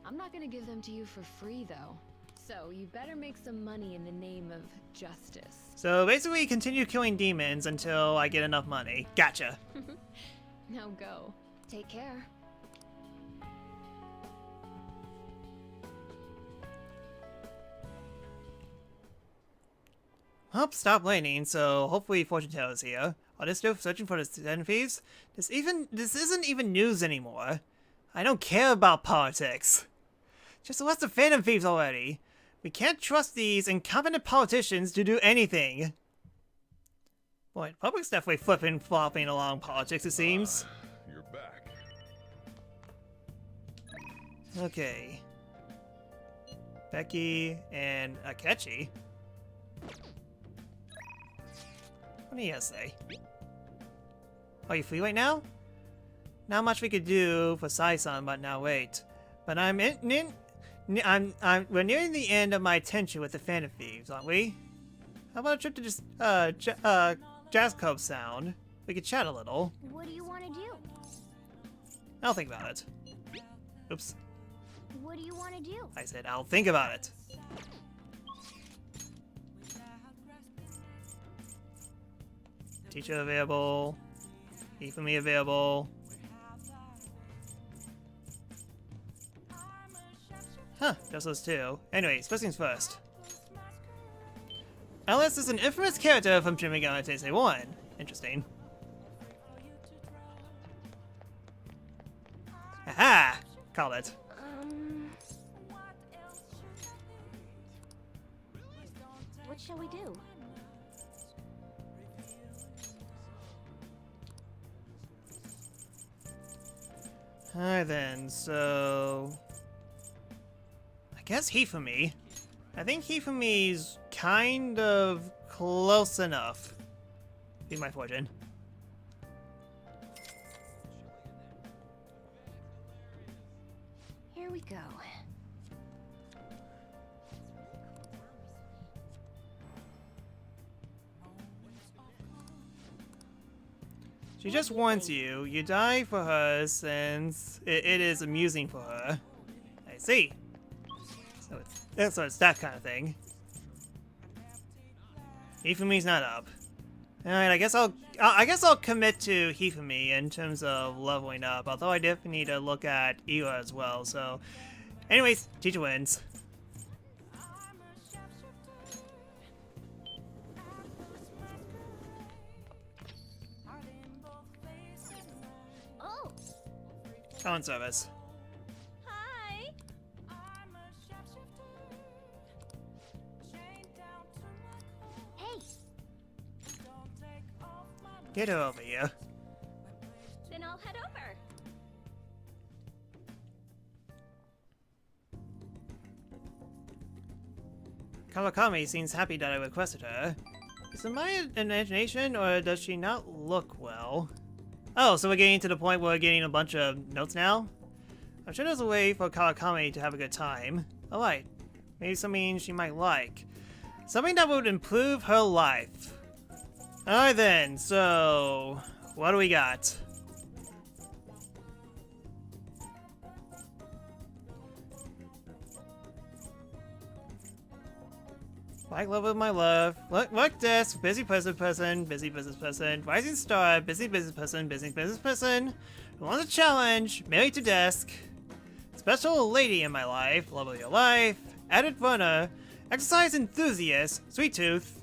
I'm not gonna give them to you for free, though. So you better make some money in the name of justice. So basically, continue killing demons until I get enough money. Gotcha. Now go. Take care. Hope stop raining, so hopefully fortune teller is here. Are they still searching for the den thieves? This isn't even news anymore. I don't care about politics. Just arrest the phantom thieves already. We can't trust these incompetent politicians to do anything. Boy, the public's definitely flipping flopping along politics, it seems. You're back. Okay. Becky and Akechi. What do you guys say? Are you free right now? Not much we could do for Sai-san, but now wait. But we're nearing the end of my tension with the Phantom Thieves, aren't we? How about a trip to just Jazz Club Sound? We could chat a little. What do you want to do? I'll think about it. Oops. What do you want to do? I said I'll think about it. Teacher available. Ifumi available. Huh, just those two. Anyways, first things first. ATLUS is an infamous character from Shin Megami Tensei 1. Interesting. Aha! Called it. What shall we do? Alright then, so... I guess Hifumi. I think Hifumi's kind of close enough. Be my fortune. Here we go. She just warns you, you die for her since it is amusing for her. I see. So it's that kind of thing. Hifumi's not up. Alright, I guess I'll commit to Hifumi in terms of leveling up, although I definitely need to look at Ila as well, so... Anyways, teacher wins. Oh, On service. hi. Hey, Get her over here. then I'll head over. Kawakami seems happy that I requested her. Is it my imagination, or does she not look well? Oh, so we're getting to the point where we're getting a bunch of notes now? I'm sure there's a way for Kawakami to have a good time. Alright, maybe something she might like. Something that would improve her life. Alright then, so... what do we got? Like love of my love. Work desk, busy person, busy business person, rising star, busy business person, who wants a challenge, married to desk, special lady in my life, love of your life, added runner, exercise enthusiast, sweet tooth,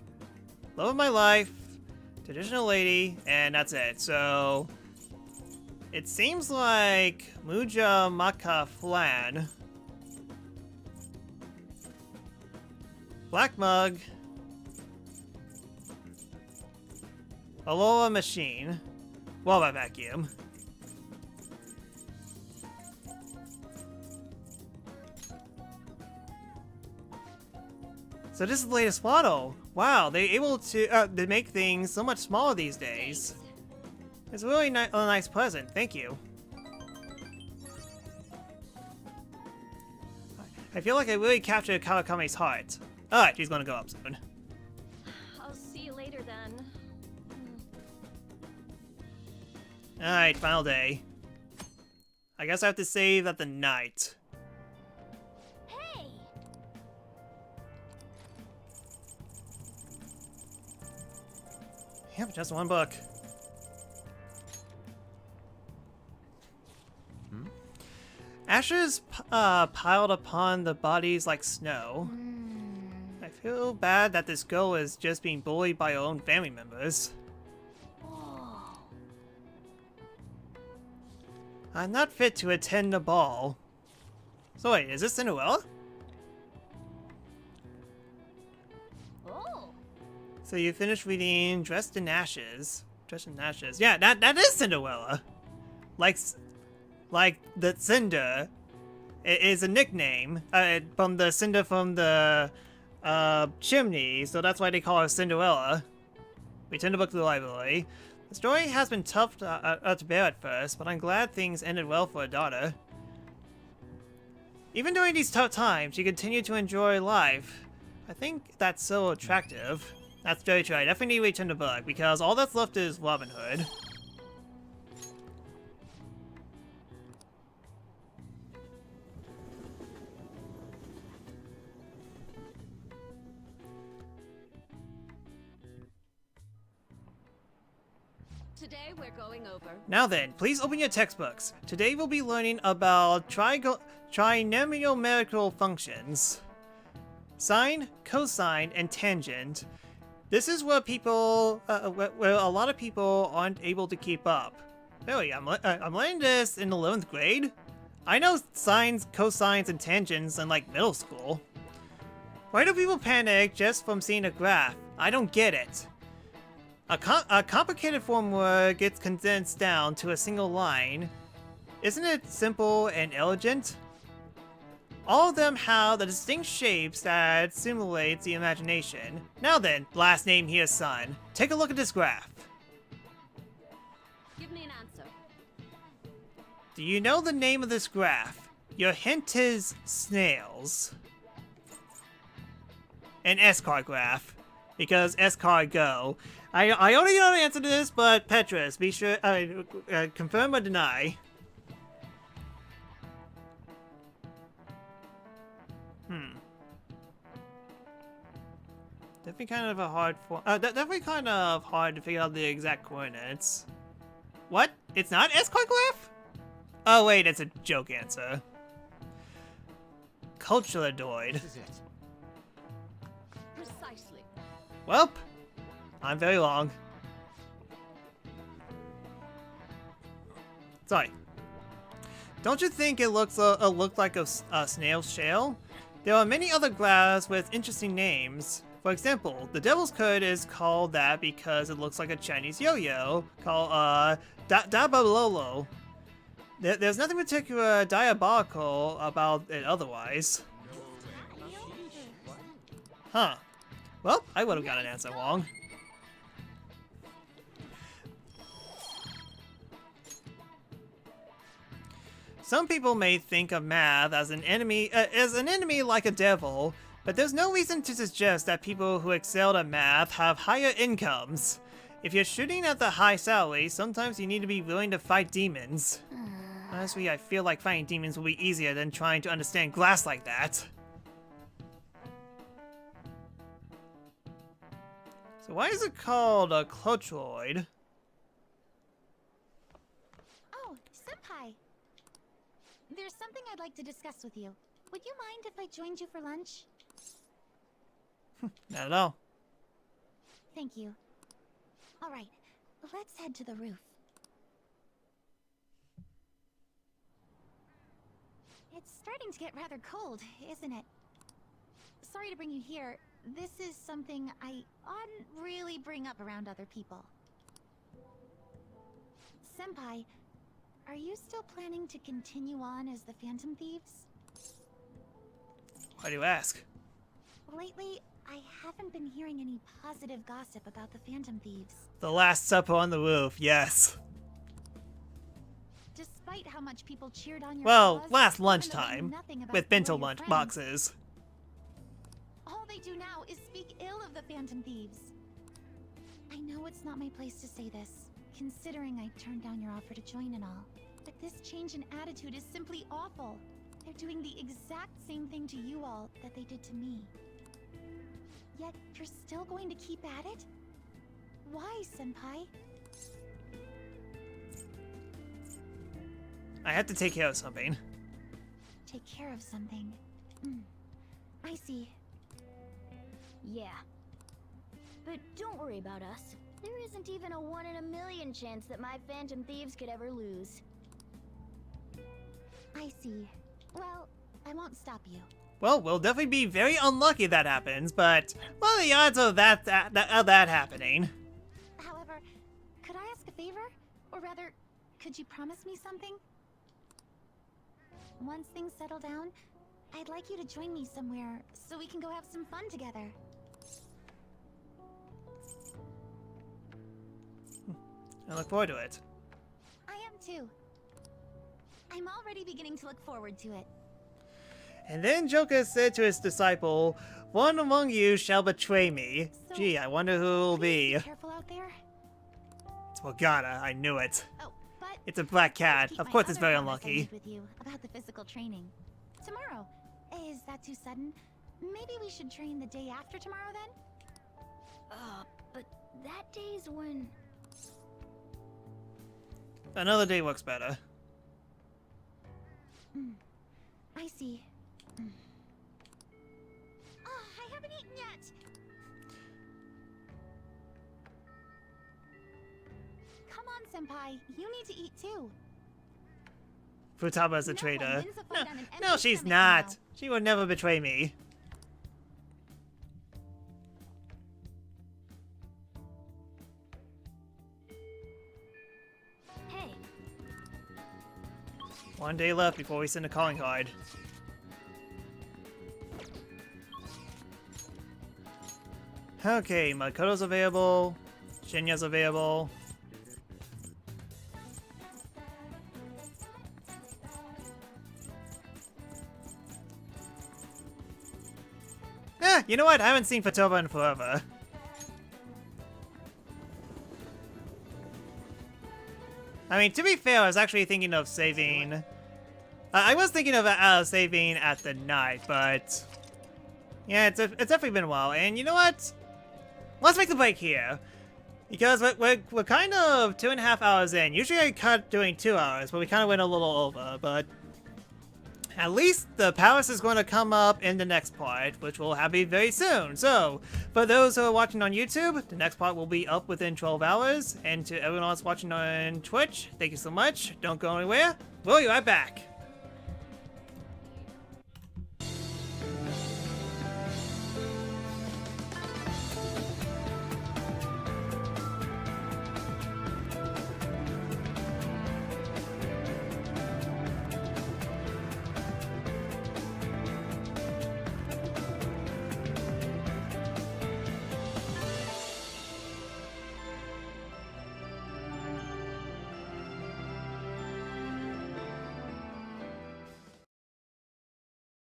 love of my life, traditional lady, and that's it. So, it seems like Muja Maka Flan. Black mug. Alola machine. Wobble vacuum. So this is the latest model. Wow, they're able to make things so much smaller these days. It's a really a nice present. Thank you. I feel like I really captured Kawakami's heart. Alright, she's gonna go up soon. I'll see you later then. Alright, final day. I guess I have to save at the night. Hey, Yep, just one book. Ashes piled upon the bodies like snow. I Feel bad that this girl is just being bullied by her own family members. I'm not fit to attend the ball. So wait, is this Cinderella? Oh. So you finished reading Dressed in Ashes. Dressed in Ashes. Yeah, that is Cinderella. Like the Cinder is a nickname from the Cinder from the chimney, so that's why they call her Cinderella. Return the book to the library. The story has been tough to bear at first, but I'm glad things ended well for her daughter. Even during these tough times, she continued to enjoy life. I think that's so attractive. That's very true. I definitely need to return the book, because all that's left is Robin Hood. Today we're going over. Now then, please open your textbooks. Today we'll be learning about trinomial functions. Sine, cosine, and tangent. This is where where a lot of people aren't able to keep up. Really, I'm learning this in the 11th grade. I know sines, cosines, and tangents in like middle school. Why do people panic just from seeing a graph? I don't get it. A complicated formula gets condensed down to a single line. Isn't it simple and elegant? All of them have the distinct shapes that simulates the imagination. Now then, last name here, son. Take a look at this graph. Give me an answer. Do you know the name of this graph? Your hint is snails. An S-car graph. Because S-car go. I already know the answer to this, but Petrus, be sure, confirm or deny. Definitely kind of a hard definitely kind of hard to figure out the exact coordinates. What? It's not S-car graph? Oh wait, it's a joke answer. Culturadoid. This is it. Precisely. Welp, I'm very long. Sorry. Don't you think it looks looked like a snail's shell? There are many other graphs with interesting names. For example, the Devil's Curd is called that because it looks like a Chinese yo-yo called Dabalolo. There's nothing particular diabolical about it otherwise. Huh. Well, I would have got an answer wrong. Some people may think of math as an enemy like a devil, but there's no reason to suggest that people who excelled at math have higher incomes. If you're shooting at the high salary, sometimes you need to be willing to fight demons. Honestly, I feel like fighting demons will be easier than trying to understand glass like that. So why is it called a clotroid? Oh, Senpai. There's something I'd like to discuss with you. Would you mind if I joined you for lunch? Not at all. Thank you. Alright, let's head to the roof. It's starting to get rather cold, isn't it? Sorry to bring you here. This is something I oughtn't really bring up around other people. Senpai, are you still planning to continue on as the Phantom Thieves? Why do you ask? Lately, I haven't been hearing any positive gossip about the Phantom Thieves. The Last Supper on the roof, yes. Despite how much people cheered on your Well, cause, last even though they lunchtime, knew nothing about with you or bento your lunch friends, boxes. all they do now is speak ill of the Phantom Thieves. I know it's not my place to say this, considering I turned down your offer to join and all. But this change in attitude is simply awful. They're doing the exact same thing to you all that they did to me. Yet, you're still going to keep at it? Why, Senpai? I have to take care of something. Take care of something. I see. Yeah. But don't worry about us. There isn't even a 1 in a million chance that my Phantom Thieves could ever lose. I see. Well, I won't stop you. Well, we'll definitely be very unlucky if that happens, but what are the odds of that happening? However, could I ask a favor? Or rather, could you promise me something? Once things settle down, I'd like you to join me somewhere so we can go have some fun together. I look forward to it. I am too. I'm already beginning to look forward to it. And then Joker said to his disciple, "One among you shall betray me." So, Gee, I wonder who it will be. Be careful out there. It's Morgana, I knew it. Oh, but It's a black cat. keep Of my course it's other very promise I unlucky. made with you about the physical training. Tomorrow. Is that too sudden? Maybe we should train the day after tomorrow then? But that day's when... Another day works better. I see. Oh, I haven't eaten yet. Come on, Senpai. You need to eat too. Futaba is a No one traitor. wins a fight on an No, empty she's stomach, not. you know. She would never betray me. Hey, One day left before we send a calling card. Okay, Makoto's available. Shinya's available. You know what? I haven't seen Futaba in forever. I mean, to be fair, I was actually thinking of saving... I was thinking of saving at the night, but... Yeah, it's definitely been a while. And you know what? Let's make the break here. Because we're kind of 2.5 hours in. Usually I cut doing 2 hours, but we kind of went a little over. But at least the palace is going to come up in the next part, which will happen very soon. So, for those who are watching on YouTube, the next part will be up within 12 hours. And to everyone else watching on Twitch, thank you so much. Don't go anywhere. We'll be right back.